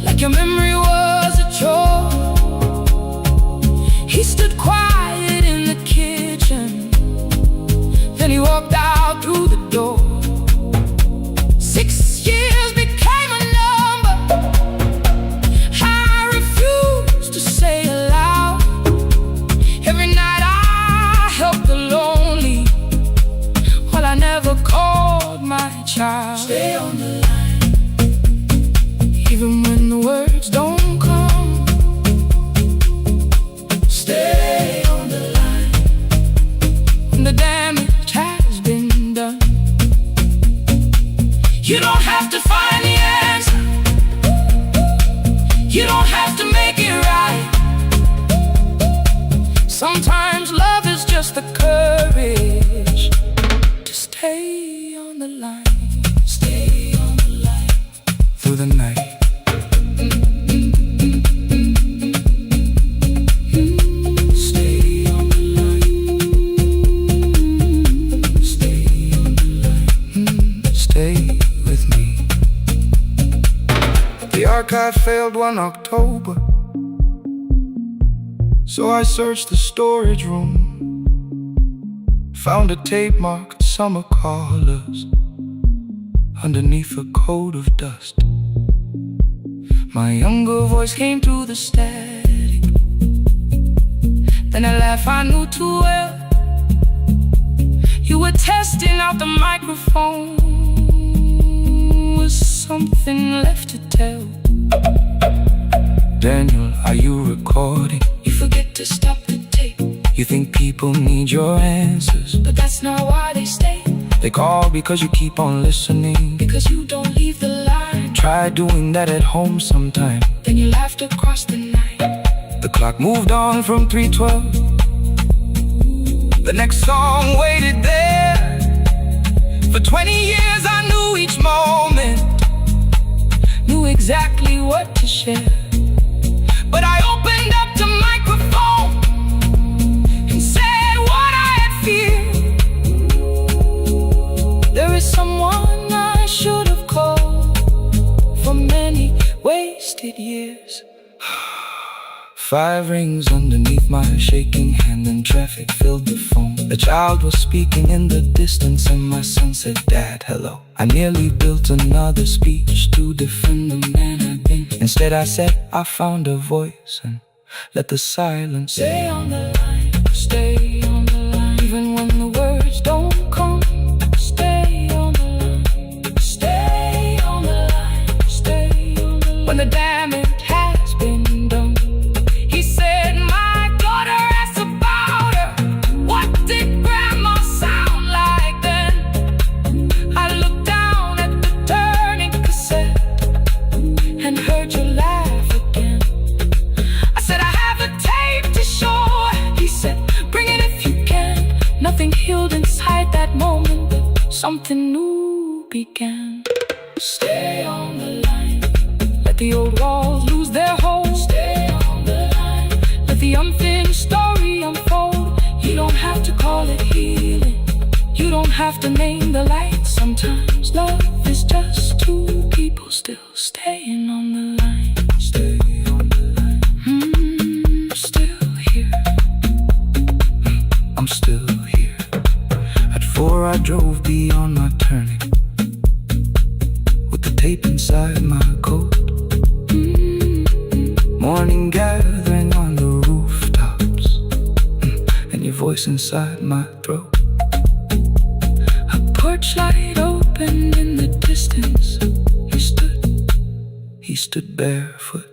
like your memory was a chore. He stood quiet in the kitchen, then he walked out through the door. 6 years became a number I refused to say aloud. Every night I helped the lonely, while I never called my child. Stay on the line, even when the words don't come. Stay on the line, when the damage has been done. You don't have to find the answer, you don't have to make it right. Sometimes love is just the courage to stay on the line. Stay on the line through the night. Stay on the line. Stay on the line. Stay with me. The archive failed one October, so I searched the storage room, found a tape marked summer callers underneath a coat of dust. My younger voice came through the static, then a laugh I knew too well. You were testing out the microphone, was something left to tell? Daniel, are you recording? You forget to stop the tape. You think people need your answers, but that's not why they stay. They call because you keep on listening, because you don't leave the line. Try doing that at home sometime, then you laughed across the night. The clock moved on from 3:12. The next song waited there. For 20 years I knew each moment, knew exactly what to share. 5 rings underneath my shaking hand, and traffic filled the phone. A child was speaking in the distance, and my son said, "Dad, hello." I nearly built another speech to defend the man I'd been. Instead I said, I found a voice, and let the silence stay on the line. Stay on the line, even when the words don't come. Stay on the line. Stay on the line. Stay on the line. When the damage has been done, he said, "My daughter asked about her. What did grandma sound like then?" I looked down at the turning cassette and heard you laugh again. I said, "I have a tape to show." He said, "Bring it if you can." Nothing healed inside that moment, but something new began. Stay on the line. Let the old walls lose their hold. Stay on the line. Let the unfinished story unfold. You don't have to call it healing. You don't have to name the light. Sometimes love is just two people still staying on the line. Stay on the line. Still here. I'm still here. At 4 I drove beyond my turning, with the tape inside my coat. Morning gathering on the rooftops, and your voice inside my throat. A porch light opened in the distance. He stood barefoot.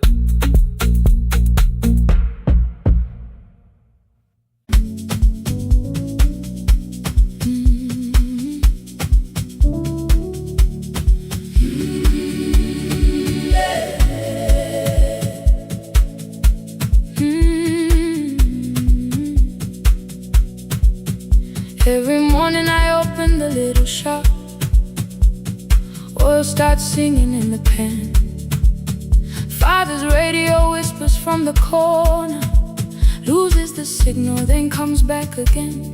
Every morning I open the little shop. Oil starts singing in the pan. Father's radio whispers from the corner, loses the signal, then comes back again.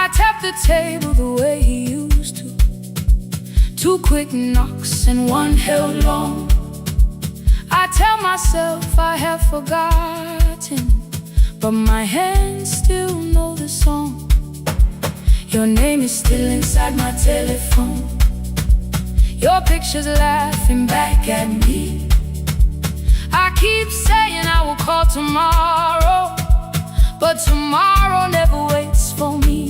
I tap the table the way he used to. 2 quick knocks and 1 held long. I tell myself I have forgotten, but my hands still know the song. Your name is still inside my telephone. Your picture's laughing back at me. I keep saying I will call tomorrow, but tomorrow never waits for me.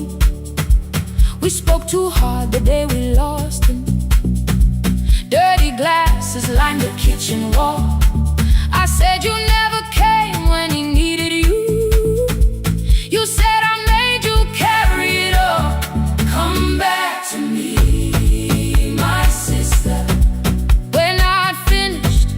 We spoke too hard the day we lost him. Dirty glasses lined the kitchen wall. I said you never came when he needed you. You said I made you carry it all. Come back to me, my sister. We're not finished,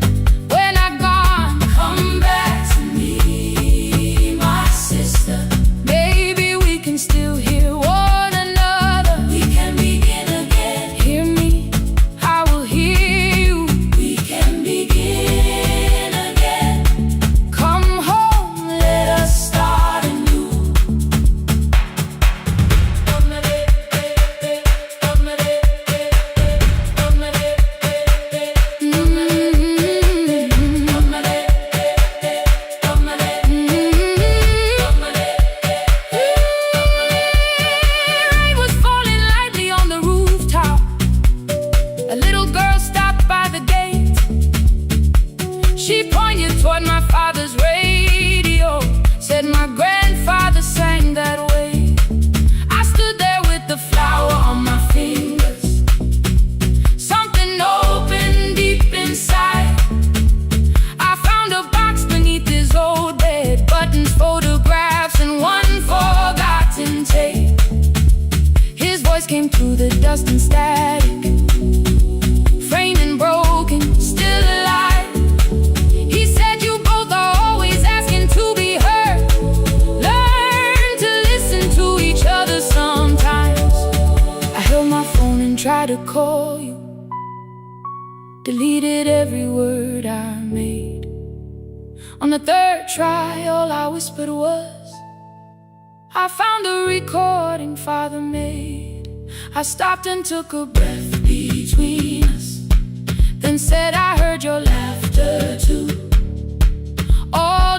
we're not gone. Come back to me, my sister. Maybe we can still hear one another. We can begin again. Hear me, I will hear you. We can begin again. Come home, let us start anew. Rain was falling lightly on the rooftop. A little girl stopped by the gate. She pointed toward my father's radio, said my grandfather sang that way. I stood there with the flower on my fingers. Something opened deep inside. I found a box beneath his old bed, buttons, photographs, and 1 forgotten tape. His voice came through the dust and static, framed and broken, still alive. He said you both are always asking to be heard. Learn to listen to each other sometimes. I held my phone and tried to call you, deleted every word I made. On the 3rd try, all I whispered was, I found a recording Father made. I stopped and took a breath between us, then said I heard your laughter too. All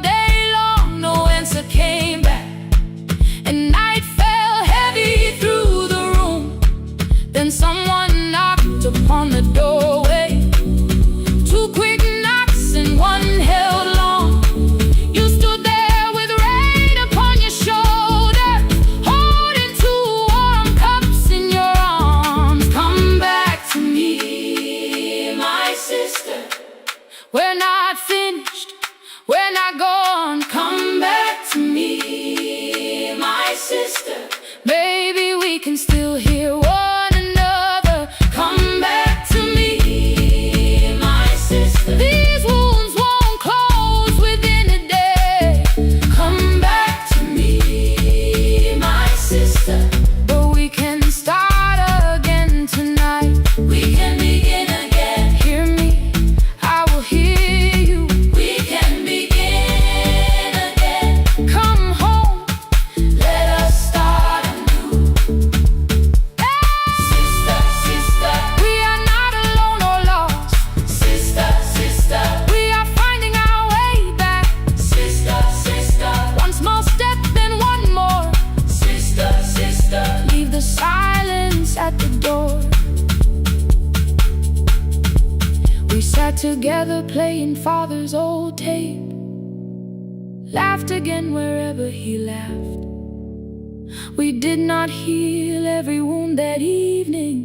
gone. Come back to me, my sister. Baby, we can still hear one another. Come back to me, my sister. These wounds won't close within a day. Come back to me, my sister. But we can start again tonight. We can begin again. Hear me, I will hear you. We can begin again. Come home, let us start anew. Sister, sister, we are not alone or lost. Sister, sister, we are finding our way back. Sister, sister, one small step, then one more. Sister, sister, leave the silence at the door. We sat together playing father's old tape. Laughed again wherever he laughed. We did not heal every wound that evening,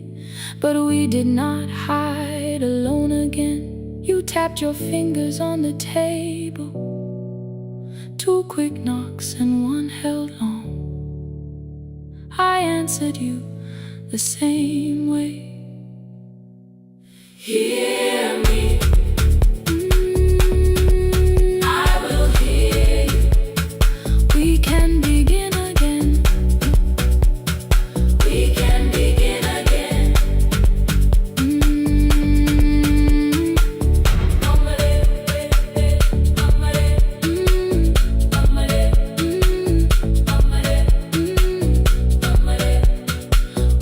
but we did not hide alone again. You tapped your fingers on the table. 2 quick knocks and one held long. I answered you the same way. Hear me, I will hear you. We can begin again. We can begin again.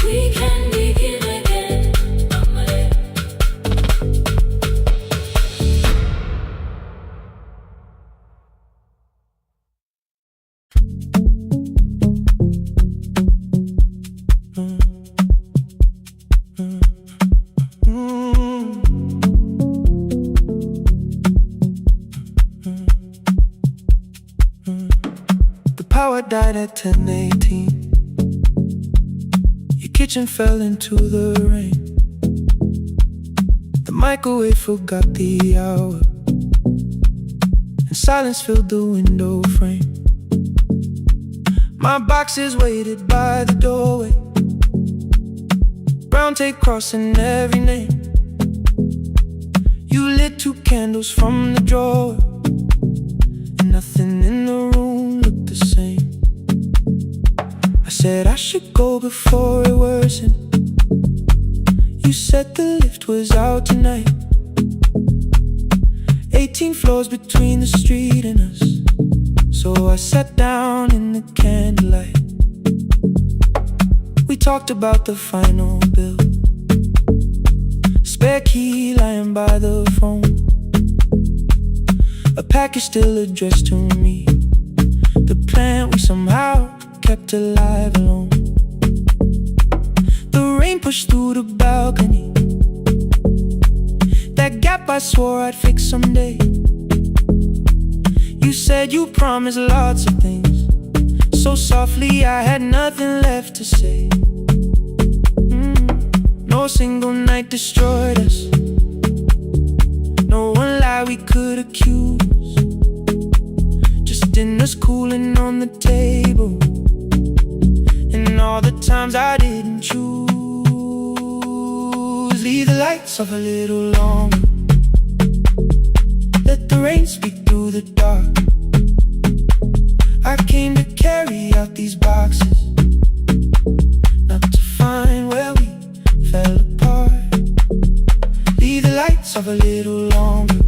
We can begin again. The power died at 10:18. Your kitchen fell into the rain. The microwave forgot the hour, and silence filled the window frame. My boxes waited by the doorway, brown tape crossing every name. You lit 2 candles from the drawer, and nothing in the room looked the same. I said I should go before it worsened. You said the lift was out tonight. 18 floors between the street and us, so I sat down in the candlelight. We talked about the final bill, spare key lying by the phone, a package still addressed to me, the plant we somehow kept alive alone. The rain pushed through the balcony, that gap I swore I'd fix someday. You said you promised lots of things, so softly I had nothing left to say. No single night destroyed us, no one lie we could accuse. Just dinners cooling on the table, and all the times I didn't choose. Leave the lights off a little longer, let the rain speak through the dark. I came to carry out these boxes, not to find where we fell apart. Leave the lights off a little longer.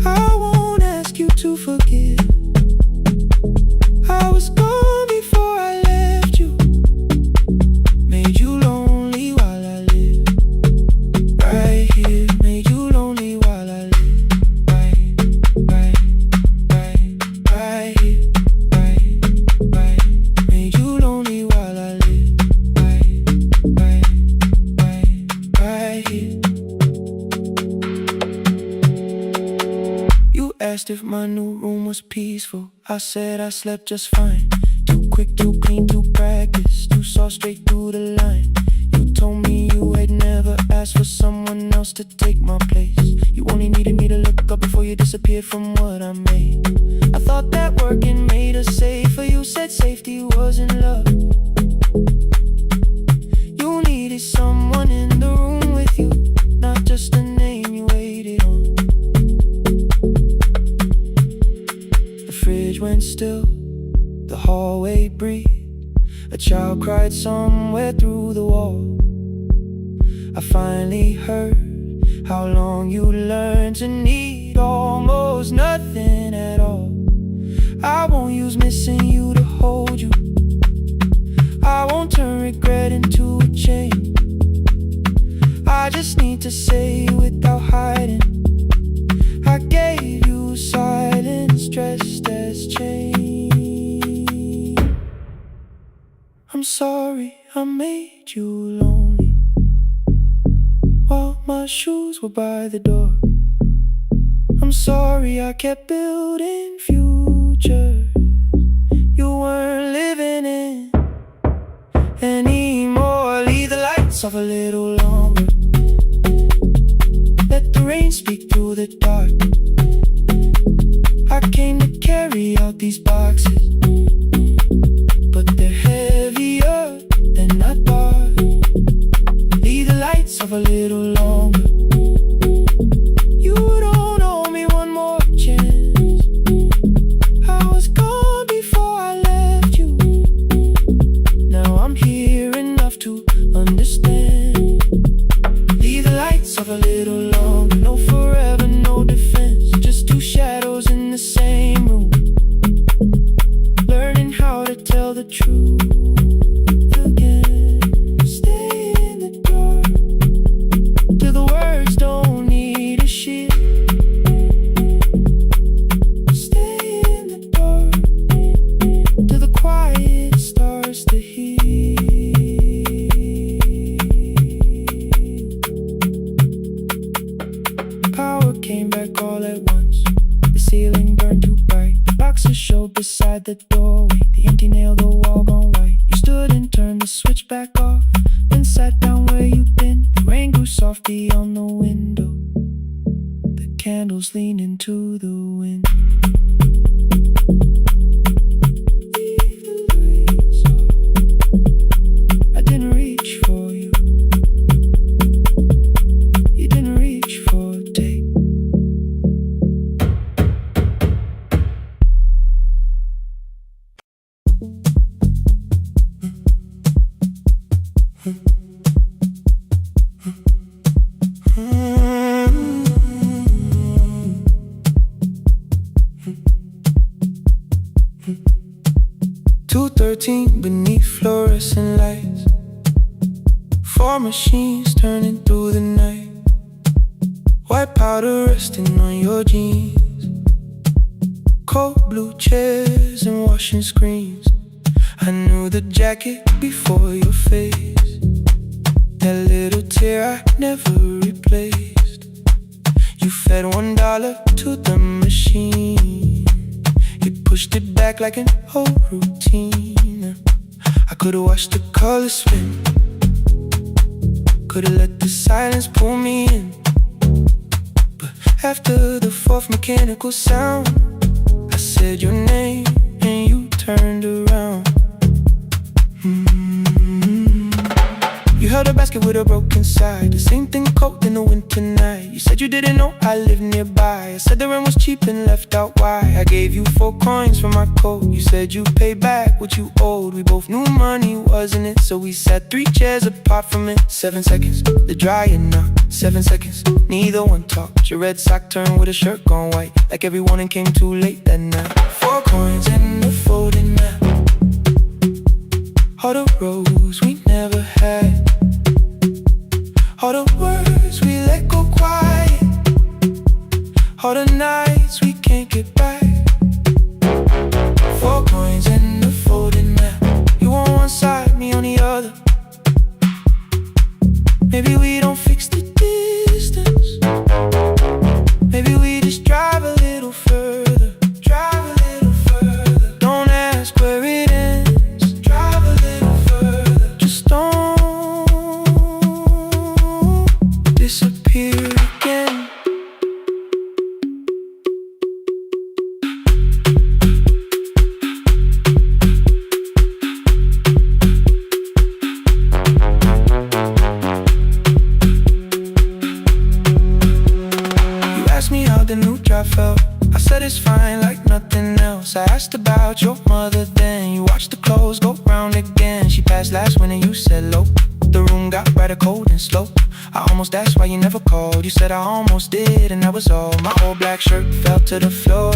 I won't ask you to forgive. I was gone before I left you, made you lonely while I lived right here. Made you lonely while I lived right here, right. Made you lonely while I lived right here. You asked if my new room was peaceful. I said I slept just fine. Too quick, too clean, too practiced, too saw straight through the line. You told me you had never never asked for someone else to take my place. You only needed me to look up before you disappeared from what I made. I thought that working made us safer. You said safety was in love. You needed someone in the room with you, not just a name you waited on. The fridge went still, the hallway breathed. A child cried somewhere through the wall. I finally heard how long you learned to need almost nothing at all. I won't use missing you to hold you. I won't turn regret into a chain. I just need to say without hiding, I gave you silence dressed as change. I'm sorry I made you lonely while my shoes were by the door. I'm sorry I kept building futures you weren't living in anymore. Leave the lights off a little longer. Let the rain speak through the dark. I came to carry out these boxes, but they're heavier than I thought. Leave the lights off a little longer. You don't owe me one more chance. I was gone before I left you. Now I'm here enough to understand. Leave the lights off a little longer. No forever, no defense, just two shadows in the same room, learning how to tell the truth again. Stay in the dark till the words don't need a shield. Stay in the dark till the quiet starts to heal. Power came back all at once. The ceiling burned too bright. The boxes showed beside the doorway. The empty nail, the wall gone white. You stood and turned the switch back off, then sat down where you'd been. The rain grew soft beyond the window. The candles leaned into the wind. Leave the lights off. I didn't reach for you. You didn't reach for a take. Beneath fluorescent lights, four machines turning through the night. White powder resting on your jeans, cold blue chairs and washing screens. I knew the jacket before your face, that little tear I never replaced. You fed $1 to the machine. You pushed it back like an old routine. I could've watched the colors spin, could've let the silence pull me in. But after the fourth mechanical sound, I said your name and you turned around. You held a basket with a broken side, the same thing cold in the winter night. You said you didn't know I lived nearby. I said the rent was cheap and left out why. I gave you 4 coins for my coat. You said you'd pay back what you owed. We both knew money wasn't it, so we sat 3 chairs apart from it. 7 seconds, the dryer knocked. 7 seconds, neither one talked. Your red sock turned with a shirt gone white, like everyone came too late that night. 4 coins and a folding map, all the roads we never had, all the words we let go quiet, all the nights we can't get back. 4 coins and a folding map, you on one side, me on the other. Maybe we don't fix the distance, maybe we just drive a little further. Drive a little further, don't ask where it ends. Drive a little further, just don't said it's fine like nothing else. I asked about your mother then. You watched the clothes go round again. She passed last winter, you said low. The room got brighter, cold and slow. I almost asked why you never called. You said I almost did and that was all. My old black shirt fell to the floor,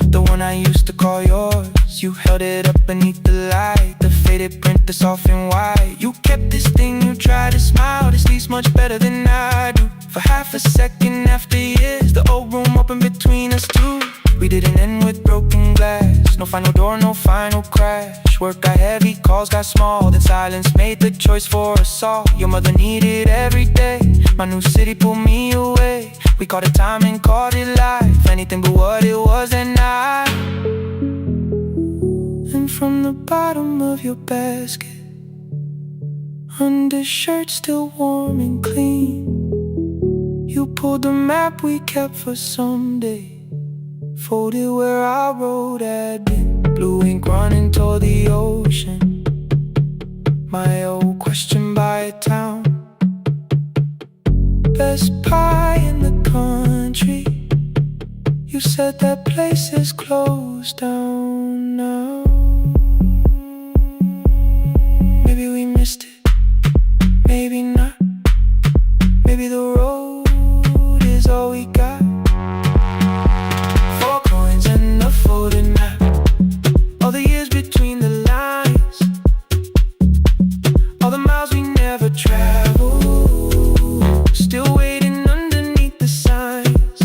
the one I used to call yours. You held it up beneath the light, the faded print that's off and white. You kept this thing, you tried to smile. This sleeps much better than I do. For half a second after years, the old room opened between us two. We didn't end with broken glass. No final door, no final crash. Work got heavy, calls got small. Then silence made the choice for us all. Your mother needed every day. My new city pulled me away. We called it time and called it life. Anything but what it was that night. And from the bottom of your basket, undershirt still warm and clean, you pulled the map we kept for someday. Folded where our road had been. Blue ink running toward the ocean. My old question by a town. Best pie in the country. You said that place is closed down now. Maybe we missed it, maybe not. Maybe the road is all we got. Folded map, all the years between the lines, all the miles we never traveled, still waiting underneath the signs.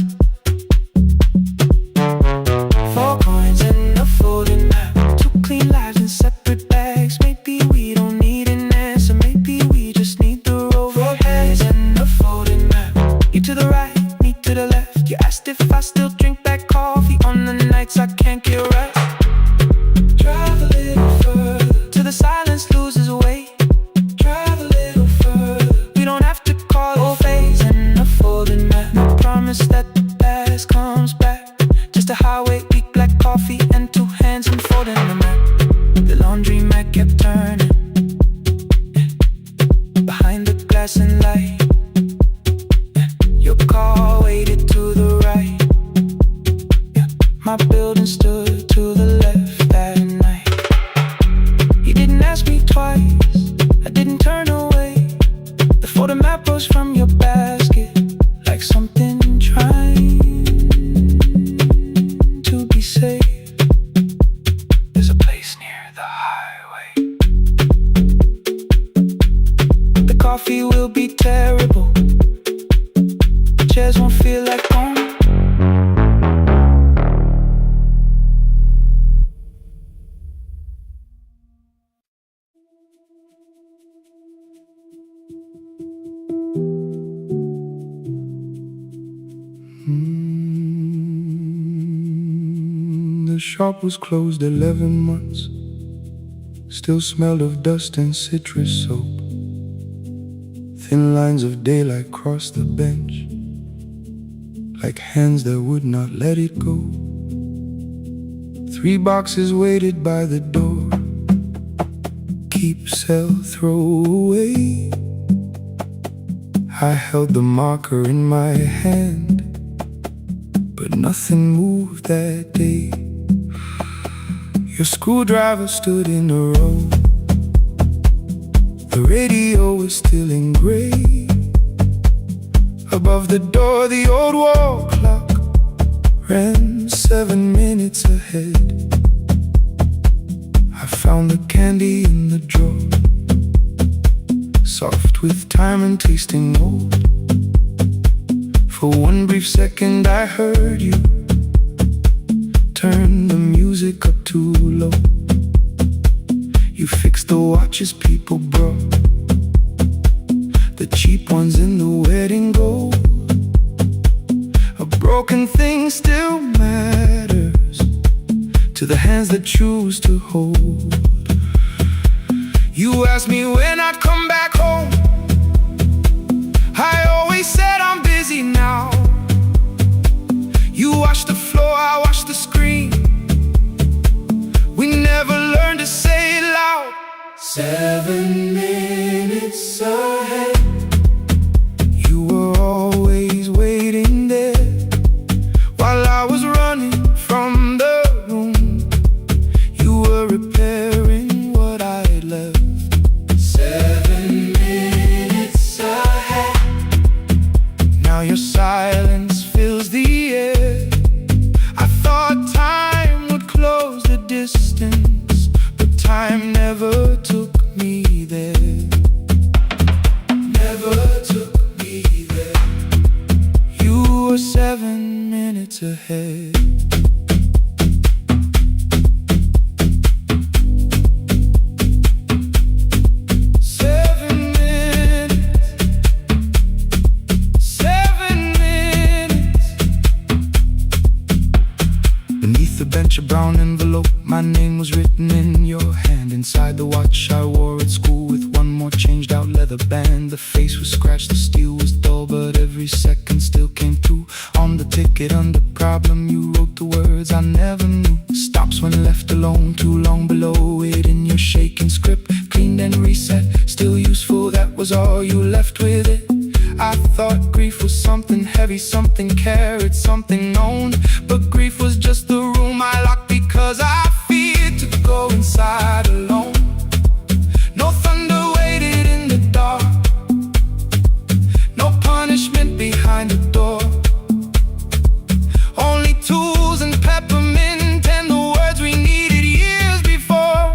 4 coins and a folded map, 2 clean lives in separate bags. Maybe we don't need an answer, maybe we just need the road. 4 hands and a folded map, you to the right, me to the left. You asked if I still drink that coffee on the nights I can't get rest. Drive a little further till the silence loses weight. Drive a little further, we don't have to call it phase and a folded map. No promise that the past comes back, just a highway, weak black coffee and 2 hands and folding the map. The laundry mat kept turning behind the glass and light. Your car waited to the right. My building stood to the left that night. You didn't ask me twice, I didn't turn away. The photo map rose from your basket like something trying to be safe. There's a place near the highway. The coffee will be terrible, the chairs won't feel like home. The shop was closed 11 months. Still smelled of dust and citrus soap. Thin lines of daylight crossed the bench, like hands that would not let it go. 3 boxes waited by the door. Keep, sell, throw away. I held the marker in my hand, but nothing moved that day. Your screwdriver stood in a row. The radio was still in gray. Above the door, the old wall clock ran 7 minutes ahead. I found the candy in the drawer, soft with time and tasting old. For one brief second I heard you turn the music up too low. You fixed the watches people brought, the cheap ones in the wedding gold. A broken thing still matters to the hands that choose to hold. You asked me when I'd come back home. I always said I'm busy now. You washed the floor, I washed the screen. We never learned to say it loud. 7 minutes ahead. You were always waiting there while I was running bench, a brown envelope. My name was written in your hand. Inside the watch I wore at school, with one more changed out leather band. The face was scratched, the steel was dull, but every second still came through. On the ticket under problem you wrote the words I never knew. Stops when left alone, too long below it in your shaking script. Cleaned and reset, still useful, that was all you left with it. I thought grief was something heavy, something carried, something known. But grief was just the room I locked because I feared to go inside alone. No thunder waited in the dark, no punishment behind the door. Only tools and peppermint and the words we needed years before.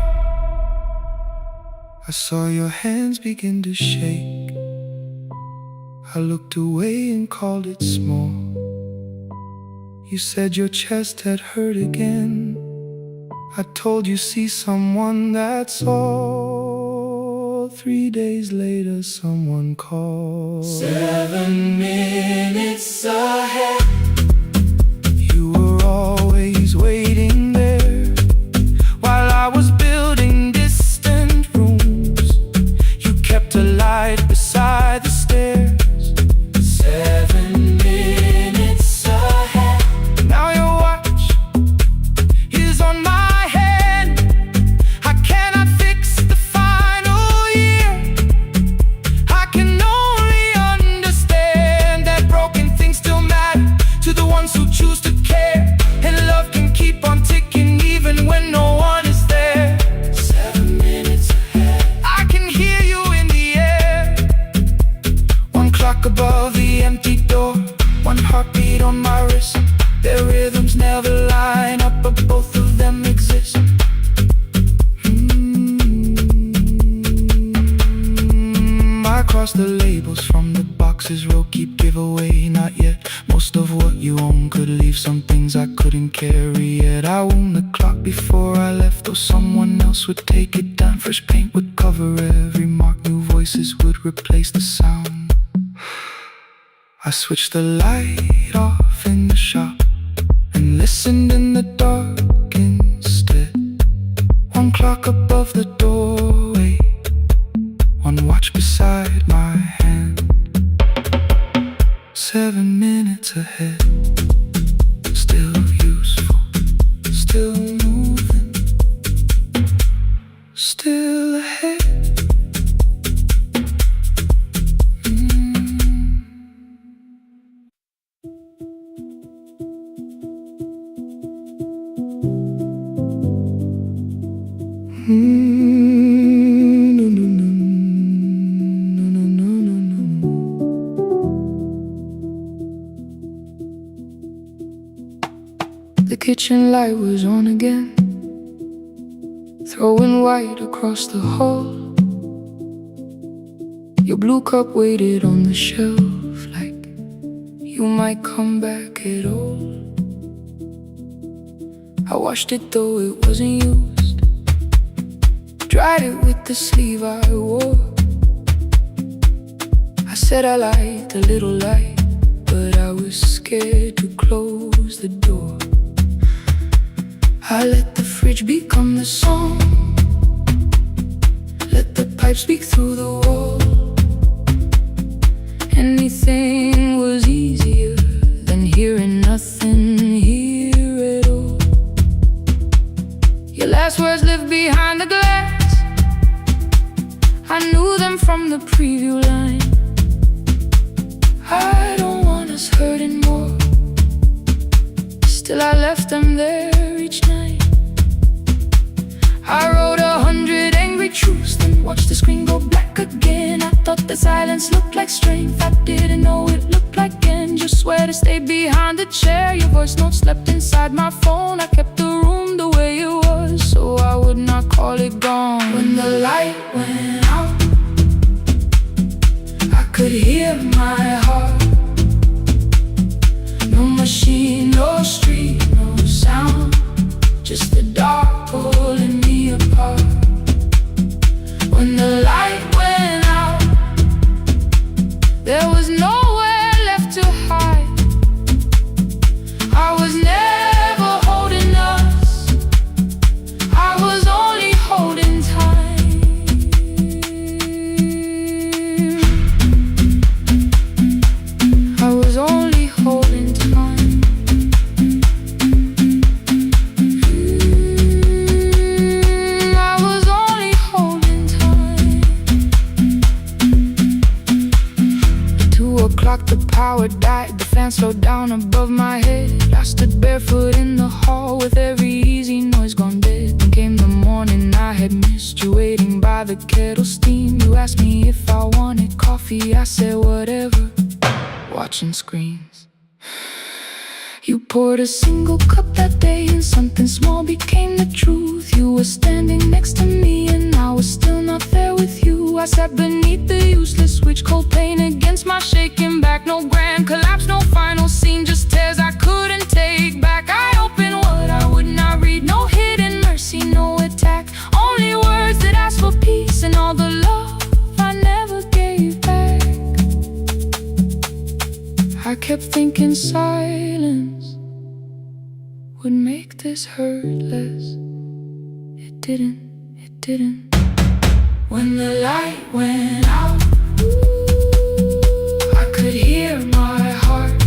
I saw your hands begin to shake. I looked away and called it small. You said your chest had hurt again. I told you see someone, that's all. 3 days later someone called. 7 minutes ahead. You were always waiting there while I was building distant rooms. You kept a light beside the stairs. 7 minutes ahead. Now your watch is on my hand. I cannot fix the final year. I can only understand that broken things still matter to the ones who choose to care. And love can keep on ticking even when no one is there. 7 minutes ahead. I can hear you in the air. One clock above the empty door, one heartbeat on my wrist. Their rhythms never line up, but both of them exist. I cross the labels from the boxes, row keep giveaway, not yet. Most of what you own could leave, some things I couldn't carry yet. I wound the clock before I left, though someone else would take it down. Fresh paint would cover every mark, new voices would replace the sound. I switched the light off in the shop and listened in the dark instead. One clock above the doorway, one watch beside my hand. 7 minutes ahead, still useful, still moving, still ahead. The kitchen light was on again, throwing white across the hall. Your blue cup waited on the shelf like you might come back at all. I washed it though it wasn't used, dried it with the sleeve I wore. I said I liked a little light, but I was scared to close the door. I let the fridge become the song, let the pipe speak through the wall. Anything was easier than hearing nothing here at all. Your last words lived behind the glass, I knew them from the preview line. I don't want us hurting more, still I left them there each night. I wrote 100 angry truths, then watched the screen go black again. I thought the silence looked like strength, I didn't know it looked like end. You swear to stay behind the chair, your voice notes slept inside my phone. I kept the room the way it was, so I would not call it gone. When the light went out, I could hear my heart. No machine, no street, no sound, just the dark pulling me apart. When the light went out, there was nowhere left to hide. I was never holding us, fan slowed down above my head. I stood barefoot in the hall with every easy noise gone dead. Then came the morning I had missed you, waiting by the kettle steam. You asked me if I wanted coffee, I said whatever, watching screens. You poured a single cup that day, and something small became the truth. You were standing next to me, and I was still not there with you. I sat beneath the useless switch, cold pain against my shaking back. No grand collapse, no final scene, just tears I couldn't take back. I opened what I would not read, no hidden mercy, no attack. Only words that asked for peace and all the love I never gave back. I kept thinking silence would make this hurt less. It didn't. When the light went out, I could hear my heart.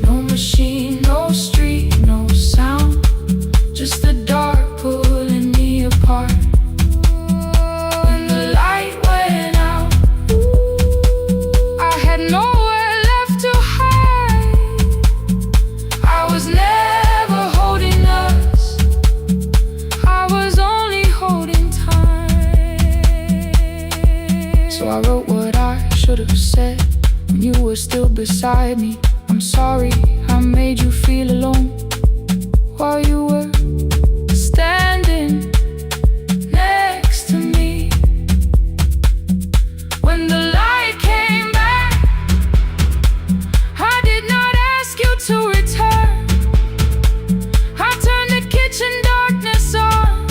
No machine, no street, no sound, just the dark pulling me apart. When the light went out, I had nowhere left to hide. I was never holding us, I was only holding time. So I wrote what I should have said when you were still beside me. I'm sorry I made you feel alone while you were standing next to me. When the light came back, I did not ask you to return. I turned the kitchen darkness on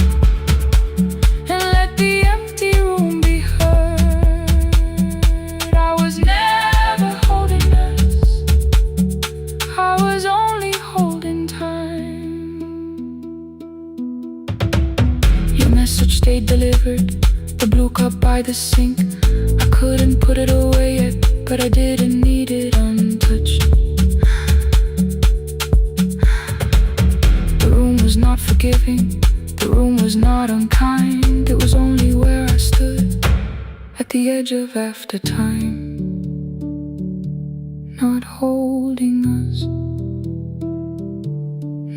and let the empty room be heard. I was never holding us, I was only holding time. Your message stayed delivered, the blue cup by the sink. I couldn't put it away yet, but I didn't need it untouched. The room was not forgiving, the room was not unkind. It was only where I stood at the edge of after time, not holding us,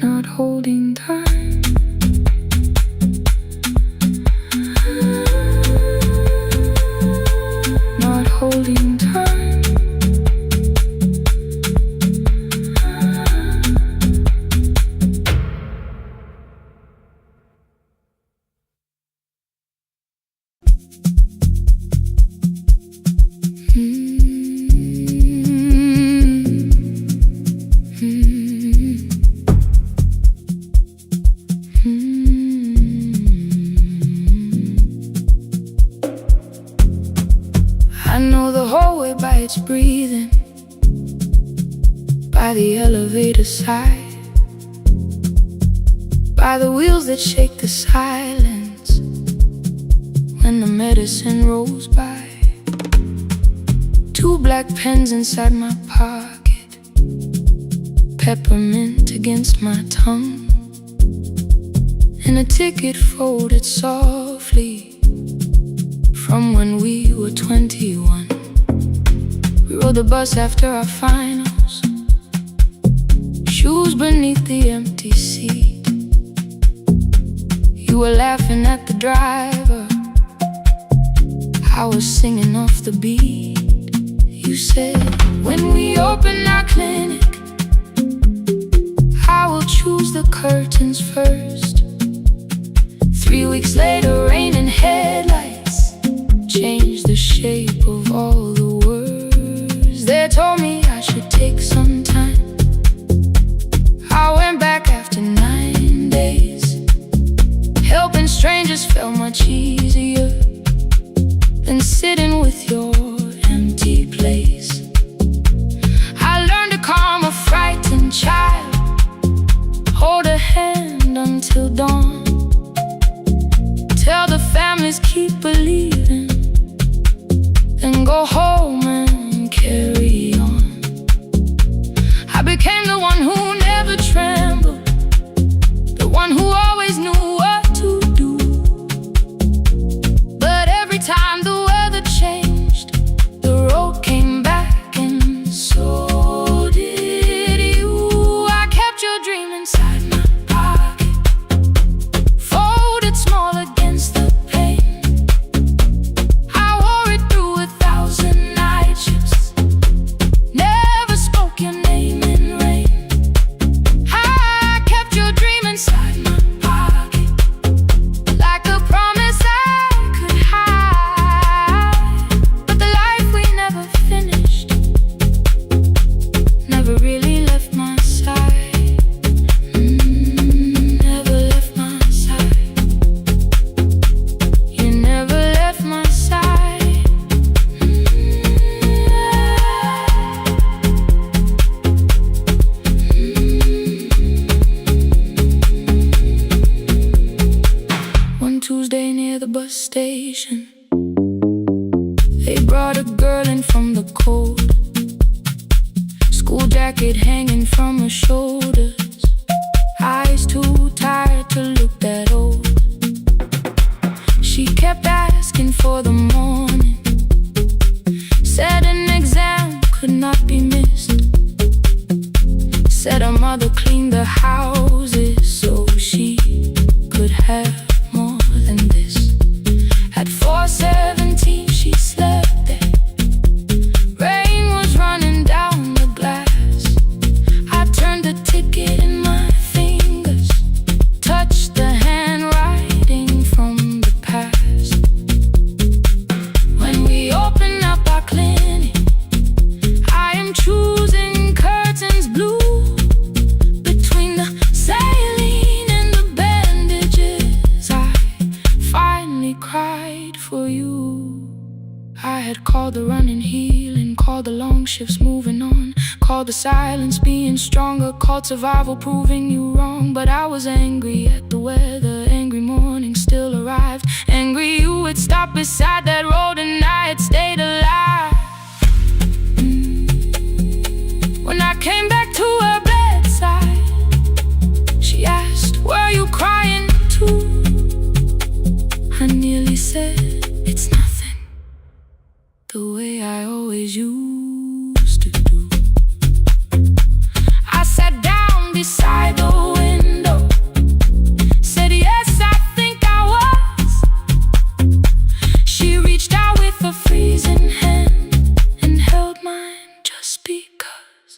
not holding time. Not holding time. I know the hallway by its breathing, by the elevator side, by the wheels that shake the silence when the medicine rolls by. Two black pens inside my pocket, peppermint against my tongue, and a ticket folded softly from when we were 21. We rode the bus after our finals, shoes beneath the empty seat. You were laughing at the driver, I was singing off the beat. You said, when we open our clinic, I will choose the curtains first. 3 weeks later, rain and headlights changed the shape of all the words. They told me I should take some time. I went back after 9 days. Helping strangers felt much easier than sitting with your empty place. I learned to calm a frightened child, hold a hand until dawn, tell the families keep believing, then go home and carry on. I became the one who never trembled, the one who always knew what to do. But every time the weather changed, the road came back, and so station. They brought a girl in from the cold, school jacket hanging from her shoulders, eyes too tired to look that old. She kept asking for the morning, said an exam could not be missed, said her mother cleaned the houses so she could have more than this. At 4:17 she slept there, rain was running down the glass. I turned the ticket in my fingers, touched the handwriting from the past. When we open up our clinic, I am choosing curtains blue. Between the saline and the bandages, I finally cried for you. I had called the running healing, called the long shifts moving on, called the silence being stronger, called survival proving you wrong. But I was angry at the weather, angry morning still arrived, angry you had stopped beside that road and I had stayed alive. When I came back to her bedside, she asked, were you crying too? I nearly said, it's nothing, the way I always used to do. I sat down beside the window, said yes, I think I was. She reached out with a freezing hand and held mine just because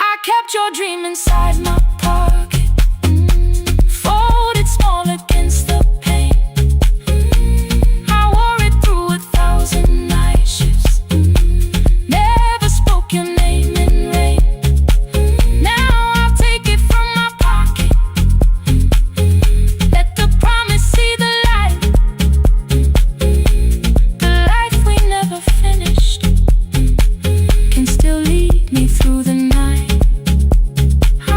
I kept your dream inside my pocket, folded small against the pain. I wore it through 1,000 night shifts, never spoke your name in rain. Now I'll take it from my pocket, let the promise see the light, the life we never finished can still lead me through the night. I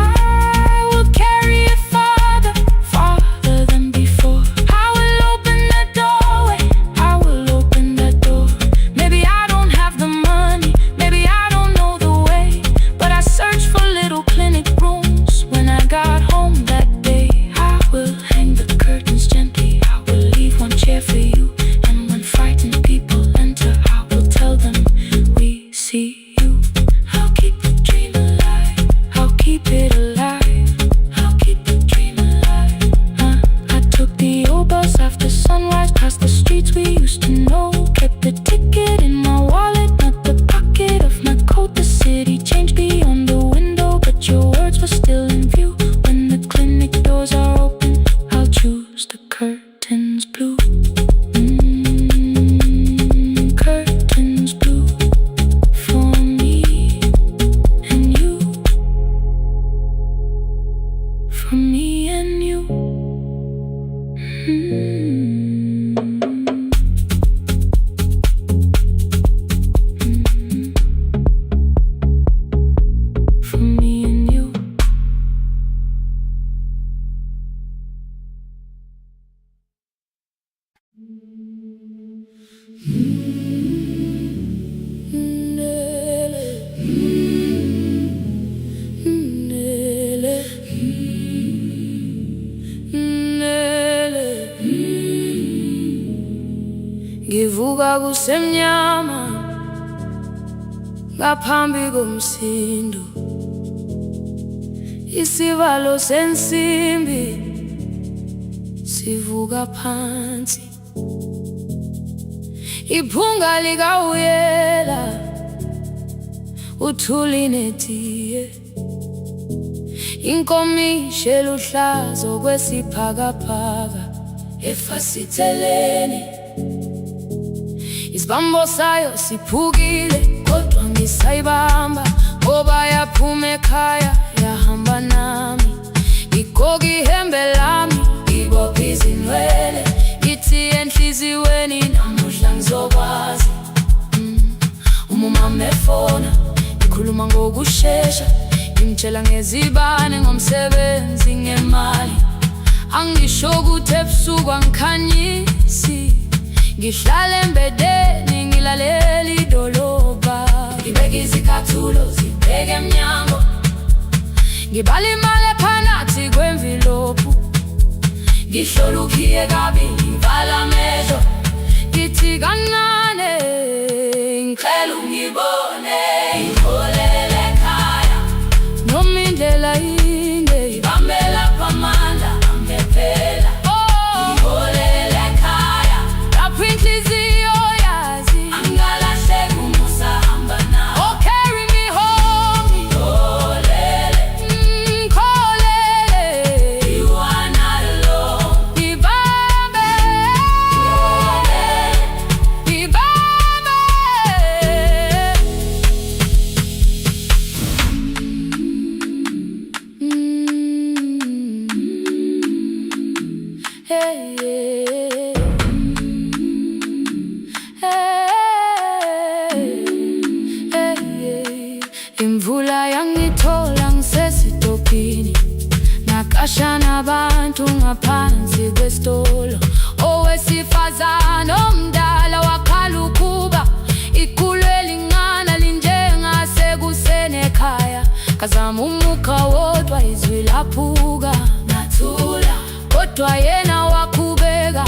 will carry it farther, farther than before. I will open the doorway, I will open the door. Maybe I don't have the money, maybe I don't know the way, but I searched for little clinic rooms when I got home that day. I will hang the curtains gently, I will leave one chair for you, and when frightened people enter, I will tell them we see you. I'll keep the dream alive, I'll keep it alive, I'll keep the dream alive. I took the old bus after sunrise, past the streets we used to know, kept the ticket in my wallet, not the pocket of my coat. The city changed beyond the window, but your words were still in view. When the clinic doors are open, I'll choose the curtains blue. Curtains blue for me and you, for me and you. For me and you. Ngivuka kusemnyama ngaphambi komsindo, isivalo sensimbi sivuka phansi, iphunga likawuyela uthuli netiye, inkomishi eluhlaza okwesiphakapaka efasiteleni. Isibambo sayo siphukile kodwa ngisayibamba, ngoba yaphuma ekhaya yahamba nami. Igqoka ihembe lami, ibopha izinwele, ngithi enhliziyweni namuhla ngizokwazi. Umama efona, ikhuluma ngokushesha, imtshela ngezibane ngomsebenzi ngemali. Angisho ukuthi ebusuku angikhanyisi, ngihlale embedeni ngilalela idolobha, ngibeke izicathulo zibheke emnyango, ngibala imali ephakathi kwemvilophu, ngihlola ukhiye kabili ngivala amehlo, ngithi kancane ngicela ungibone, ngiholele ekhaya noma indlela inde ibambela phamandla angephela. Ngiholele ekhaya lapho inhliziyo yazi angalahleki uma usahamba nawe. Oh, carry me home, ngiholele, ngiholele, you are not alone. Ngibambe, ngibambe. Hey, hey, hey, hey. Imvula yangithola ngisesitobhini, nakasha nabantu ngaphansi kwesitolo. Owesifazane omdala wakhala ukuba iqulu elingana linjengasekuseni ekhaya. Ngazama umukha wodwa izwi laphuka, ngathula kodwa yena waqhubeka.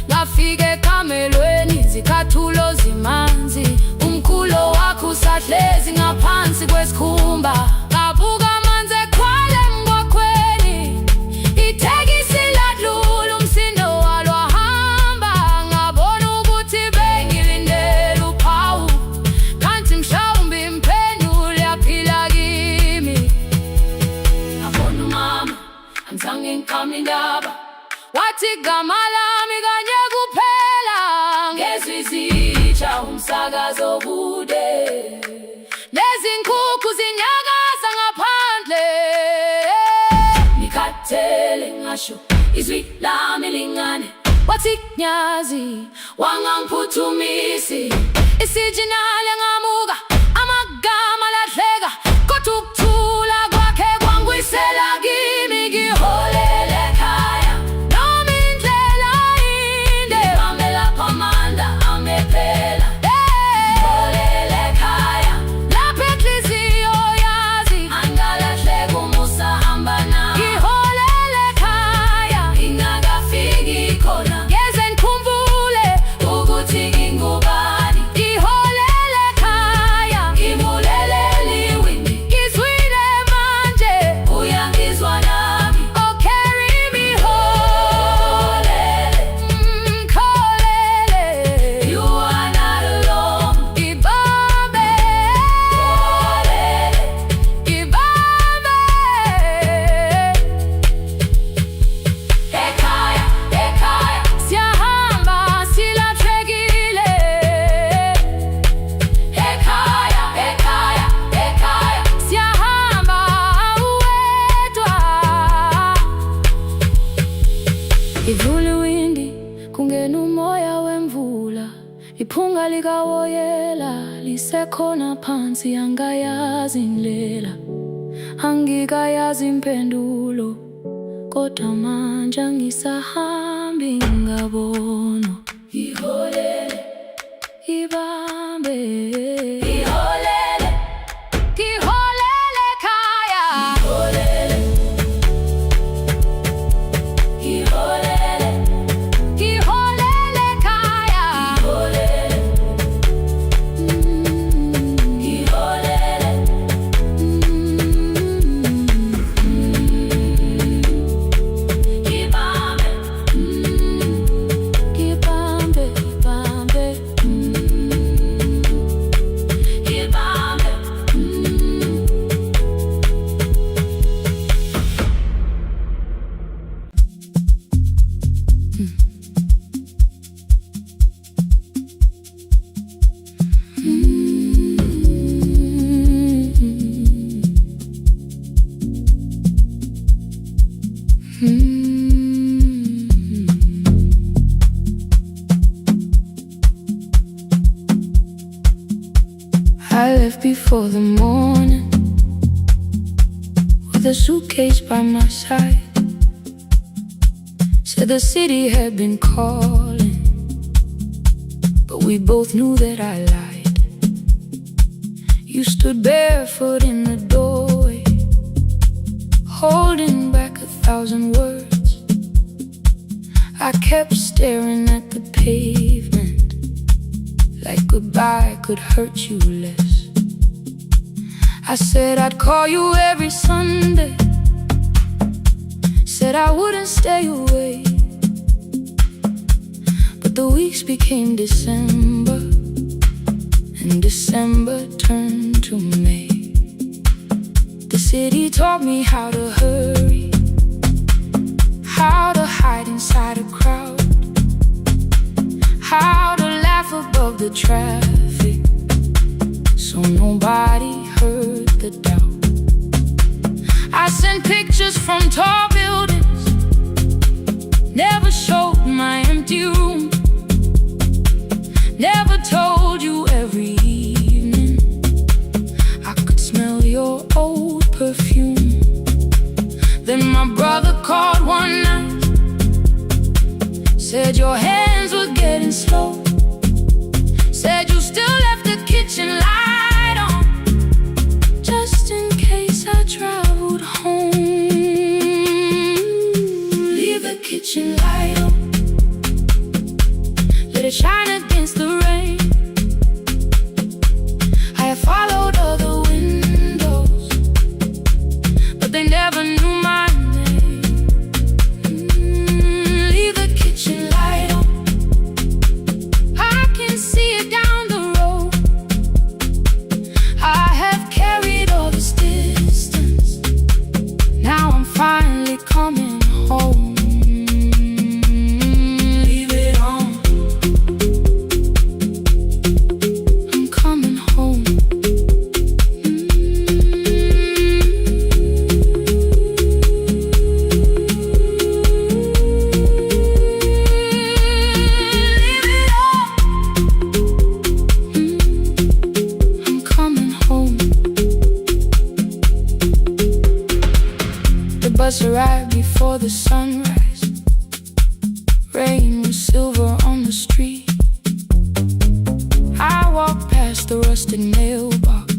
Ngafika ekamelweni izicathulo zimanzi, umkhulo wakhe usahlezi ngaphansi kwesikhumba. Ngabuka amanzi ekhwale emgwaqweni, itekisi ladlula umsindo walo wahamba. Ngabona ukuthi bengilindele uphawu, kanti mhlawumbe impendulo yaphila kimi. Ngabona umama angizange ngiqame indaba, wathi igama lami kanye kuphela. Ngezwi izitsha umsakazo kude, nezinkukhu zinyakaza ngaphandle. Ngikhathele ngasho izwi lami lingane, wathi nyazi wangangiphuthumisi. Isijinali ngamuka amagama lahleka, kodwa ukuthula kwakhe kwangwisela kimi. Ngiholele ekhaya noma indlela inde ibambela phamandla angephela. Ngiholele ekhaya lapho inhliziyo yazi angalahleki uma usahamba nawe. Ngiholele ekhaya ingakafiki khona, ngeze ngikhumbule ukuthi ngingubani. Ngiholele ekhaya ngimulelele iwindi, ngizwile manje uyangizwa nami. Oh, carry me home, ngiholele, you are not alone. Ngibambe, ngibambe. Ekhaya, ekhaya siyahamba silahlekile. Ekhaya, ekhaya, ekhaya siyahamba uwedwa. Ivula iwindi kungena umoya wemvula, iphunga likawoyela lisekhona phansi. Angayazi indlela, angikayazi impendulo, kodwa manje angisahambi ngabona. Ngiholele, ibambe, ngiholele, ngiholele ekhaya. Ngiholele, ngiholele, ngiholele ekhaya. Ngiholele, ngiholele, ngibambe, ngibambe, ngibambe, ngibambe. I left before the morning with a suitcase by my side. Said the city had been calling, but we both knew that I lied. You stood barefoot in the doorway, holding back 1,000 words. I kept staring at the pavement, like goodbye could hurt you less. I said I'd call you every Sunday, said I wouldn't stay away. But the weeks became December, and December turned to May. The city taught me how to hurry, how to hide inside a crowd, how to laugh above the traffic, so nobody heard the doubt. I sent pictures from tall buildings, never showed my empty room, never told you every evening I could smell your old perfume. Then my brother called one night, said your hands were getting slow, said you still left the kitchen light on, just in case I traveled home. Leave the kitchen light on, let it shine against the rain. I have followed other windows, but they never knew my name. Leave the kitchen light on, I can see it down the road. I have carried all this distance, now I'm finally coming home. Leave it on, I'm coming home. Leave it on, I'm coming home. The bus arrived before the sunrise. Rain was silver on the street. I walked past the rusted mailbox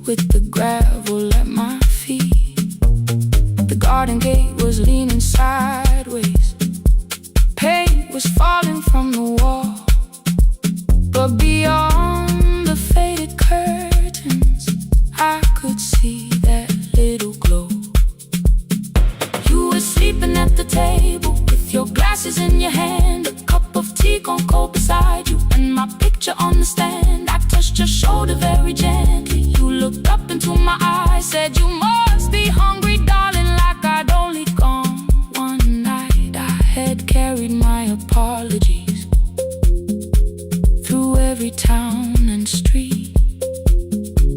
with the gravel at my feet. The garden gate was leaning sideways, paint was falling from the wall, but beyond the faded curtains I could see that little glow. You were sleeping at the table with your glasses in your hand, a cup of tea gone cold beside you, and my picture on the stand. I touched your shoulder very gently. You looked up into my eyes, said you must be hungry, darling, like I'd only gone one night. I had carried my apologies through every town and street,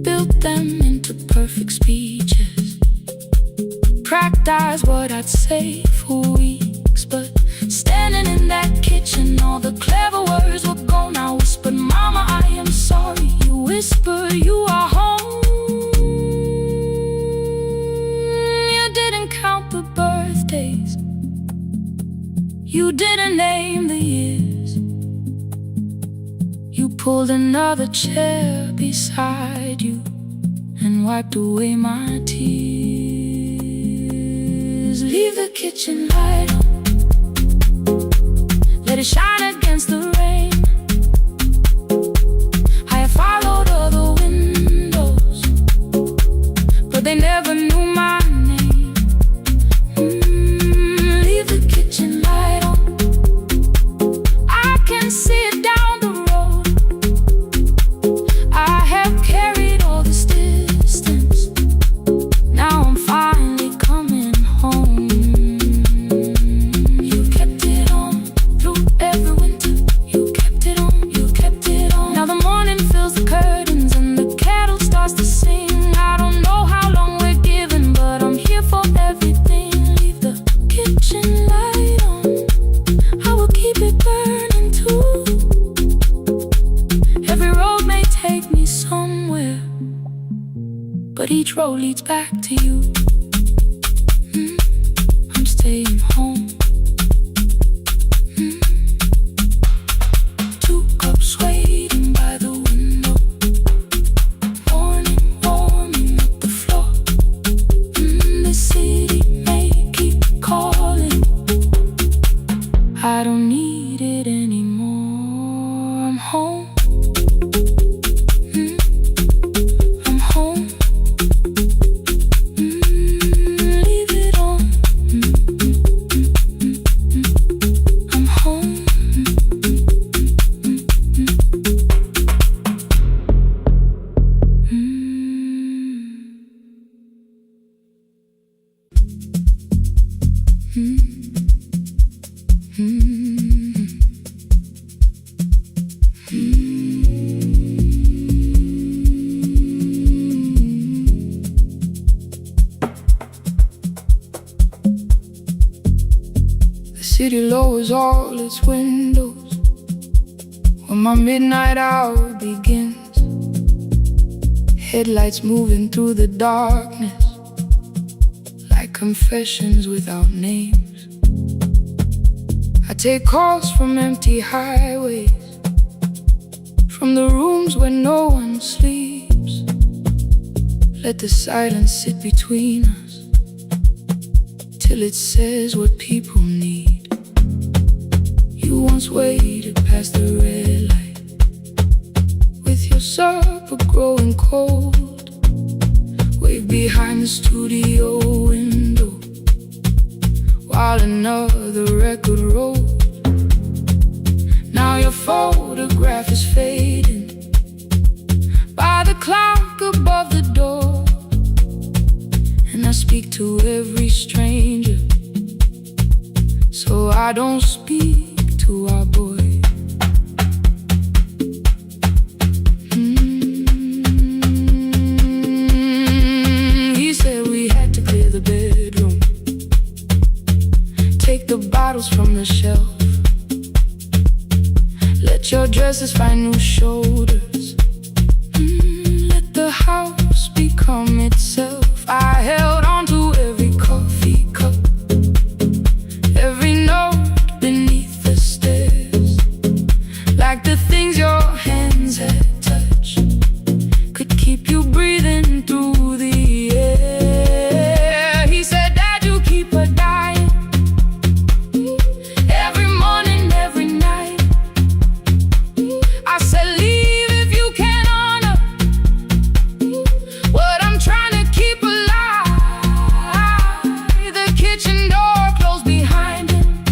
built them into perfect speeches, practiced what I'd say for weeks. But standing in that kitchen, all the clever words were gone. I whispered, Mama, I am sorry. You whisper, you are home. You didn't count the birthdays, you didn't name the years. You pulled another chair beside you and wiped away my tears. Leave the kitchen light on, let it shine against the rain. I have followed other windows, but they never knew my name. Leave the kitchen light on, I can see it down the road. I have carried all this distance, now I'm finally coming home. You kept it on through every winter, you kept it on, you kept it on. Now the morning fills the curtains and the kettle starts to sing. I don't know how long we're given, but I'm here for everything. Leave the kitchen light on, I will keep it burning too. Every road may take me somewhere, but each road leads back to you. I'm staying home. To city lowers all its windows when my midnight hour begins. Headlights moving through the darkness like confessions without names. I take calls from empty highways, from the rooms where no one sleeps. Let the silence sit between us till it says what people need. You once waited past the red light with your supper growing cold. Wave behind the studio window while another record rolled. Now your photograph is fading by the clock above the door, and I speak to every stranger, so I don't speak to our boy. He said we had to clear the bedroom, take the bottles from the shelf, let your dresses find new shoulders, let the house become itself. I held on to every coffee cup, every note beneath the stairs, like the things your hands had touched could keep you breathing through the air. He said, Dad, you keep her dying every morning, every night. I said, leave if you can honor what I'm trying to keep alive. The kitchen door closed behind him,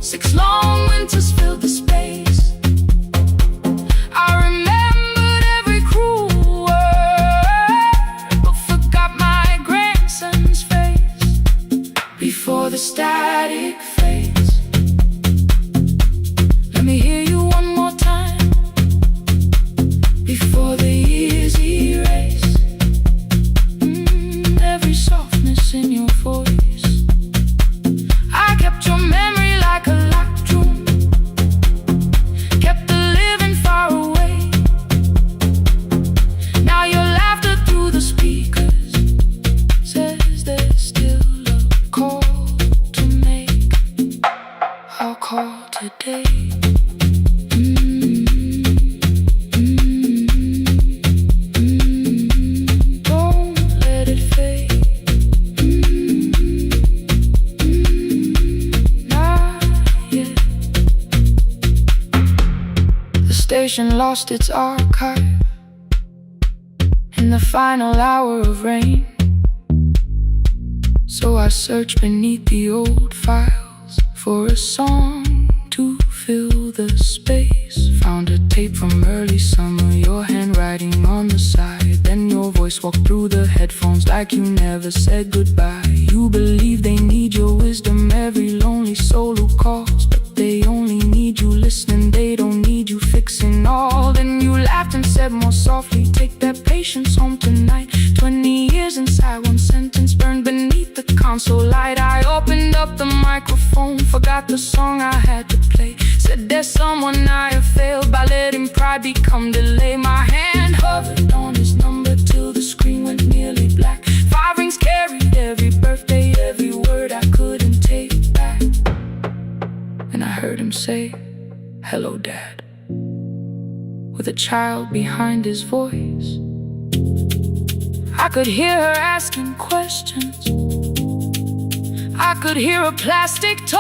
6 long winters filled the space. I remembered every cruel word, but forgot my grandson's face before the static fades. Let me hear you one more time before the years erase every softness in your voice. I kept your memory like a locked room, kept the living far away. Now your laughter through the speakers says there's still a call to make. I'll call today. Don't let it fade. Not yet. The station lost its archive in the final hour of rain, so I searched beneath the old files for a song to fill the space. Found a tape from early summer, your handwriting on the side. Then your voice walked through the headphones like you never said goodbye. You believe they need your wisdom, every lonely soul who calls, but they only need you listening, they don't need you fixing all. Then you laughed and said more softly, take that patience home tonight. 20 years inside one sentence burned beneath the console light. I opened up the microphone, forgot the song I had to play. Said there's someone I have failed by letting pride become delay. My hand hovered on his number till the screen went nearly black. 5 rings carried every birthday, every word I couldn't take back. And I heard him say, hello, Dad, with a child behind his voice. I could hear her asking questions, I could hear a plastic toy.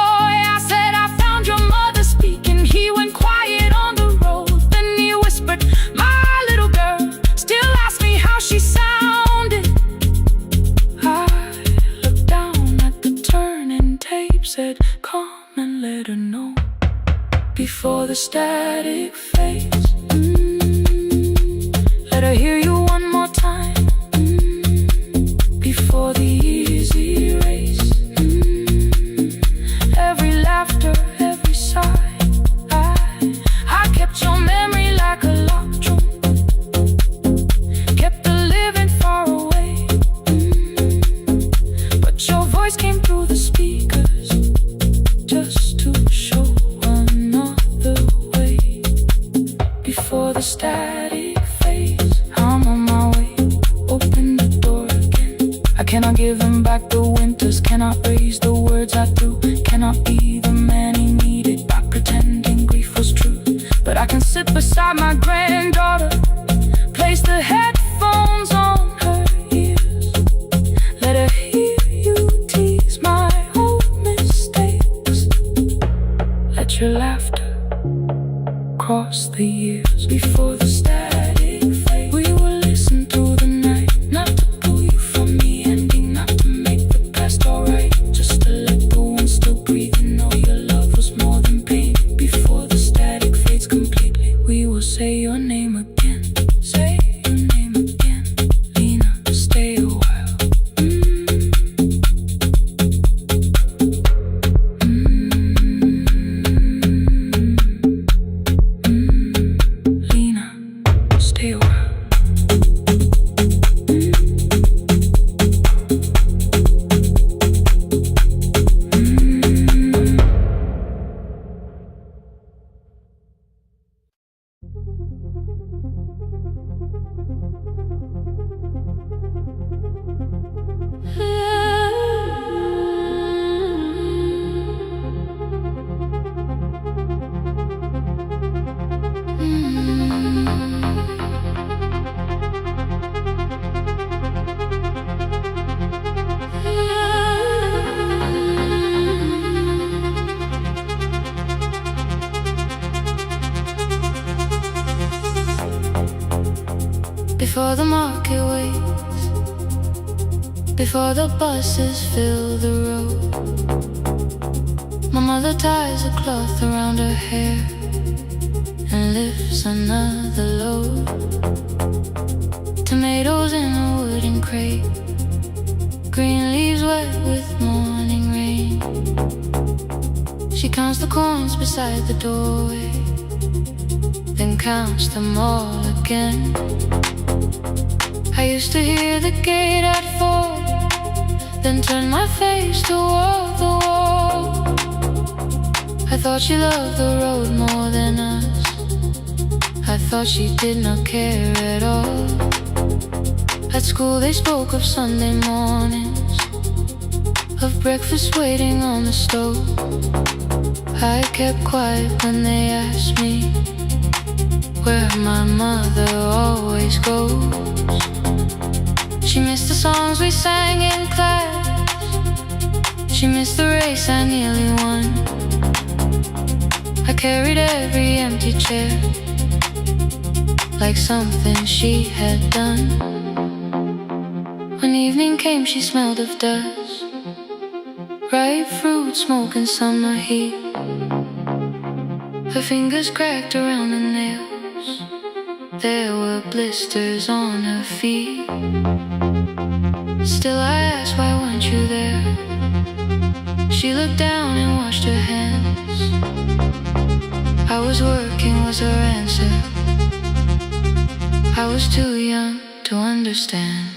I said, I found your mother speaking. He went quiet on the road, then he whispered, my little girl still asks me how she sounded. I looked down at the turning tape, said, come and let her know before the static fades. Let her hear you one more time before the years erase every laughter, every sigh. I kept your memory like a locked room, kept the living far away, but your voice came through the speakers cannot raise the words I do, cannot be the man he needed by pretending grief was true. But I can sit beside my granddaughter, place the headphones on her ears, let her hear you tease my old mistakes. Let your laughter cross the years before the static fades. We will listen through the night, not to pull you from the ending, not to make the past alright, just to let the one still breathe and know your love was more than pain. Before the static fades completely, we will say your name again. Say your name again. Lena, stay a while. Lena, stay a while. Before the market waits, before the buses fill the road, my mother ties a cloth around her hair and lifts another load. Tomatoes in a wooden crate, green leaves wet with morning rain. She counts the coins beside the doorway, then counts them all again. I used to hear the gate at 4, then turn my face toward the wall. I thought she loved the road more than us, I thought she did not care at all. At school they spoke of Sunday mornings, of breakfast waiting on the stove. I kept quiet when they asked me where my mother always goes. She missed the songs we sang in class, she missed the race I nearly won. I carried every empty chair like something she had done. When evening came she smelled of dust, ripe fruit, smoke and summer heat. Her fingers cracked around the nails, there were blisters on her feet. Still I asked, why weren't you there? She looked down and washed her hands. I was working was her answer, I was too young to understand.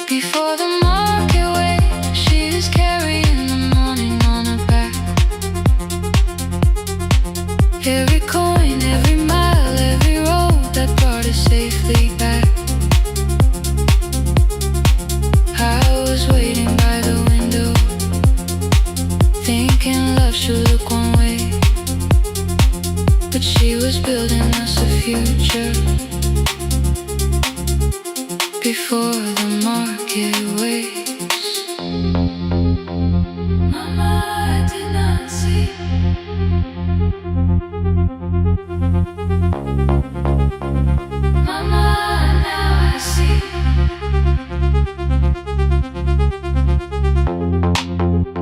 Before the market waits, she is carrying the morning on her back. Every coin, every mile, every road that brought us safely back. I was waiting by the window, thinking love should look one way, but she was building us a future. Before the market waits, Mama, I did not see. Mama, now I see.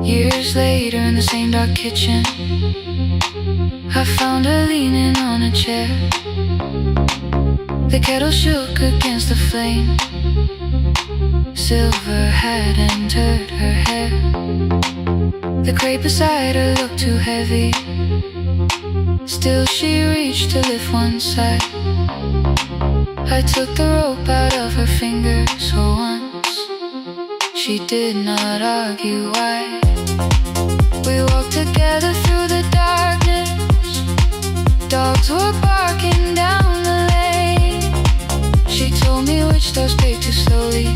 Years later in the same dark kitchen, I found her leaning on a chair. The kettle shook against the flame, silver had entered her hair. The crate beside her looked too heavy. Still she reached to lift one side. I took the rope out of her fingers for once. She did not argue why. We walked together through the darkness. Dogs were barking down the lane. She told me which doors paid too slowly,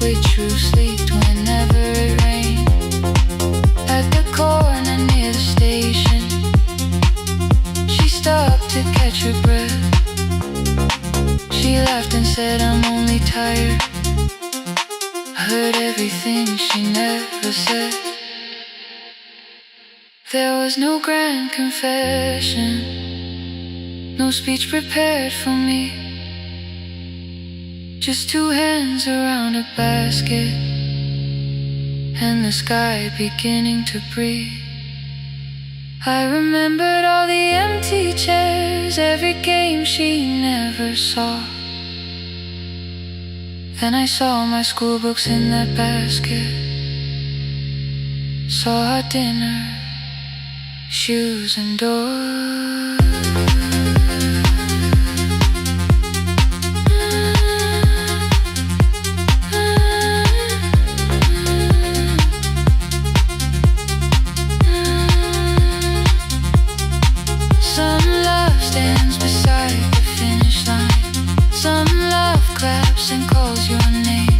which roofs leaked whenever it rained. At the corner near the station, she stopped to catch her breath. She laughed and said, I'm only tired. I heard everything she never said. There was no grand confession, no speech prepared for me. Just two hands around a basket and the sky beginning to breathe. I remembered all the empty chairs, every game she never saw. Then I saw my school books in that basket, saw our dinner, shoes and doors. Some love stands beside the finish line. Some love claps and calls your name.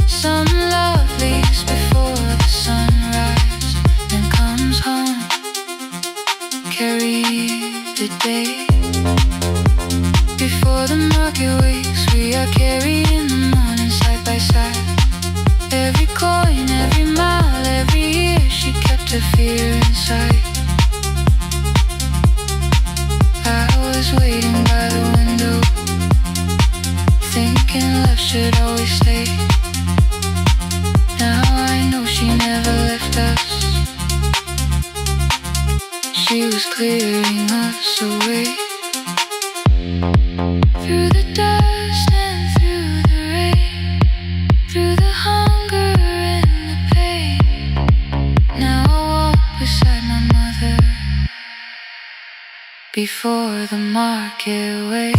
Some love leaves before the sunrise, then comes home, carry the day. Before the market wakes, we are carried in the morning side by side. Every coin, every mile, every year, she kept her fear inside. I was waiting by the window, thinking love should always stay. Now I know she never left us. She was clearing us away. Through the dust and through the rain, through the hunger and the pain. Now I walk beside my mother before the market waits.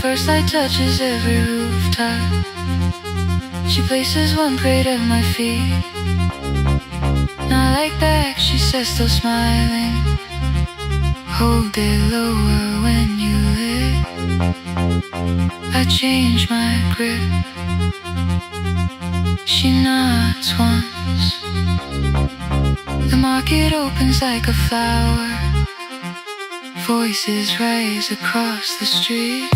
First light touches every rooftop. She places one crate at my feet. Not like back, she says, still smiling. Hold it lower when you live. I change my grip. She nods once. The market opens like a flower. Voices rise across the street.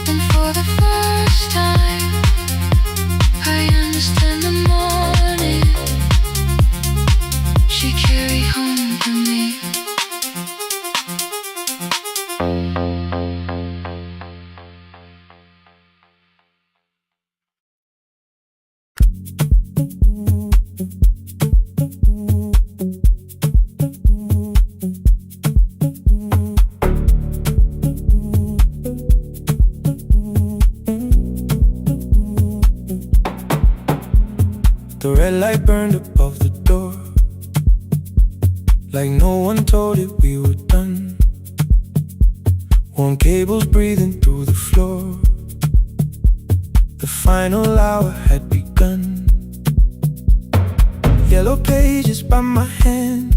And for the first time, I understand the morning she carried home to me. The red light burned above the door, like no one told it we were done. Warm cables breathing through the floor. The final hour had begun. Yellow pages by my hand,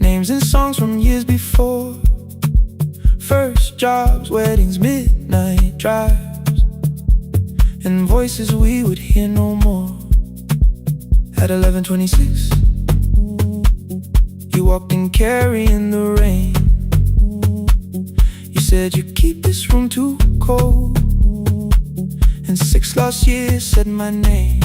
names and songs from years before. First jobs, weddings, midnight drives, and voices we would hear no more. At 11:26, you walked in carrying the rain. You said you keep this room too cold, and 6 lost years said my name.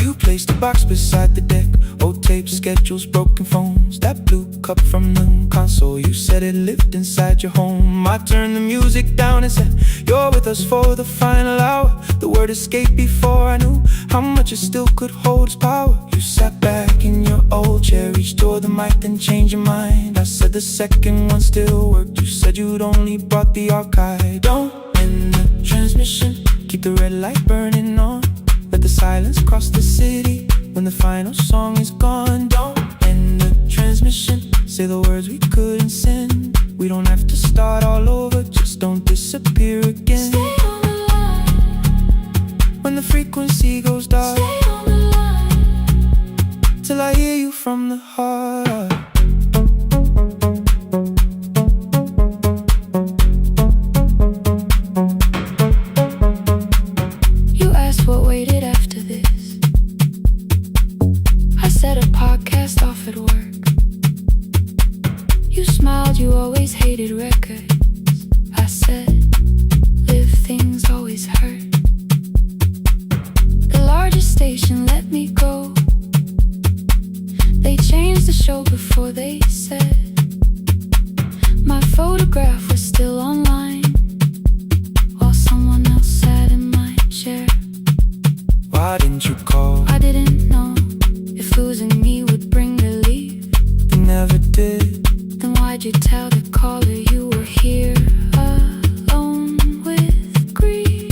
You placed a box beside the deck, old tapes, schedules, broken phones, that blue cup from the console. You said it lived inside your home. I turned the music down and said, You're with us for the final hour. The word escaped before I knew how much it still could hold its power. You sat back in your old chair, reached toward the mic, then changed your mind. I said the second one still worked. You said you'd only brought the archive. Don't end the transmission, keep the red light burning on. Let the silence cross the city when the final song is gone. Don't end the transmission, say the words we couldn't send. We don't have to start all over, just don't disappear again. Stay on the line. When the frequency goes dark, Stay on the line. till I hear you from the heart. You asked what waited after this. I said a podcast off at work. You smiled, you always hated records. I said, live things always hurt. The largest station let me go. They changed the show before they said my photograph was still online, while someone else sat in my chair. Why didn't you call? I didn't know if losing me would bring relief. You never did. Then why'd you tell the caller you were here alone with grief?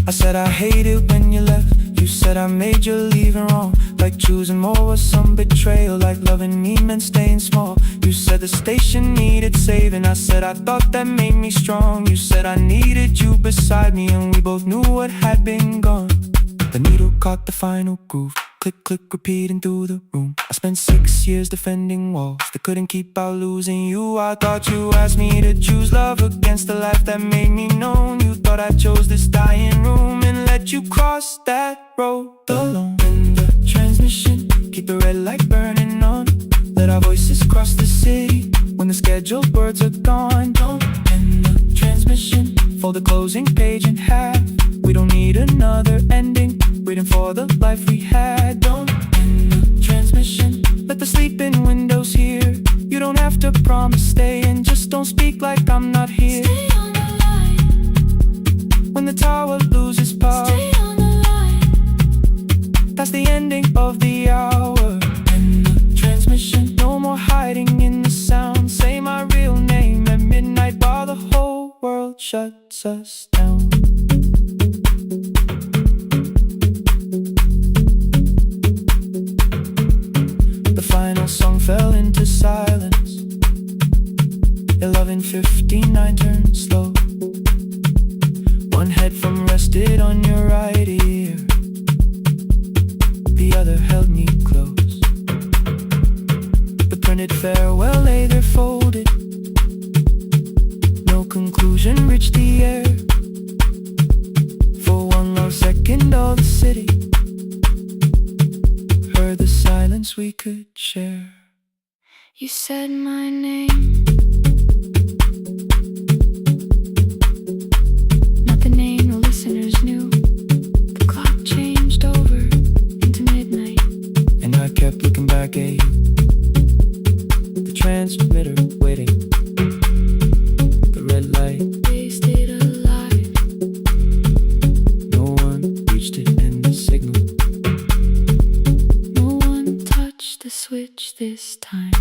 I said I hate it when you left. You said I made you leaving wrong, like choosing more was some betrayal, like loving me meant staying small. You said the station needed saving. I said I thought that made me strong. You said I needed you beside me, and we both knew what had been gone. The needle caught the final groove. Click, click, repeating through the room. I spent 6 years defending walls that couldn't keep out losing you. I thought you asked me to choose love against the life that made me known. You thought I chose this dying room and let you cross that road alone. In the transmission, keep the red light burning on. Let our voices cross the city when the scheduled words are gone. Don't end the transmission, fold the closing page in half. We don't need another ending, waiting for the life we had. Don't end the transmission, let the sleeping windows hear. You don't have to promise staying, just don't speak like I'm not here. Stay on the line. When the tower loses power, Stay on the line. that's the ending of the hour. End the transmission, no more hiding in the sound. Say my real name at midnight while the whole world shuts us down. The final song fell into silence. 11:59 turned slow. One headphone rested on your right ear, the other held me close. The printed farewell lay there folded. No conclusion reached the air. For one long second all the city heard the silence we could share. You said my name, not the name the listeners knew. The clock changed over into midnight, And I kept looking back at you, the transmitter waiting, the red light, they stayed alive. no one reached it in the signal. No one touched the switch this time.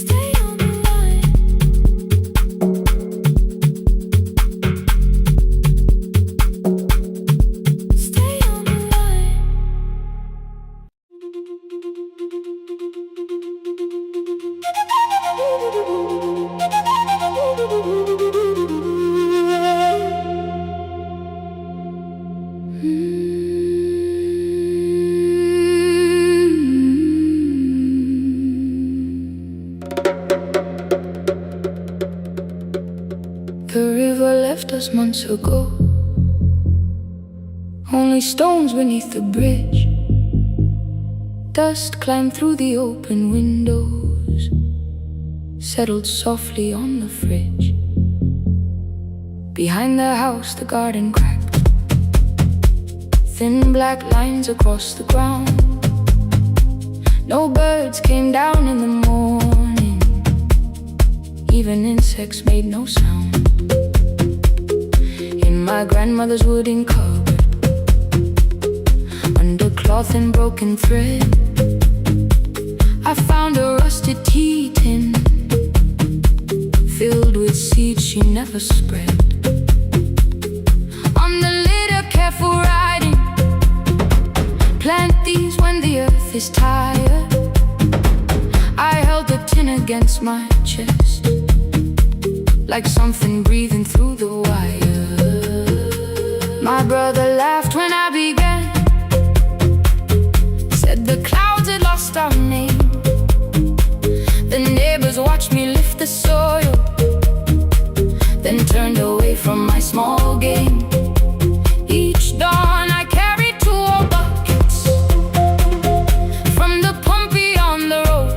Stay on the line. Stay on the line. The river left us months ago. Only stones beneath the bridge. Dust climbed through the open windows, settled softly on the fridge. Behind the house the garden cracked, thin black lines across the ground. No birds came down in the morning, even insects made no sound. In my grandmother's wooden cupboard, under cloth and broken thread, I found a rusted tea tin filled with seeds she never spread. On the lid a careful writing: plant these when the earth is tired. I held the tin against my chest, like something breathing through the wire. My brother laughed when I began, said the clouds had lost our name. The neighbors watched me lift the soil, then turned away from my small game. Each dawn I carried 2 old buckets from the pump beyond the road,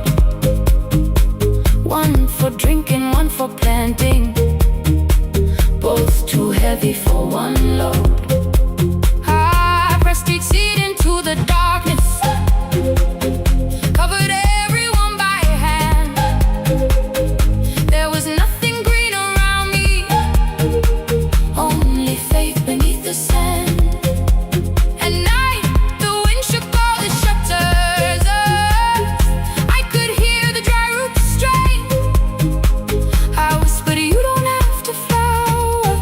one for drinking, one for planting, both too heavy for one load. I pressed each seed into the darkness, covered everyone by hand. There was nothing green around me, only faith beneath the sand. At night, the wind shook all the shutters up. I could hear the dry roots strain. I whispered, you don't have to flower,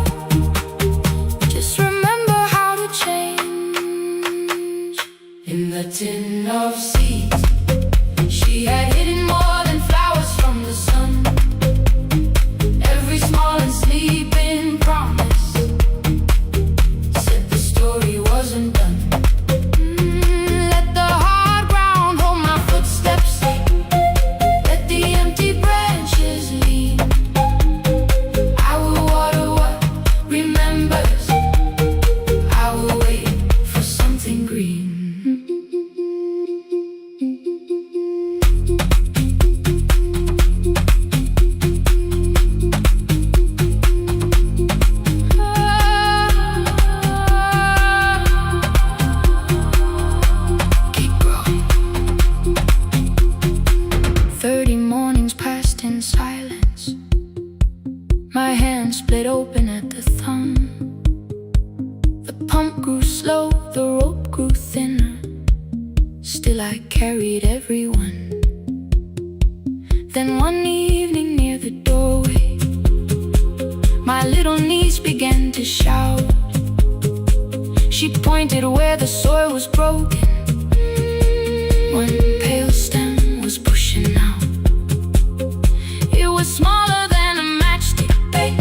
just remember how to change. In the tin of seeds, she had hidden more than flowers from the sun. Every small and sleeping promise said the story wasn't done. Let the hard ground hold my footsteps, let the empty branches lean. I will water what remembers, I will wait for something green. Keep growing. 30 mornings passed in silence. My hand split open at the thumb. The pump grew slow, the rope grew thinner. Still I carried everyone. Then one evening near the doorway, my little niece began to shout. She pointed where the soil was broken. One pale stem was pushing out. It was smaller than a matchstick, babe,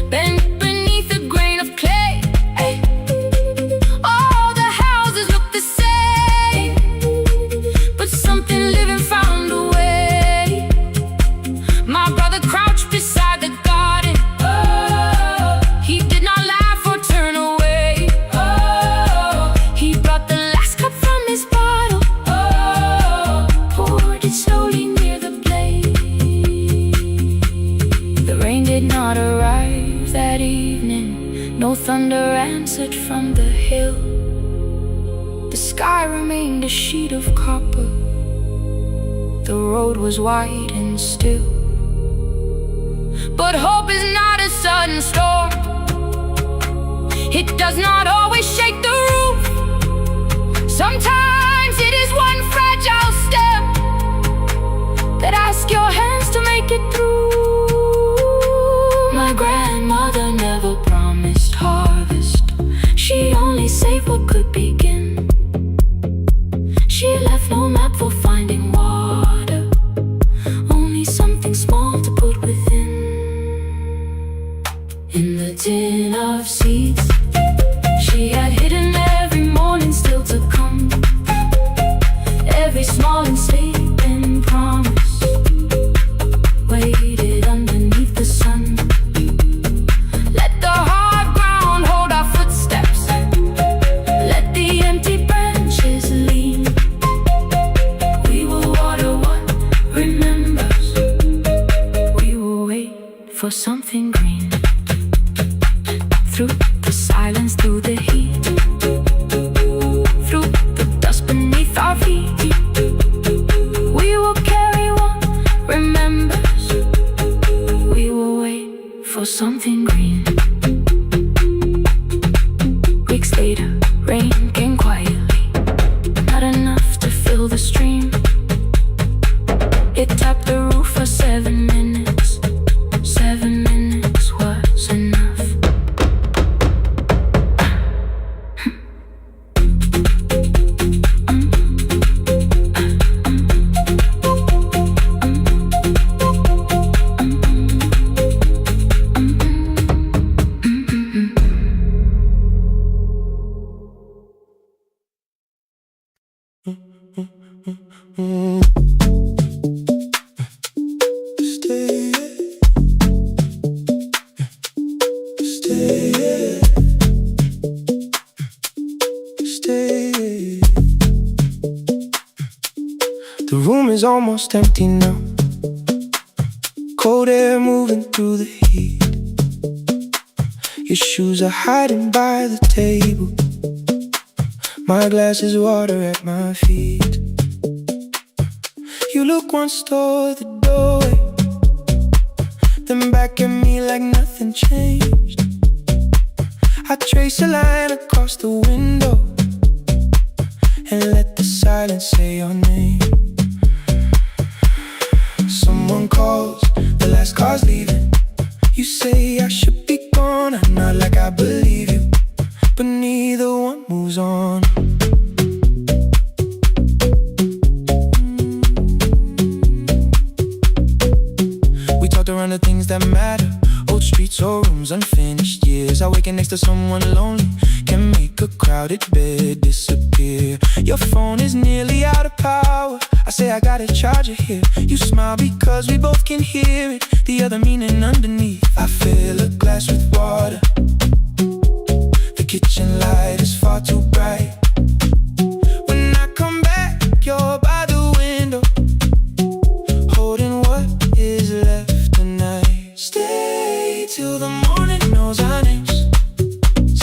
bent beneath a grain of clay. All the houses looked the same, but something living found a way. My brother crouched beside the garden. He did not laugh or turn away. He brought the last cup from his bottle, poured it slowly near the blaze. The rain did not arrive that evening, no thunder answered from the hill. The sky remained a sheet of copper, the road was wide and still. But hope is not a sudden storm, it does not always shake the roof. Sometimes it is one fragile step that asks your hands to make it through. My grandmother never promised harvest, she only saved what could begin. She left no map for finding water, only something small to put within. In the tin of seeds, she had hidden every morning still to come. Every small and sleeping promise waited underneath the sun. Let the hard ground hold our footsteps, let the empty branches lean. We will water what remembers, we will wait for something green. Through the silence, through the heat, through the dust beneath our feet, we will carry what remembers, for something green. Weeks later, rain came quietly, not enough to fill the stream. It tapped the roof for 7 minutes. 7 minutes was enough. The room is almost empty now. Cold air moving through the heat. Your shoes are hiding by the table. My glass is water at my feet. You look once toward the doorway, then back at me like nothing changed. I trace a line across the window and let the silence say your name. Someone calls, the last car's leaving. You say I should be gone, I nod like I believe you, but neither one moves on. We talked around the things that matter, old streets or rooms, unfinished years. I waking next to someone lonely can make a crowded bed disappear. Your phone is nearly out of power. I say I got a charger here. You smile because we both can hear it, the other meaning underneath. I fill a glass with water. The kitchen light is far too bright. When I come back, you're by the window, holding what is left tonight. Stay till the morning knows our names.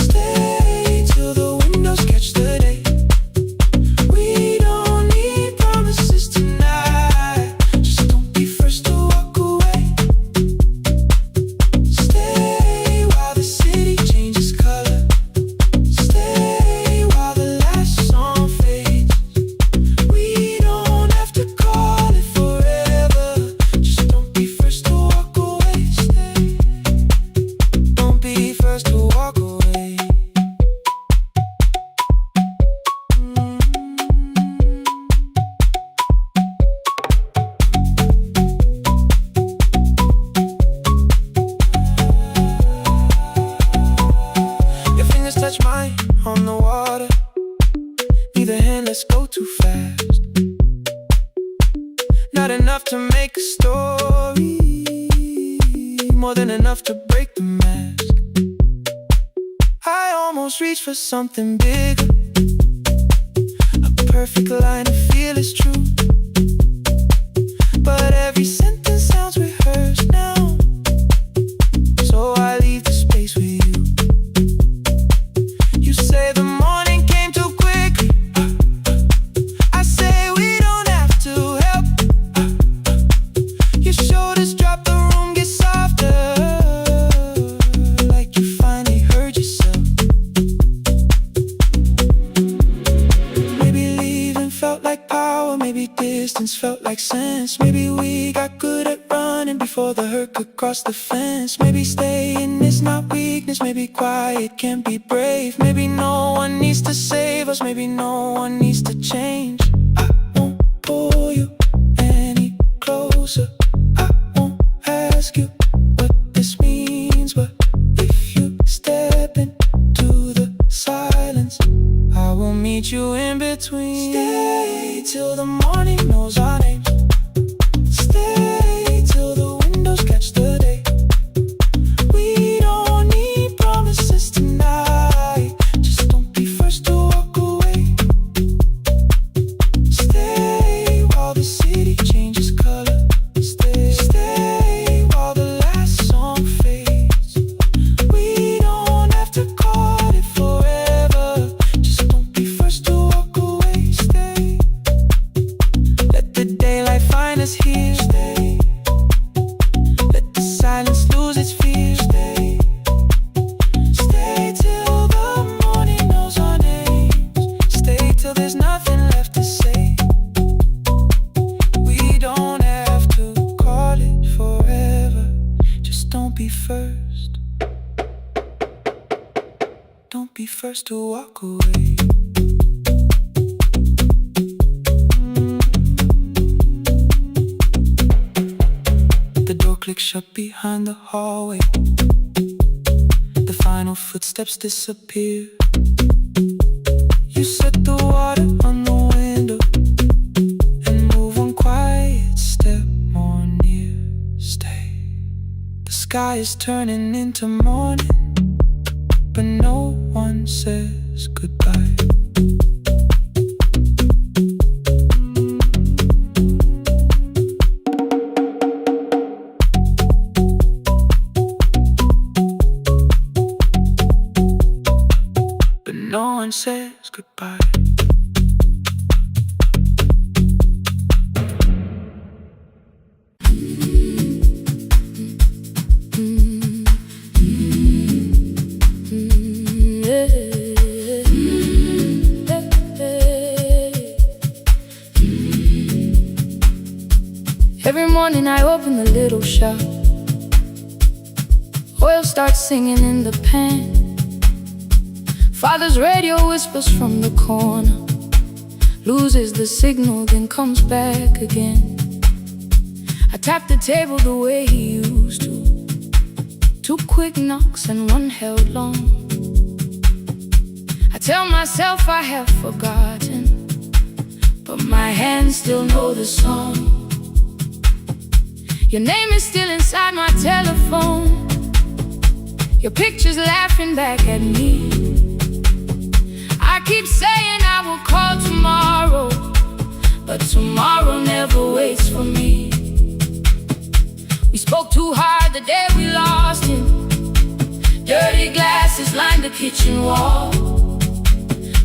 Stay till the windows catch the day. We don't need promises tonight. Just don't be first to walk away. Stay while the city changes color. Stay while the last song fades. We don't have to call it forever. Just don't be first to walk away. Stay. Don't be first to walk away. Your fingers touch mine on the water. Neither hand, let's go too fast. Not enough to make a story, more than enough to break the mask. I almost reach for something bigger, a perfect line to feel is true. But every sentence sounds rehearsed now, so I leave the space with you. You say the morning came too quickly. I say we don't have to help. Your shoulders drop, the room gets softer, like you finally heard yourself. Maybe leaving felt like power, maybe distance felt like sense. Maybe we got good at running before the hurt could cross the fence. Maybe staying is not weakness, maybe quiet can be brave. Maybe no one needs to save us, maybe no one needs to change. I won't pull you any closer. I won't ask you what this means, but if you step into the silence, I will meet you in between. Stay till the morning knows our names. Stay till the windows catch the day. We don't need promises tonight. Just don't be first to walk away. Stay while the city changes color. Stay while the last song fades. We don't have to call it forever. Just don't be first to walk away. Stay. Let the first. Don't be first to walk away. The door clicks shut behind the hallway. The final footsteps disappear. You set the water on the window and move one quiet step more near. Stay. The sky is turning into morning, but no one says goodbye. But no one says goodbye. Every morning I open the little shop. Oil starts singing in the pan. Father's radio whispers from the corner, loses the signal, then comes back again. I tap the table the way he used to. 2 quick knocks and 1 held long. I tell myself I have forgotten, but my hands still know the song. Your name is still inside my telephone. Your picture's laughing back at me. I keep saying I will call tomorrow, but tomorrow never waits for me. We spoke too hard the day we lost him. Dirty glasses lined the kitchen wall.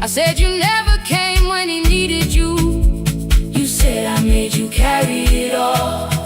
I said you never came when he needed you. You said I made you carry it all.